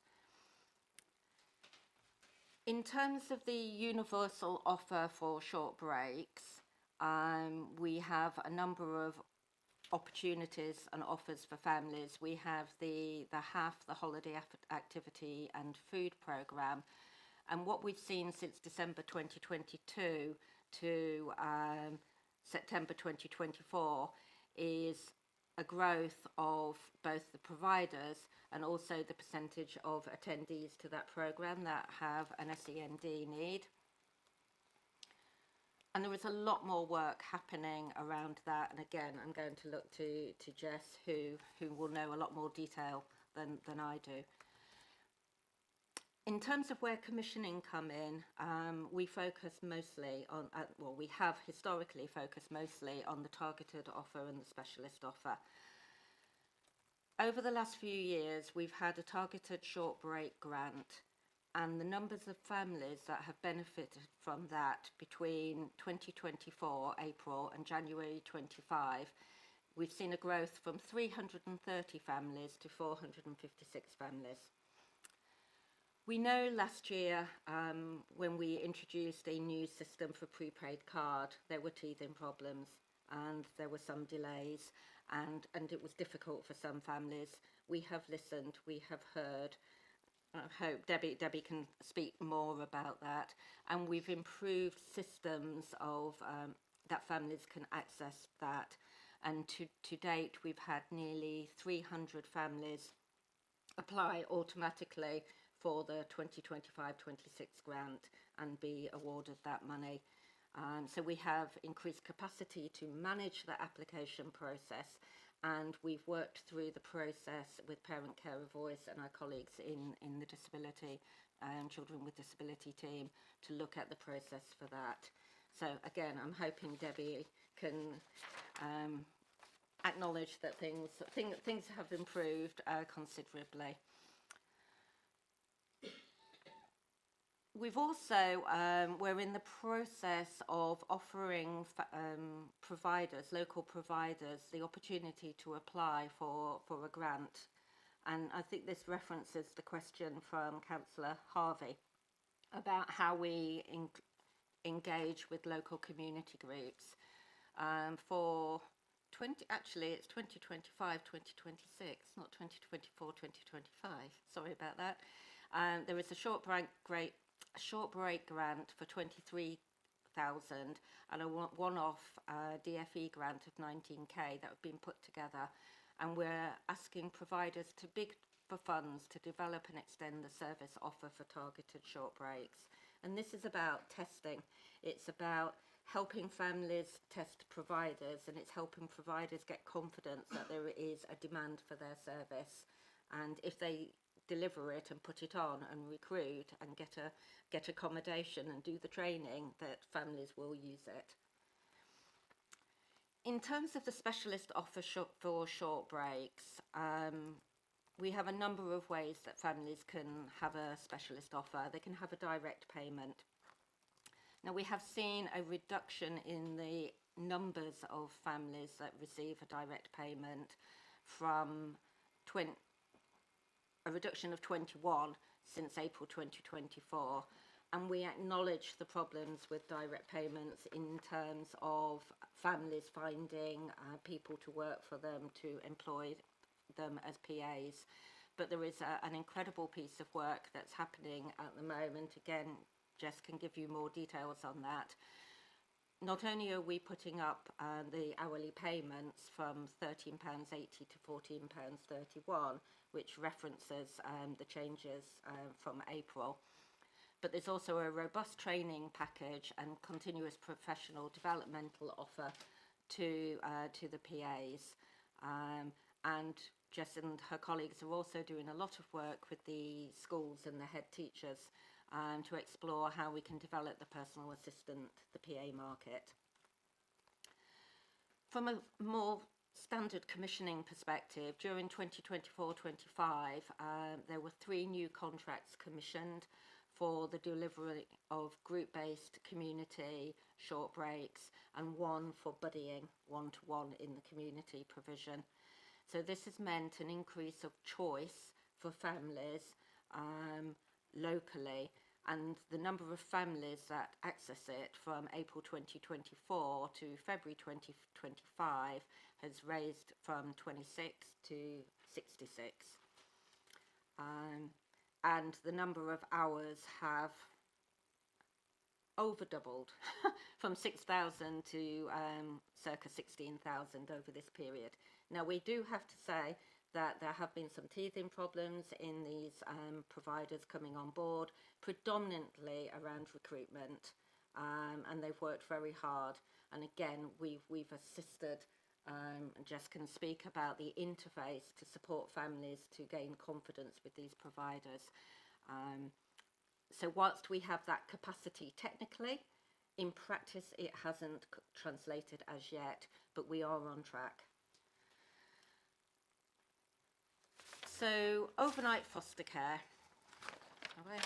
In terms of the universal offer for short breaks, we have a number of opportunities and offers for families. We have the HAF, the Holiday Activity and Food Programme. And what we've seen since December 2022 to September 2024 is a growth of both the providers and also the percentage of attendees to that programme that have an SEND need. And there is a lot more work happening around that. And again, I'm going to look to Jess, who will know a lot more detail than I do. In terms of where commissioning come in, we focus mostly on, we have historically focused mostly on the targeted offer and the specialist offer. Over the last few years, we've had a targeted short break grant, and the numbers of families that have benefited from that between 2024 April and January 25, we've seen a growth from 330 families to 456 families. We know last year, when we introduced a new system for prepaid card, there were teething problems and there were some delays, and it was difficult for some families. We have listened, we have heard, I hope Debbie can speak more about that. And we've improved systems of that families can access that. And to date, we've had nearly 300 families apply automatically for the 2025-26 grant and be awarded that money. So we have increased capacity to manage the application process, and we've worked through the process with Parent Carer Voice and our colleagues in the disability children with disability team to look at the process for that. So again, I'm hoping Debbie can acknowledge that things have improved considerably. We've also, we're in the process of offering providers, local providers, the opportunity to apply for a grant. And I think this references the question from Councillor Harvey about how we engage with local community groups. For actually it's 2025, 2026, not 2024, 2025. Sorry about that. There is a short break grant for 23,000 and a one-off DFE grant of 19k that have been put together, and we're asking providers to bid for funds to develop and extend the service offer for targeted short breaks. And this is about testing. It's about helping families test providers, and it's helping providers get confidence that there is a demand for their service, and if they deliver it and put it on and recruit and get accommodation and do the training, that families will use it. In terms of the specialist offer for short breaks, we have a number of ways that families can have a specialist offer. They can have a direct payment. Now, we have seen a reduction in the numbers of families that receive a direct payment from a reduction of 21 since April 2024. And we acknowledge the problems with direct payments in terms of families finding people to work for them, to employ them as PAs. But there is an incredible piece of work that's happening at the moment. Again, Jess can give you more details on that. Not only are we putting up the hourly payments from £13.80 to £14.31, which references the changes from April, but there's also a robust training package and continuous professional developmental offer to the PAs. And Jess and her colleagues are also doing a lot of work with the schools and the head teachers to explore how we can develop the personal assistant, the PA market. From a more standard commissioning perspective, during 2024-25, there were 3 new contracts commissioned for the delivery of group-based community short breaks and 1 for buddying, one-to-one in the community provision. So this has meant an increase of choice for families locally, and the number of families that access it from April 2024 to February 2025 has raised from 26 to 66. And the number of hours have over doubled from 6,000 to circa 16,000 over this period. Now, we do have to say that there have been some teething problems in these providers coming on board, predominantly around recruitment, and they've worked very hard. And again, we've assisted, and Jess can speak about the interface to support families to gain confidence with these providers. So whilst we have that capacity technically, in practice it hasn't translated as yet, but we are on track. So overnight foster care. Have I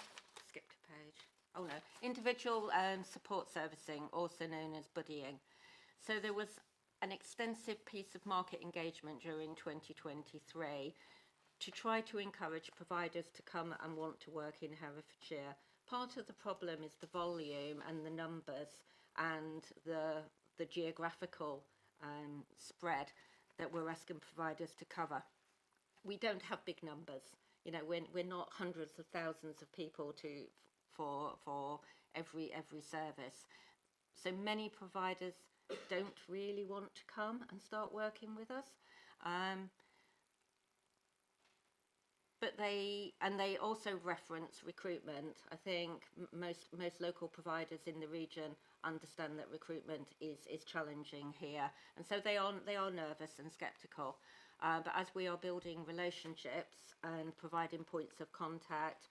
skipped a page? Oh no. Individual support servicing, also known as buddying. So there was an extensive piece of market engagement during 2023 to try to encourage providers to come and want to work in Herefordshire. Part of the problem is the volume and the numbers and the geographical spread that we're asking providers to cover. We don't have big numbers. You know, we're not hundreds of thousands of people for every service. So many providers don't really want to come and start working with us. But they also reference recruitment. I think most local providers in the region understand that recruitment is challenging here, and so they are nervous and sceptical. But as we are building relationships and providing points of contact,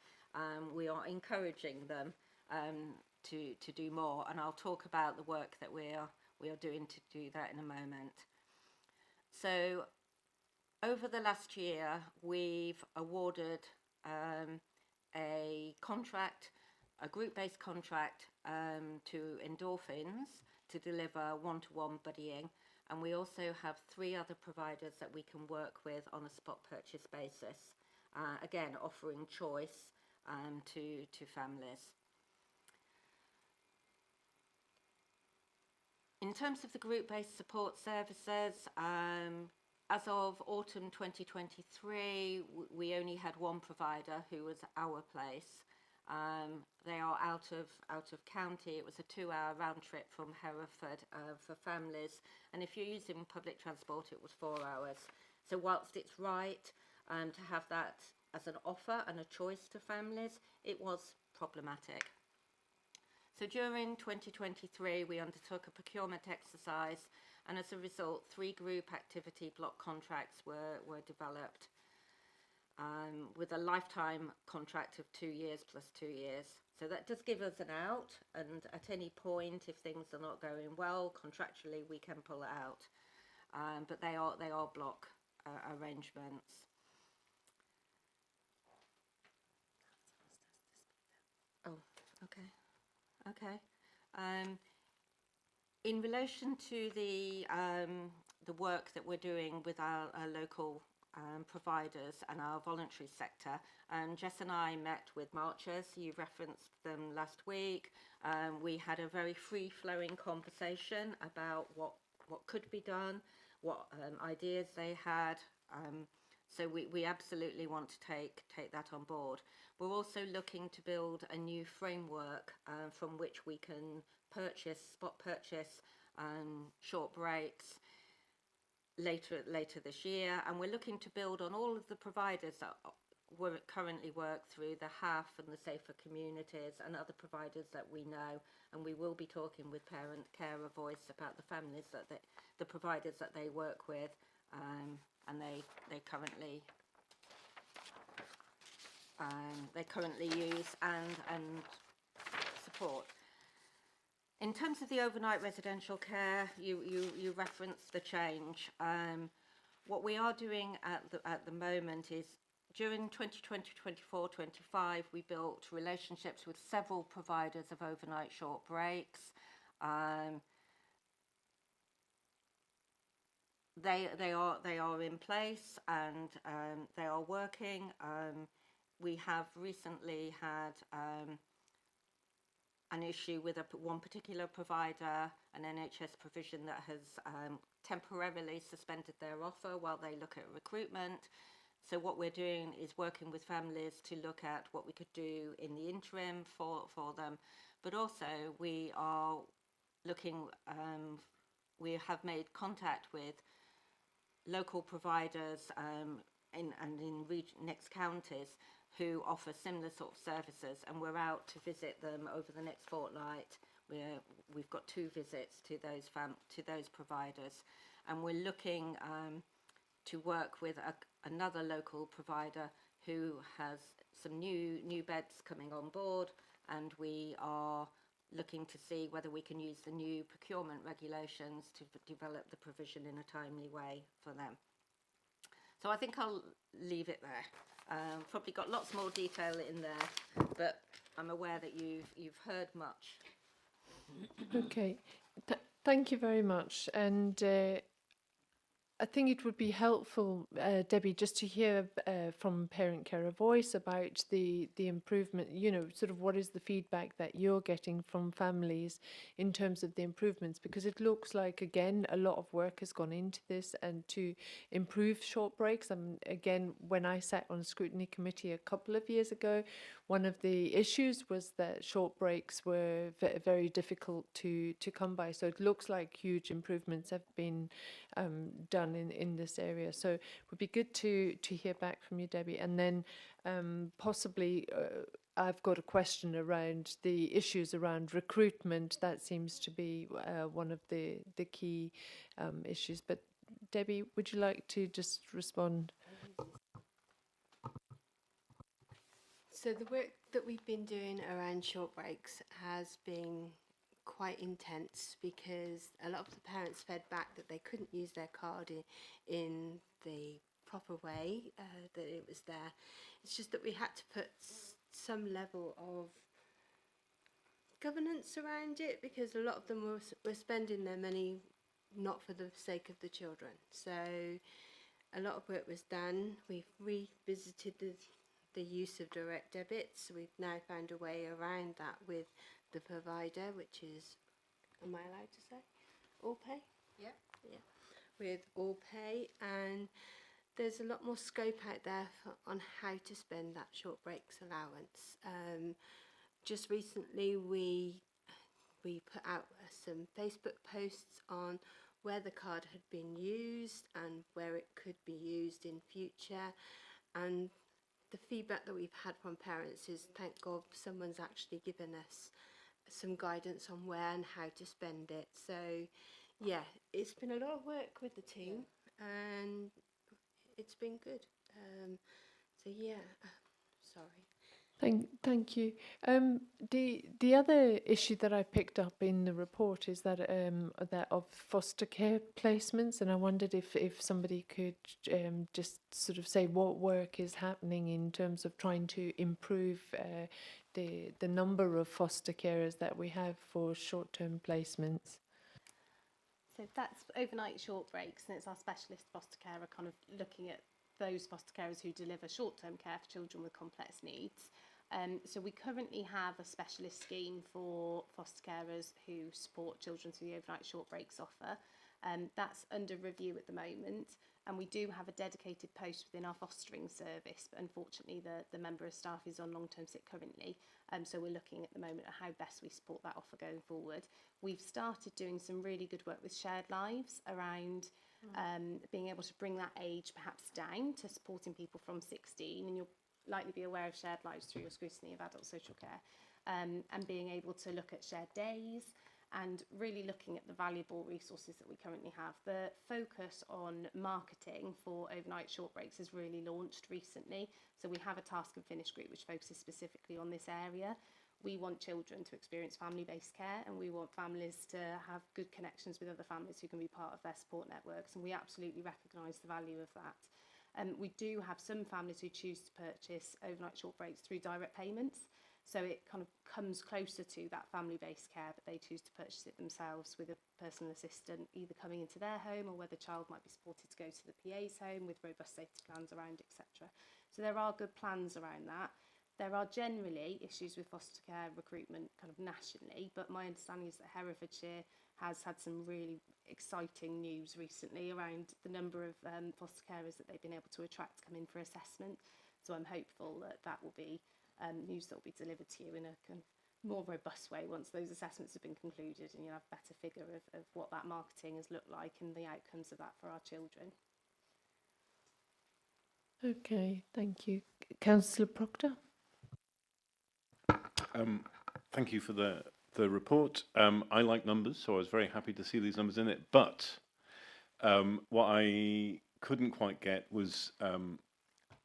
we are encouraging them to do more. And I'll talk about the work that we are doing to do that in a moment. So, over the last year, we've awarded a contract, a group-based contract to Endorphins to deliver one-to-one buddying, and we also have 3 other providers that we can work with on a spot purchase basis, again offering choice to families. In terms of the group-based support services, as of autumn 2023, we only had 1 provider who was Our Place. They are out of county. It was a 2-hour round trip from Hereford for families, and if you're using public transport, it was 4 hours. So whilst it's right to have that as an offer and a choice to families, it was problematic. So during 2023, we undertook a procurement exercise, and as a result, 3 group activity block contracts were developed with a lifetime contract of 2 years plus 2 years. So that does give us an out, and at any point, if things are not going well, contractually we can pull it out. But they are block arrangements. Oh, okay. Okay. In relation to the work that we're doing with our local providers and our voluntary sector, Jess and I met with marchers. You referenced them last week. We had a very free-flowing conversation about what could be done, what ideas they had. So we absolutely want to take that on board. We're also looking to build a new framework from which we can spot purchase short breaks later this year, and we're looking to build on all of the providers that currently work through the HAF and the Safer Communities and other providers that we know, and we will be talking with Parent Carer Voice about the families that the providers that they work with, and they currently use and support. In terms of the overnight residential care, you referenced the change. What we are doing at the moment is during 2020, 24, 25, we built relationships with several providers of overnight short breaks. They are in place and they are working. We have recently had an issue with one particular provider, an NHS provision that has temporarily suspended their offer while they look at recruitment. So what we're doing is working with families to look at what we could do in the interim for them. But also we are looking, we have made contact with local providers in next counties who offer similar sort of services, and we're out to visit them over the next fortnight. We've got 2 visits to those providers, and we're looking to work with another local provider who has some new beds coming on board, and we are looking to see whether we can use the new procurement regulations to develop the provision in a timely way for them. So I think I'll leave it there. Probably got lots more detail in there, but I'm aware that you've heard much. Okay, thank you very much. And I think it would be helpful, Debbie, just to hear from Parent Carer Voice about the improvement, you know, sort of what is the feedback that you're getting from families in terms of the improvements, because it looks like, again, a lot of work has gone into this and to improve short breaks. Again, when I sat on a scrutiny committee a couple of years ago, one of the issues was that short breaks were very difficult to come by. So it looks like huge improvements have been done in this area. So it would be good to hear back from you, Debbie. And then possibly I've got a question around the issues around recruitment. That seems to be one of the key issues. But Debbie, would you like to just respond? So the work that we've been doing around short breaks has been quite intense, because a lot of the parents fed back that they couldn't use their card in the proper way, that it was there. It's just that we had to put some level of governance around it, because a lot of them were spending their money not for the sake of the children. So a lot of work was done. We've revisited the use of direct debits. We've now found a way around that with the provider, which is, am I allowed to say, All Pay? Yeah. Yeah, with All Pay, and there's a lot more scope out there on how to spend that short breaks allowance. Just recently we put out some Facebook posts on where the card had been used and where it could be used in future, and the feedback that we've had from parents is, thank God someone's actually given us some guidance on where and how to spend it. So yeah, it's been a lot of work with the team, and it's been good. So yeah, sorry. Thank you. The other issue that I picked up in the report is that that of foster care placements, and I wondered if somebody could just sort of say what work is happening in terms of trying to improve the number of foster carers that we have for short-term placements. So that's overnight short breaks, and it's our specialist foster carer kind of looking at those foster carers who deliver short-term care for children with complex needs. So we currently have a specialist scheme for foster carers who support children through the overnight short breaks offer. That's under review at the moment, and we do have a dedicated post within our fostering service, but unfortunately the member of staff is on long-term sick currently, so we're looking at the moment at how best we support that offer going forward. We've started doing some really good work with Shared Lives around being able to bring that age perhaps down to supporting people from 16, and you'll likely be aware of Shared Lives through your scrutiny of adult social care, and being able to look at shared days and really looking at the valuable resources that we currently have. The focus on marketing for overnight short breaks has really launched recently. So we have a task and finish group which focuses specifically on this area. We want children to experience family-based care, and we want families to have good connections with other families who can be part of their support networks, and we absolutely recognise the value of that. We do have some families who choose to purchase overnight short breaks through direct payments. So it kind of comes closer to that family-based care, but they choose to purchase it themselves with a personal assistant either coming into their home, or where the child might be supported to go to the PA's home with robust safety plans around, etc. So there are good plans around that. There are generally issues with foster care recruitment kind of nationally, but my understanding is that Herefordshire has had some really exciting news recently around the number of foster carers that they've been able to attract to come in for assessment. So I'm hopeful that that will be news that will be delivered to you in a kind of more robust way once those assessments have been concluded, and you'll have a better figure of what that marketing has looked like and the outcomes of that for our children. Okay, thank you. Councillor Proctor? Thank you for the report. I like numbers, so I was very happy to see these numbers in it. But what I couldn't quite get was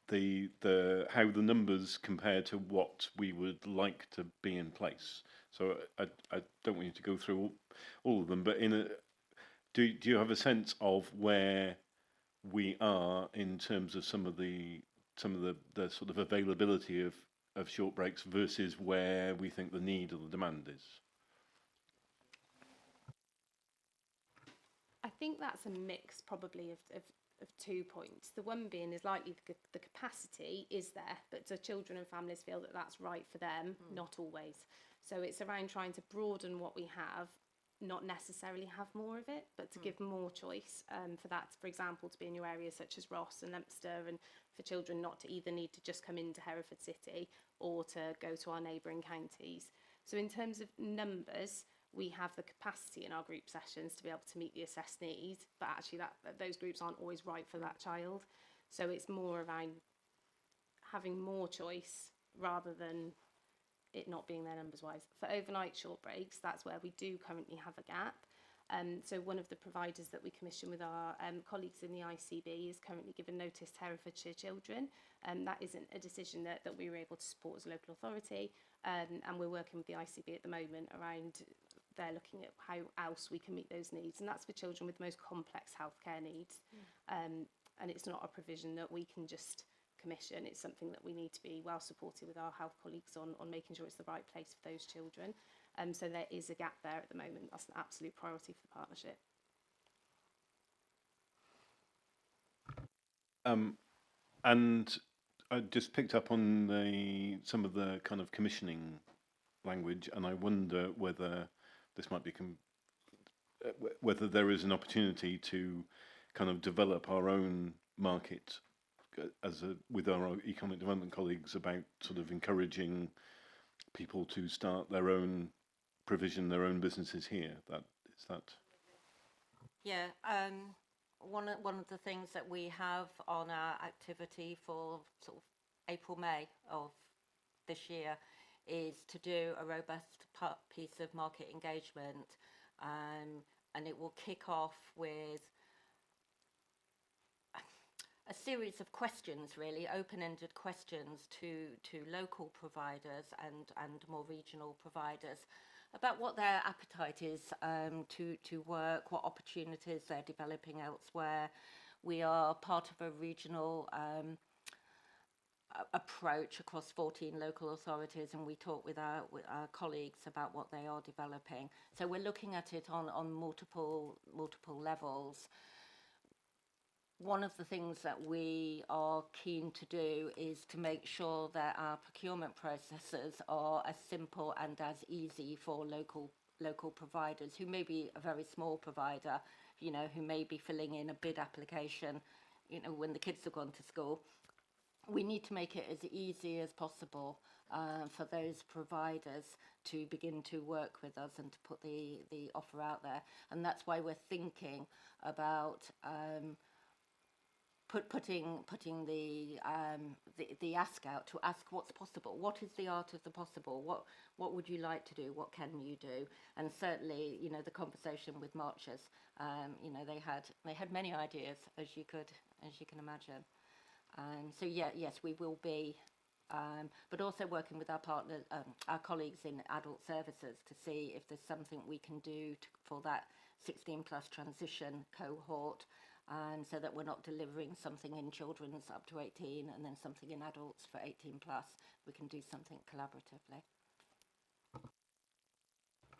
the how the numbers compare to what we would like to be in place. So I don't want you to go through all of them, but do you have a sense of where we are in terms of some of the sort of availability of short breaks versus where we think the need or the demand is? I think that's a mix probably of 2 points. The one being is likely the capacity is there, but do children and families feel that that's right for them? Not always. So it's around trying to broaden what we have, not necessarily have more of it, but to give more choice for that, for example, to be in your areas such as Ross and Leominster, and for children not to either need to just come into Hereford City or to go to our neighbouring counties. So in terms of numbers, we have the capacity in our group sessions to be able to meet the assessed needs, but actually those groups aren't always right for that child. So it's more around having more choice rather than it not being there numbers wise. For overnight short breaks, that's where we do currently have a gap. So one of the providers that we commission with our colleagues in the ICB is currently given notice to Herefordshire Children. That isn't a decision that we were able to support as a local authority, and we're working with the ICB at the moment around they're looking at how else we can meet those needs, and that's for children with the most complex healthcare needs. And it's not a provision that we can just commission. It's something that we need to be well supported with our health colleagues on making sure it's the right place for those children. So there is a gap there at the moment. That's an absolute priority for the partnership. And I just picked up on some of the kind of commissioning language, and I wonder whether this might be whether there is an opportunity to kind of develop our own market with our economic development colleagues about sort of encouraging people to start their own provision, their own businesses here. Yeah, one of the things that we have on our activity for sort of April, May of this year is to do a robust piece of market engagement, and it will kick off with a series of questions, really open-ended questions to local providers and more regional providers about what their appetite is to work, what opportunities they're developing elsewhere. We are part of a regional approach across 14 local authorities, and we talk with our colleagues about what they are developing. So we're looking at it on multiple levels. One of the things that we are keen to do is to make sure that our procurement processes are as simple and as easy for local providers who may be a very small provider, who may be filling in a bid application, when the kids have gone to school. We need to make it as easy as possible for those providers to begin to work with us and to put the offer out there. And that's why we're thinking about putting the ask out to ask what's possible. What is the art of the possible? What would you like to do? What can you do? And certainly, the conversation with Marchers, they had many ideas, as you can imagine. So yes, we will be, but also working with our partners, our colleagues in adult services to see if there's something we can do for that 16 plus transition cohort. And so that we're not delivering something in children's up to 18 and then something in adults for 18 plus. We can do something collaboratively.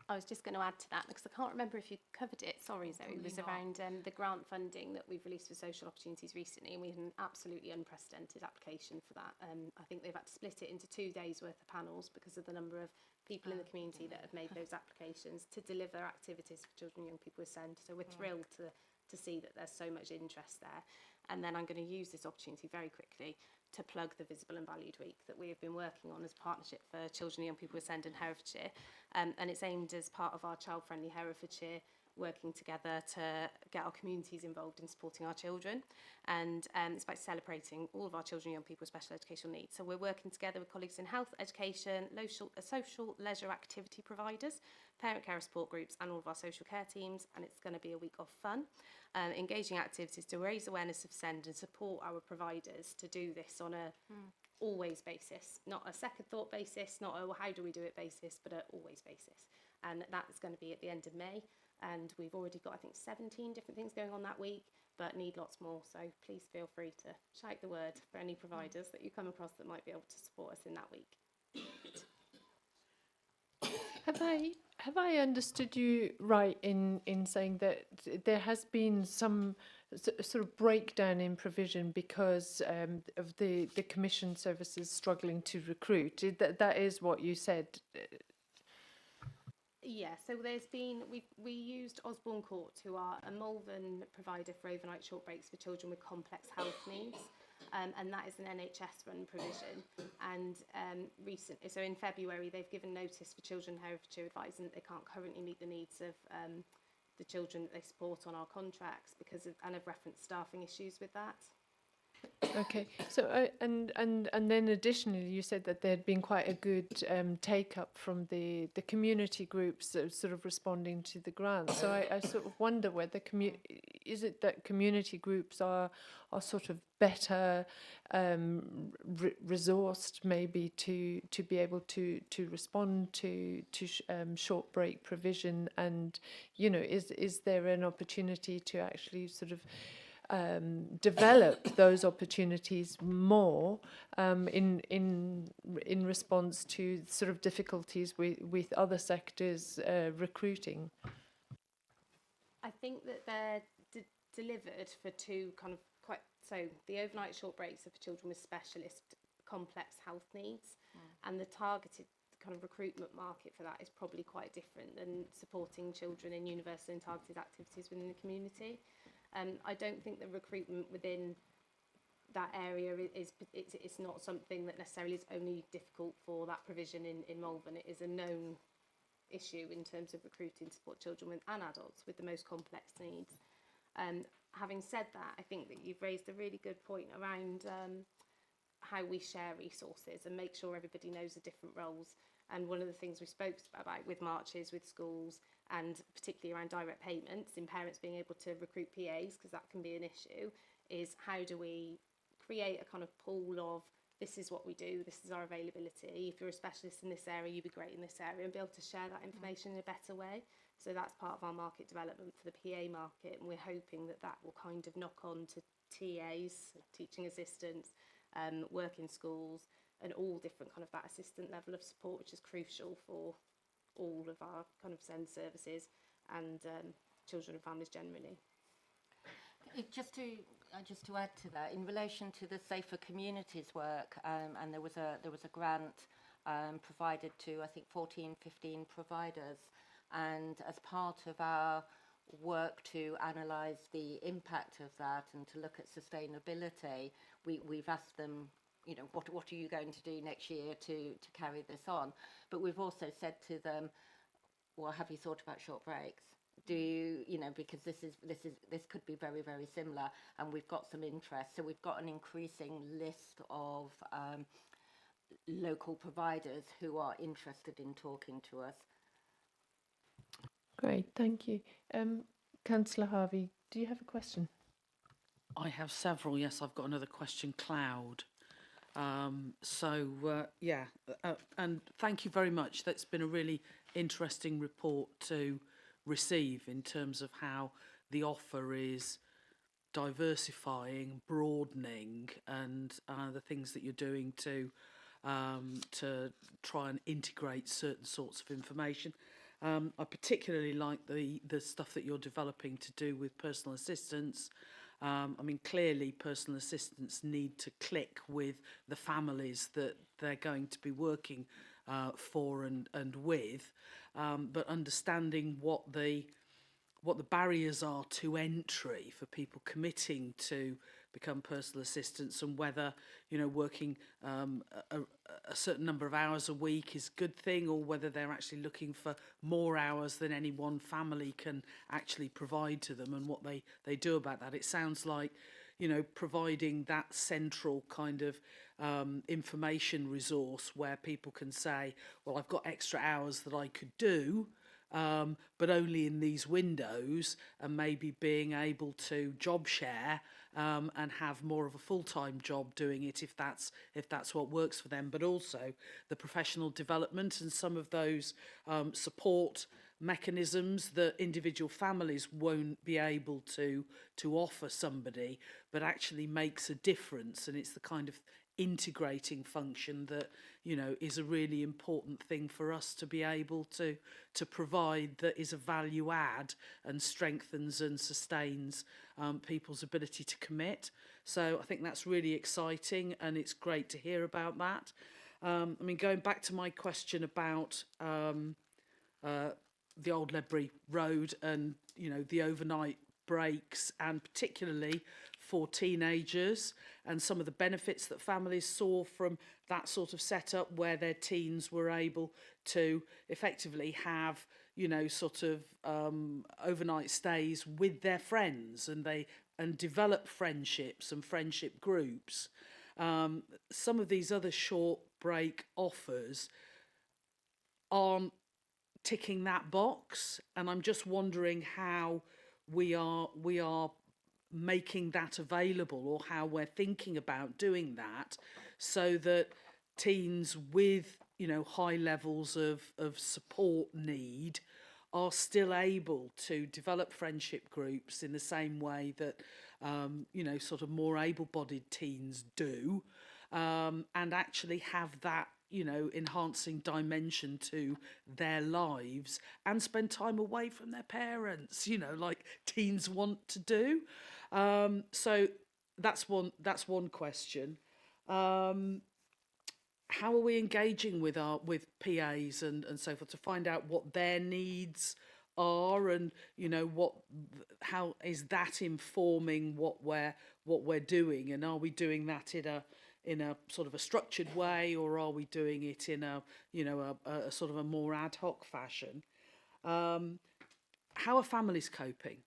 I was just going to add to that because I can't remember if you covered it. Sorry, Zoe. It was around the grant funding that we've released for social opportunities recently, and we had an absolutely unprecedented application for that. I think they've had to split it into 2 days worth of panels because of the number of people in the community that have made those applications to deliver activities for children and young people with SEND. So we're thrilled to see that there's so much interest there. And then I'm going to use this opportunity very quickly to plug the Visible and Valued Week that we have been working on as a partnership for children and young people with SEND in Herefordshire. And it's aimed as part of our Child Friendly Herefordshire, working together to get our communities involved in supporting our children. And it's about celebrating all of our children and young people with special educational needs. So we're working together with colleagues in health, education, social leisure activity providers, parent care support groups, and all of our social care teams. And it's going to be a week of fun, engaging activities to raise awareness of SEND and support our providers to do this on a always basis, not a second thought basis, not a how do we do it basis, but a always basis. And that's going to be at the end of May. And we've already got, I think, 17 different things going on that week, but need lots more. So please feel free to shout the word for any providers that you come across that might be able to support us in that week. Have I Have I understood you right in saying that there has been some sort of breakdown in provision because of the commission services struggling to recruit? That is what you said. Yeah, so we used Osborne Court, who are a Malvern provider for overnight short breaks for children with complex health needs, and that is an NHS run provision. And so in February they've given notice for Children in Herefordshire advising that they can't currently meet the needs of the children that they support on our contracts and have referenced staffing issues with that. Okay, so and then additionally, you said that there had been quite a good take up from the community groups sort of responding to the grant. So I sort of wonder whether is it that community groups are sort of better resourced maybe to be able to respond to short break provision, and is there an opportunity to actually sort of develop those opportunities more in response to sort of difficulties with other sectors recruiting? I think that they're delivered for two kind of the overnight short breaks are for children with specialist complex health needs, and the targeted kind of recruitment market for that is probably quite different than supporting children in universal and targeted activities within the community. I don't think the recruitment within that area it's not something that necessarily is only difficult for that provision in Malvern. It is a known issue in terms of recruiting to support children and adults with the most complex needs. Having said that, I think that you've raised a really good point around how we share resources and make sure everybody knows the different roles. And one of the things we spoke about with marches, with schools, and particularly around direct payments in parents being able to recruit PAs, because that can be an issue, is how do we create a kind of pool of this is what we do, this is our availability. If you're a specialist in this area, you'd be great in this area, and be able to share that information in a better way. So that's part of our market development for the PA market, and we're hoping that that will kind of knock on to TAs, teaching assistants, work in schools, and all different kind of that assistant level of support, which is crucial for all of our kind of SEND services and children and families generally. Just to add to that, in relation to the Safer Communities work, and there was a grant provided to I think 15 providers, and as part of our work to analyse the impact of that and to look at sustainability, we've asked them, what are you going to do next year to carry this on? But we've also said to them, well, have you thought about short breaks? Do you, because this could be very, very similar, and we've got some interest. So we've got an increasing list of local providers who are interested in talking to us. Great, thank you. Councillor Harvey, do you have a question? I have several. Yes, I've got another question, Cloud. And thank you very much. That's been a really interesting report to receive in terms of how the offer is diversifying, broadening, and the things that you're doing to try and integrate certain sorts of information. I particularly like the stuff that you're developing to do with personal assistance. Clearly personal assistants need to click with the families that they're going to be working for and with, but understanding what the barriers are to entry for people committing to become personal assistants, and whether working a certain number of hours a week is a good thing, or whether they're actually looking for more hours than any one family can actually provide to them, and what they do about that. It sounds like providing that central kind of information resource where people can say, well, I've got extra hours that I could do, but only in these windows, and maybe being able to job share and have more of a full-time job doing it if that's what works for them. But also the professional development and some of those support mechanisms that individual families won't be able to offer somebody, but actually makes a difference. And it's the kind of integrating function that, you know, is a really important thing for us to be able to provide, that is a value add and strengthens and sustains people's ability to commit. So I think that's really exciting, and it's great to hear about that. I mean, going back to my question about the old Ledbury Road and, you know, the overnight breaks, and particularly for teenagers, and some of the benefits that families saw from that sort of setup, where their teens were able to effectively have, you know, sort of overnight stays with their friends, and develop friendships and friendship groups. Some of these other short break offers aren't ticking that box, and I'm just wondering how we are making that available, or how we're thinking about doing that, so that teens with, you know, high levels of support need are still able to develop friendship groups in the same way that you know, sort of more able-bodied teens do, and actually have that, you know, enhancing dimension to their lives, and spend time away from their parents, you know, like teens want to do. So that's one question. How are we engaging with PAs and so forth to find out what their needs are, and, you know, how is that informing what we're doing, and are we doing that in a sort of a structured way, or are we doing it in a, you know, a sort of a more ad hoc fashion? How are families coping?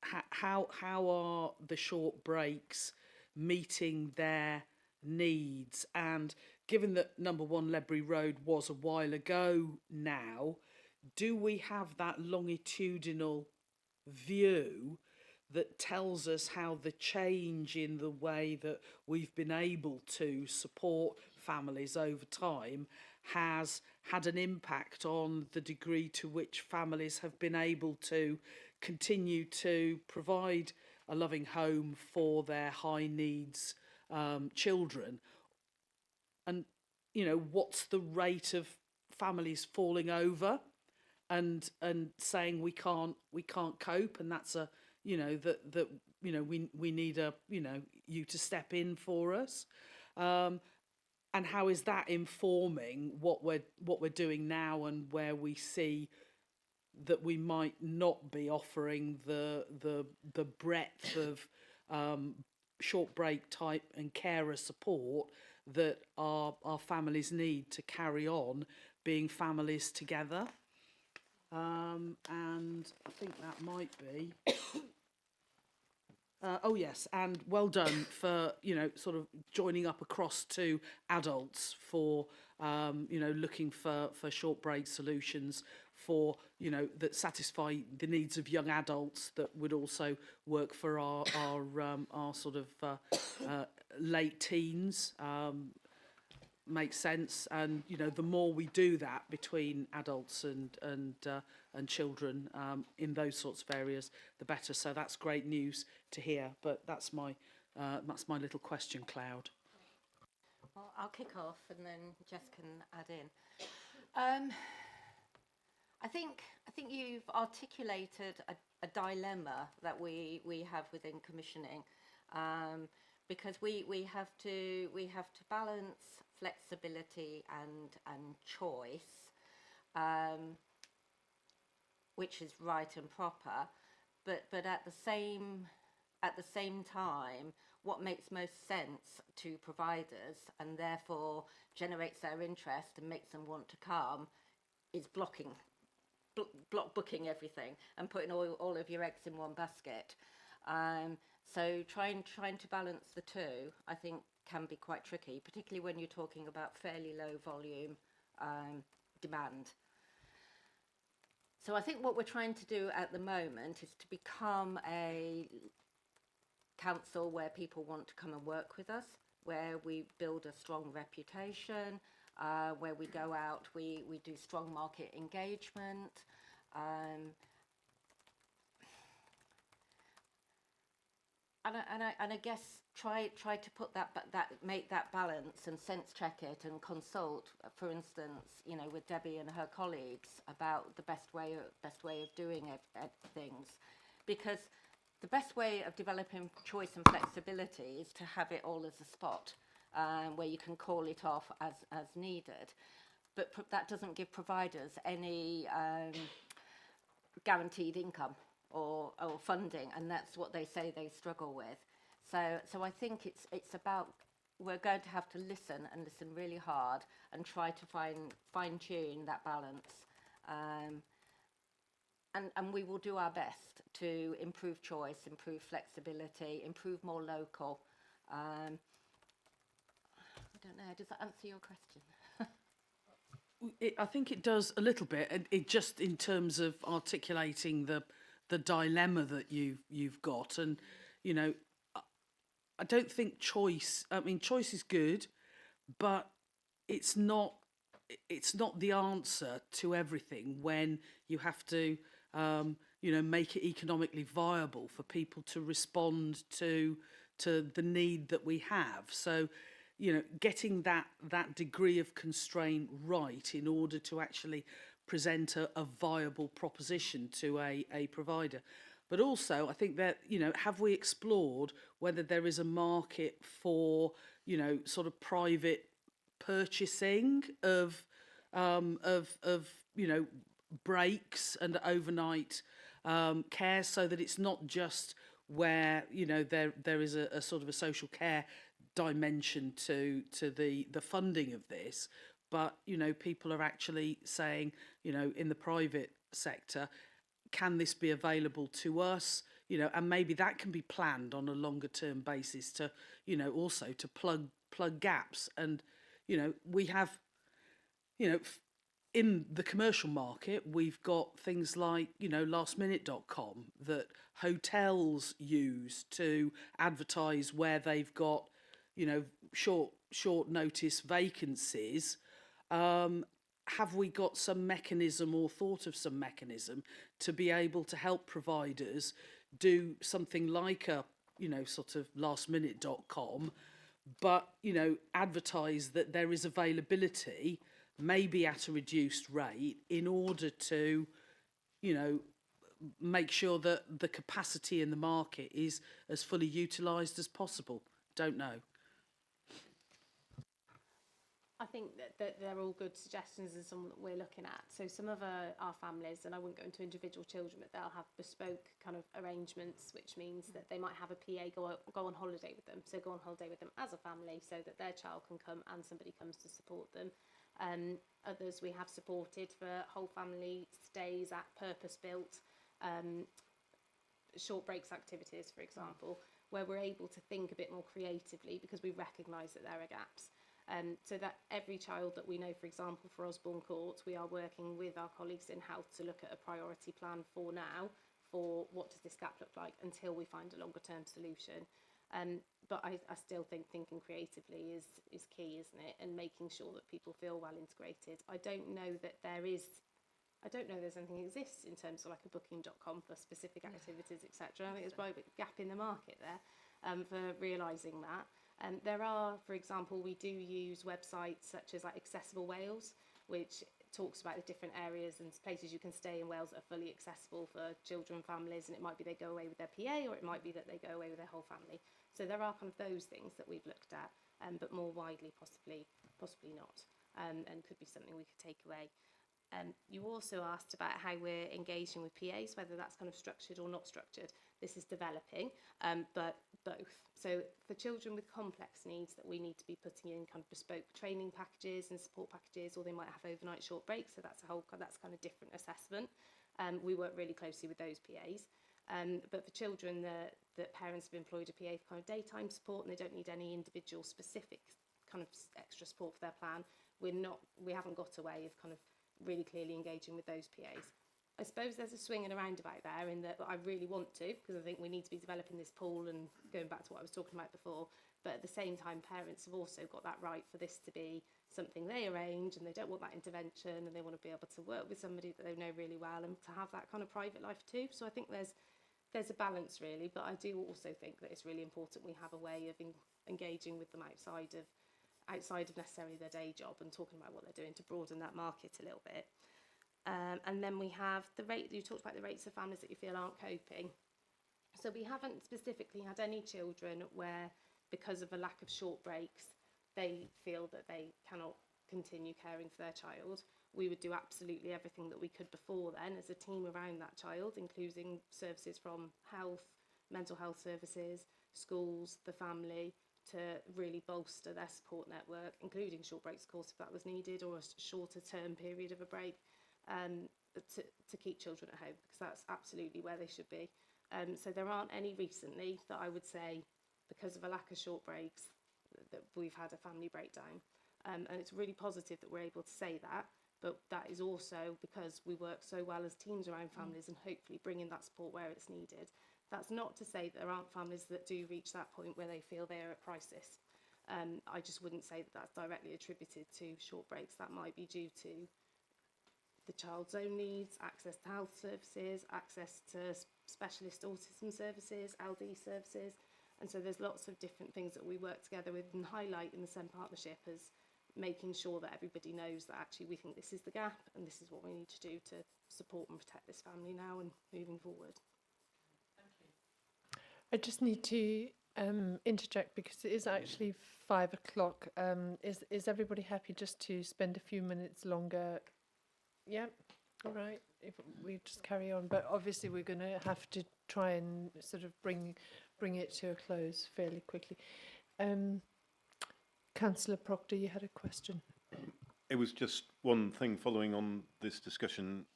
How are the short breaks meeting their needs? And given that number 1 Ledbury Road was a while ago now, do we have that longitudinal view that tells us how the change in the way that we've been able to support families over time has had an impact on the degree to which families have been able to continue to provide a loving home for their high needs children? And, you know, what's the rate of families falling over and saying we can't cope, and that's a, you know, that you know, we need a, you know, you to step in for us, and how is that informing what we're doing now, and where we see that we might not be offering the breadth of short break type and carer support that our families need to carry on being families together. And I think that might be. Oh yes, and well done for, you know, sort of joining up across to adults for, you know, looking for short break solutions for, you know, that satisfy the needs of young adults, that would also work for our sort of late teens. Makes sense, and, you know, the more we do that between adults and children in those sorts of areas, the better. So that's great news to hear. But that's my little question cloud. Well, I'll kick off and then Jess can add in. I think you've articulated a dilemma that we have within commissioning, because we have to balance flexibility and choice, which is right and proper, but at the same time, what makes most sense to providers and therefore generates their interest and makes them want to come is block booking everything and putting all of your eggs in one basket. So trying to balance the two, I think, can be quite tricky, particularly when you're talking about fairly low volume demand. So I think what we're trying to do at the moment is to become a council where people want to come and work with us, where we build a strong reputation, where we go out, we do strong market engagement. And and I guess try to put make that balance and sense check it and consult, for instance, you know, with Debbie and her colleagues about the best way of doing things, because the best way of developing choice and flexibility is to have it all as a spot where you can call it off as needed, but that doesn't give providers any guaranteed income or funding, and that's what they say they struggle with. So I think it's about, we're going to have to listen really hard and try to fine tune that balance, and we will do our best to improve choice, improve flexibility, improve more local. I don't know, does that answer your question? I think it does a little bit, and it just in terms of articulating the dilemma that you've got, and you know, I don't think choice. I mean, choice is good, but it's not the answer to everything when you have to you know, make it economically viable for people to respond to the need that we have. So, you know, getting that degree of constraint right in order to actually present a viable proposition to a provider. But also, I think that, you know, have we explored whether there is a market for, you know, sort of private purchasing of you know, breaks and overnight care, so that it's not just where, you know, there is a sort of a social care dimension to the funding of this, but you know, people are actually saying, you know, in the private sector, can this be available to us, you know, and maybe that can be planned on a longer term basis to, you know, also to plug gaps. And you know, we have, you know, in the commercial market, we've got things like, you know, lastminute.com that hotels use to advertise where they've got, you know, short notice vacancies. Have we got some mechanism or thought of some mechanism to be able to help providers do something like a, you know, sort of lastminute.com, but, you know, advertise that there is availability, maybe at a reduced rate, in order to, you know, make sure that the capacity in the market is as fully utilised as possible? Don't know. I think that they're all good suggestions and some that we're looking at. So some of our families, and I wouldn't go into individual children, but they'll have bespoke kind of arrangements, which means that they might have a PA go on holiday with them. So go on holiday with them as a family so that their child can come and somebody comes to support them. Others we have supported for whole family stays at purpose-built short breaks activities, for example, where we're able to think a bit more creatively because we recognise that there are gaps. So that every child that we know, for example, for Osborne Court, we are working with our colleagues in health to look at a priority plan for now, for what does this gap look like until we find a longer term solution. But I still think thinking creatively is key, isn't it? And making sure that people feel well integrated. I don't know that there's anything that exists in terms of like a booking.com for specific activities, etc. I think there's probably a gap in the market there for realising that. There are, for example, we do use websites such as like Accessible Wales, which talks about the different areas and places you can stay in Wales that are fully accessible for children and families, and it might be they go away with their PA, or it might be that they go away with their whole family. So there are kind of those things that we've looked at, but more widely possibly not, and could be something we could take away. You also asked about how we're engaging with PAs, whether that's kind of structured or not structured. This is developing, but both. So for children with complex needs that we need to be putting in kind of bespoke training packages and support packages, or they might have overnight short breaks, so that's kind of different assessment. We work really closely with those PAs. But for children that parents have employed a PA for kind of daytime support and they don't need any individual specific kind of extra support for their plan, we haven't got a way of kind of really clearly engaging with those PAs. I suppose there's a swing and a roundabout there in that I really want to, because I think we need to be developing this pool and going back to what I was talking about before, but at the same time parents have also got that right for this to be something they arrange, and they don't want that intervention, and they want to be able to work with somebody that they know really well and to have that kind of private life too. So I think there's there's a balance really, but I do also think that it's really important we have a way of engaging with them outside of necessarily their day job and talking about what they're doing to broaden that market a little bit. And then we have the rate, you talked about the rates of families that you feel aren't coping. So we haven't specifically had any children where, because of a lack of short breaks, they feel that they cannot continue caring for their child. We would do absolutely everything that we could before then as a team around that child, including services from health, mental health services, schools, the family, to really bolster their support network, including short breaks, of course, if that was needed, or a shorter term period of a break, to keep children at home, because that's absolutely where they should be. So there aren't any recently that I would say, because of a lack of short breaks, that we've had a family breakdown. And it's really positive that we're able to say that, but that is also because we work so well as teams around families and hopefully bringing that support where it's needed. That's not to say that there aren't families that do reach that point where they feel they are at crisis. I just wouldn't say that that's directly attributed to short breaks. That might be due to the child's own needs, access to health services, access to specialist autism services, LD services. And so there's lots of different things that we work together with and highlight in the SEND partnership as making sure that everybody knows that actually we think this is the gap and this is what we need to do to support and protect this family now and moving forward. I just need to interject because it is actually 5 o'clock. Is everybody happy just to spend a few minutes longer? Yeah, all right. If we just carry on, but obviously we're going to have to try and sort of bring it to a close fairly quickly. Councillor Proctor, you had a question. It was just one thing following on this discussion.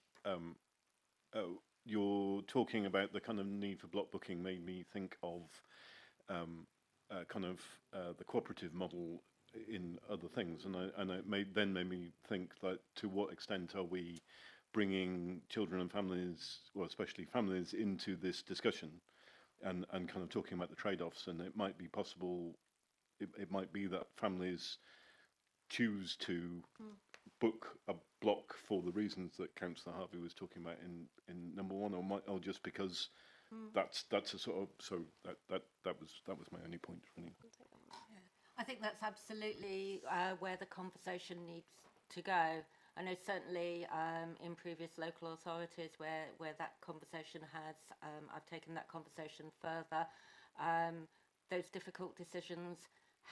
You're talking about the kind of need for block booking made me think of the cooperative model in other things, and it made me think that to what extent are we bringing children and families, well, especially families, into this discussion, and kind of talking about the trade-offs. And it might be possible, it might be that families choose to book a block for the reasons that Councillor Harvey was talking about in number one, or just because that's a sort of, so that was my only point really. I think that's absolutely where the conversation needs to go. I know certainly in previous local authorities where that conversation has, I've taken that conversation further. Those difficult decisions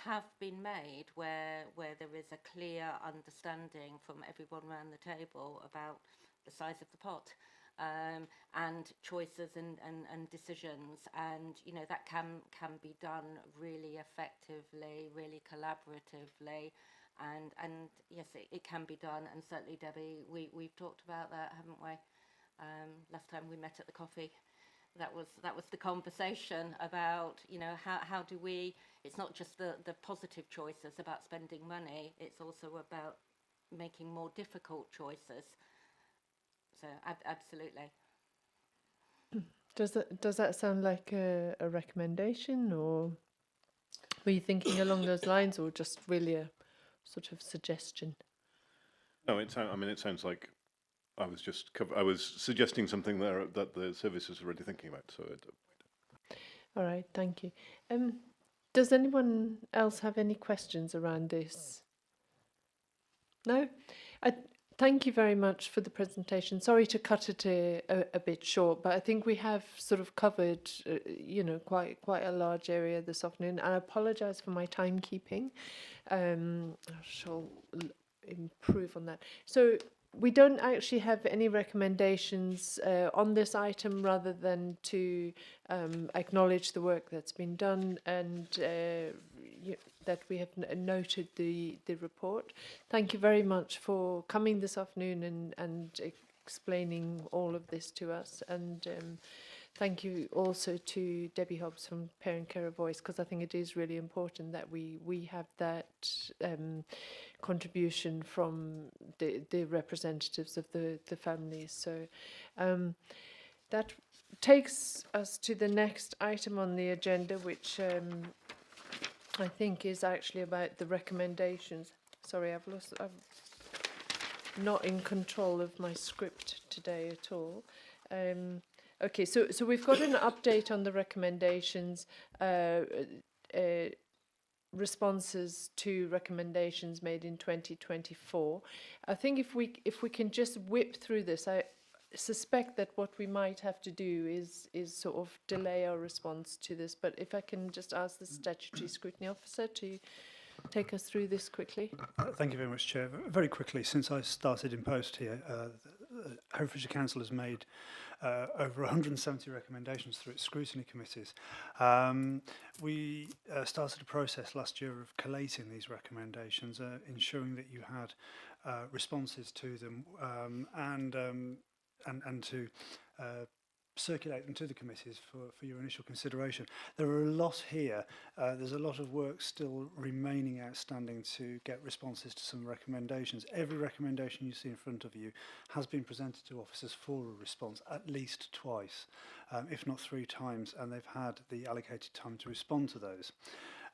have been made where there is a clear understanding from everyone around the table about the size of the pot. And choices and decisions, and you know that can be done really effectively, really collaboratively, and yes, it can be done. And certainly, Debbie, we've talked about that, haven't we? Last time we met at the coffee, that was the conversation about, you know, how do we? It's not just the positive choices about spending money; it's also about making more difficult choices. So absolutely. Does that sound like a recommendation, or were you thinking along those lines, or just really a sort of suggestion? No, it sounds like I was suggesting something there that the service is already thinking about. So. All right, thank you. Does anyone else have any questions around this? No? Thank you very much for the presentation. Sorry to cut it a bit short, but I think we have sort of covered, quite a large area this afternoon. I apologise for my timekeeping. I shall improve on that. So we don't actually have any recommendations on this item, rather than to acknowledge the work that's been done and that we have noted the report. Thank you very much for coming this afternoon and explaining all of this to us. And thank you also to Debbie Hobbs from Parent Carer Voice, because I think it is really important that we have that contribution from the representatives of the families. So that takes us to the next item on the agenda, which I think is actually about the recommendations. Sorry, I'm not in control of my script today at all. Okay, so we've got an update on the recommendations, responses to recommendations made in 2024. I think if we can just whip through this, I suspect that what we might have to do is sort of delay our response to this. But if I can just ask the statutory scrutiny officer to take us through this quickly. Thank you very much, Chair. Very quickly, since I started in post here, Herefordshire Council has made over 170 recommendations through its scrutiny committees. We started a process last year of collating these recommendations, ensuring that you had responses to them and to circulate them to the committees for your initial consideration. There are a lot here. There's a lot of work still remaining outstanding to get responses to some recommendations. Every recommendation you see in front of you has been presented to officers for a response at least twice, if not 3 times, and they've had the allocated time to respond to those.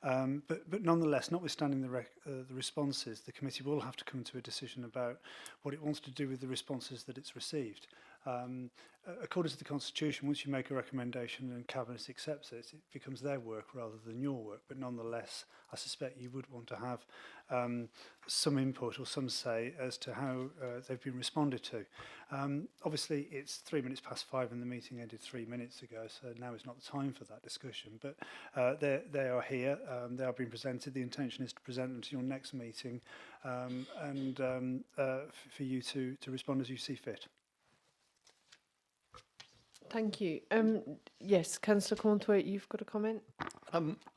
But nonetheless, notwithstanding the responses, the committee will have to come to a decision about what it wants to do with the responses that it's received. According to the Constitution, once you make a recommendation and Cabinet accepts it, it becomes their work rather than your work. But nonetheless, I suspect you would want to have some input or some say as to how they've been responded to. Obviously, it's 3 minutes past 5 and the meeting ended 3 minutes ago, so now is not the time for that discussion. But they are here, they are being presented. The intention is to present them to your next meeting and for you to respond as you see fit. Thank you. Yes, Councillor Cornthwaite, you've got a comment?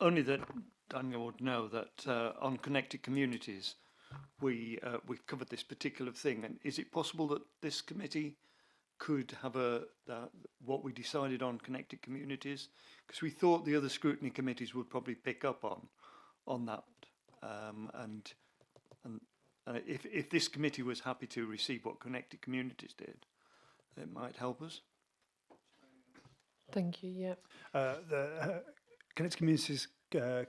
Only that Daniel would know that on Connected Communities, we've covered this particular thing. And is it possible that this committee could have what we decided on Connected Communities? Because we thought the other scrutiny committees would probably pick up on that. And if this committee was happy to receive what Connected Communities did, it might help us. Thank you, yeah. The Connected Communities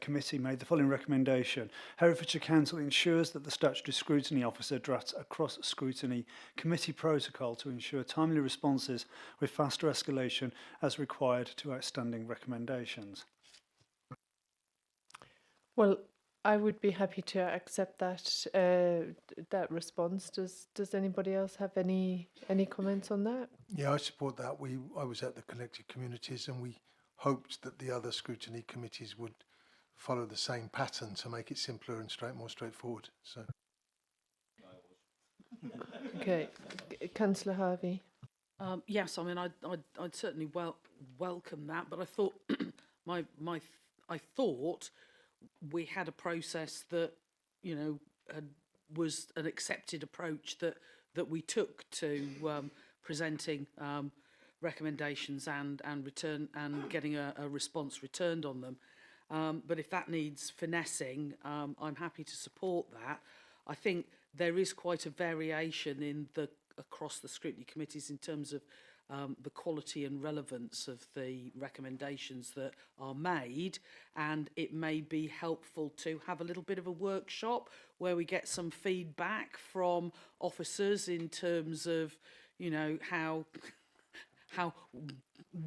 Committee made the following recommendation. Herefordshire Council ensures that the Statutory Scrutiny Officer drafts a cross-scrutiny committee protocol to ensure timely responses with faster escalation as required to outstanding recommendations. Well, I would be happy to accept that response. Does anybody else have any comments on that? Yeah, I support that. I was at the Connected Communities and we hoped that the other scrutiny committees would follow the same pattern to make it simpler and more straightforward. So. Okay, Councillor Harvey. Yes, I mean I'd certainly welcome that, but I thought I thought we had a process that was an accepted approach that we took to presenting recommendations and getting a response returned on them. But if that needs finessing, I'm happy to support that. I think there is quite a variation across the scrutiny committees in terms of the quality and relevance of the recommendations that are made, and it may be helpful to have a little bit of a workshop where we get some feedback from officers in terms of how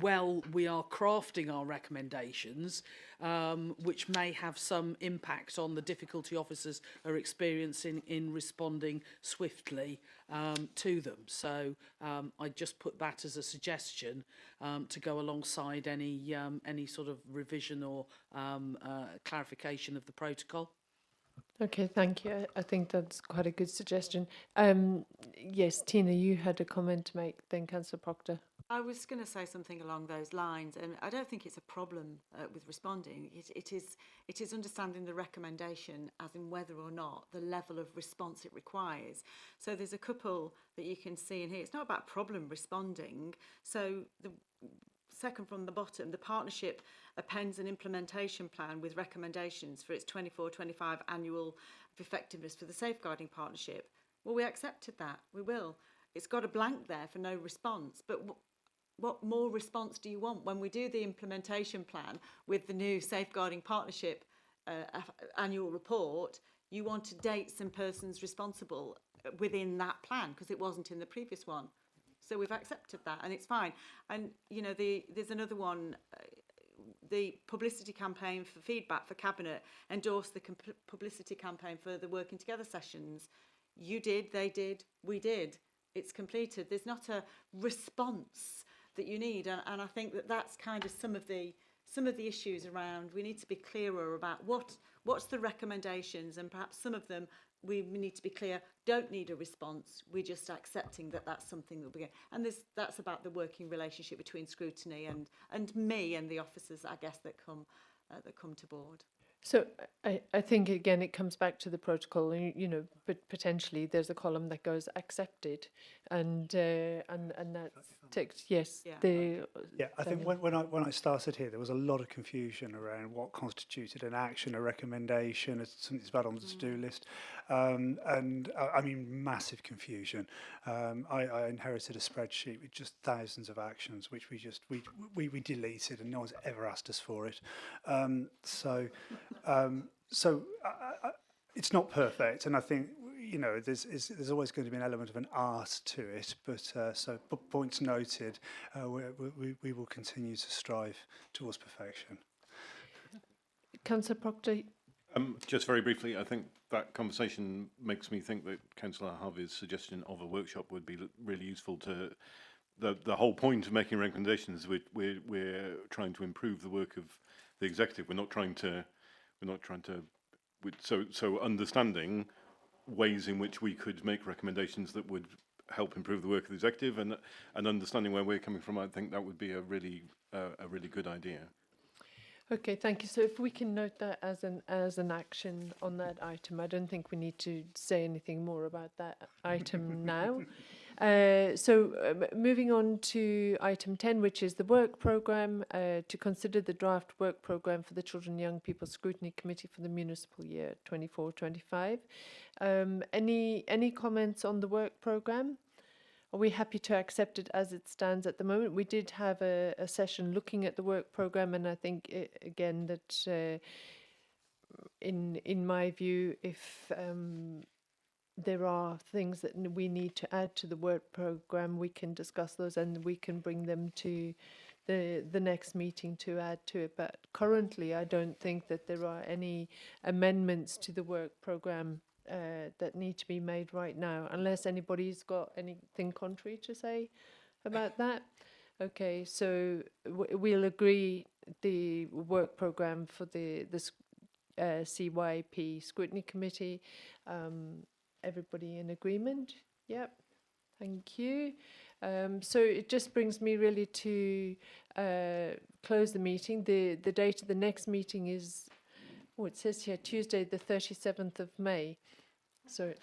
well we are crafting our recommendations, which may have some impact on the difficulty officers are experiencing in responding swiftly to them. So I just put that as a suggestion to go alongside any sort of revision or clarification of the protocol. Okay, thank you. I think that's quite a good suggestion. Yes, Tina, you had a comment to make, then Councillor Proctor. I was going to say something along those lines, and I don't think it's a problem with responding. It is understanding the recommendation as in whether or not the level of response it requires. So there's a couple that you can see in here. It's not about problem responding. So the second from the bottom, the partnership appends an implementation plan with recommendations for its 24-25 annual effectiveness for the safeguarding partnership. Well, we accepted that. We will. It's got a blank there for no response, but what more response do you want when we do the implementation plan with the new safeguarding partnership annual report? You wanted dates and persons responsible within that plan because it wasn't in the previous one. So we've accepted that, and it's fine. And you know, there's another one. The publicity campaign for feedback for Cabinet endorsed the publicity campaign for the working together sessions. You did, they did, we did. It's completed. There's not a response that you need, and I think that that's kind of some of the issues around. We need to be clearer about what's the recommendations, and perhaps some of them we need to be clear don't need a response. We're just accepting that that's something that we get. And that's about the working relationship between Scrutiny and me and the officers, I guess, that come to board. So I think again it comes back to the protocol. You know, but potentially there's a column that goes accepted, and that's ticked. Yes. Yeah. Yeah, I think when I started here, there was a lot of confusion around what constituted an action, a recommendation, something that's bad on the to-do list, and I mean massive confusion. I inherited a spreadsheet with just thousands of actions, which we deleted, and no one's ever asked us for it. So it's not perfect, and I think there's always going to be an element of an art to it. But so points noted, we will continue to strive towards perfection. Councillor Proctor. Just very briefly, I think that conversation makes me think that Councillor Harvey's suggestion of a workshop would be really useful to. The whole point of making recommendations, we're trying to improve the work of the executive. We're not trying to. So understanding ways in which we could make recommendations that would help improve the work of the executive, and understanding where we're coming from, I think that would be a really good idea. Okay, thank you. So if we can note that as an action on that item, I don't think we need to say anything more about that item now. Moving on to item 10, which is the work programme, to consider the draft work programme for the Children and Young People Scrutiny Committee for the municipal year 24-25. Any comments on the work programme? Are we happy to accept it as it stands at the moment? We did have a session looking at the work programme, and I think again that in my view, if there are things that we need to add to the work programme, we can discuss those and we can bring them to the next meeting to add to it. But currently, I don't think that there are any amendments to the work programme that need to be made right now, unless anybody's got anything contrary to say about that. Okay, so we'll agree the work programme for the CYP Scrutiny Committee. Everybody in agreement? Yep. Thank you. So it just brings me really to close the meeting. The date of the next meeting is, it says here Tuesday the 37th of May. So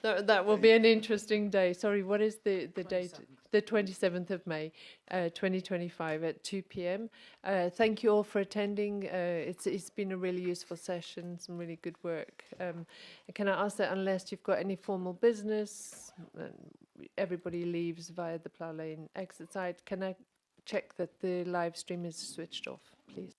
that will be an interesting day. Sorry, what is the date? The 27th of May, 2025 at 2 p.m. Thank you all for attending. It's been a really useful session, some really good work. Can I ask that unless you've got any formal business, everybody leaves via the Plough Lane exit side, can I check that the live stream is switched off, please?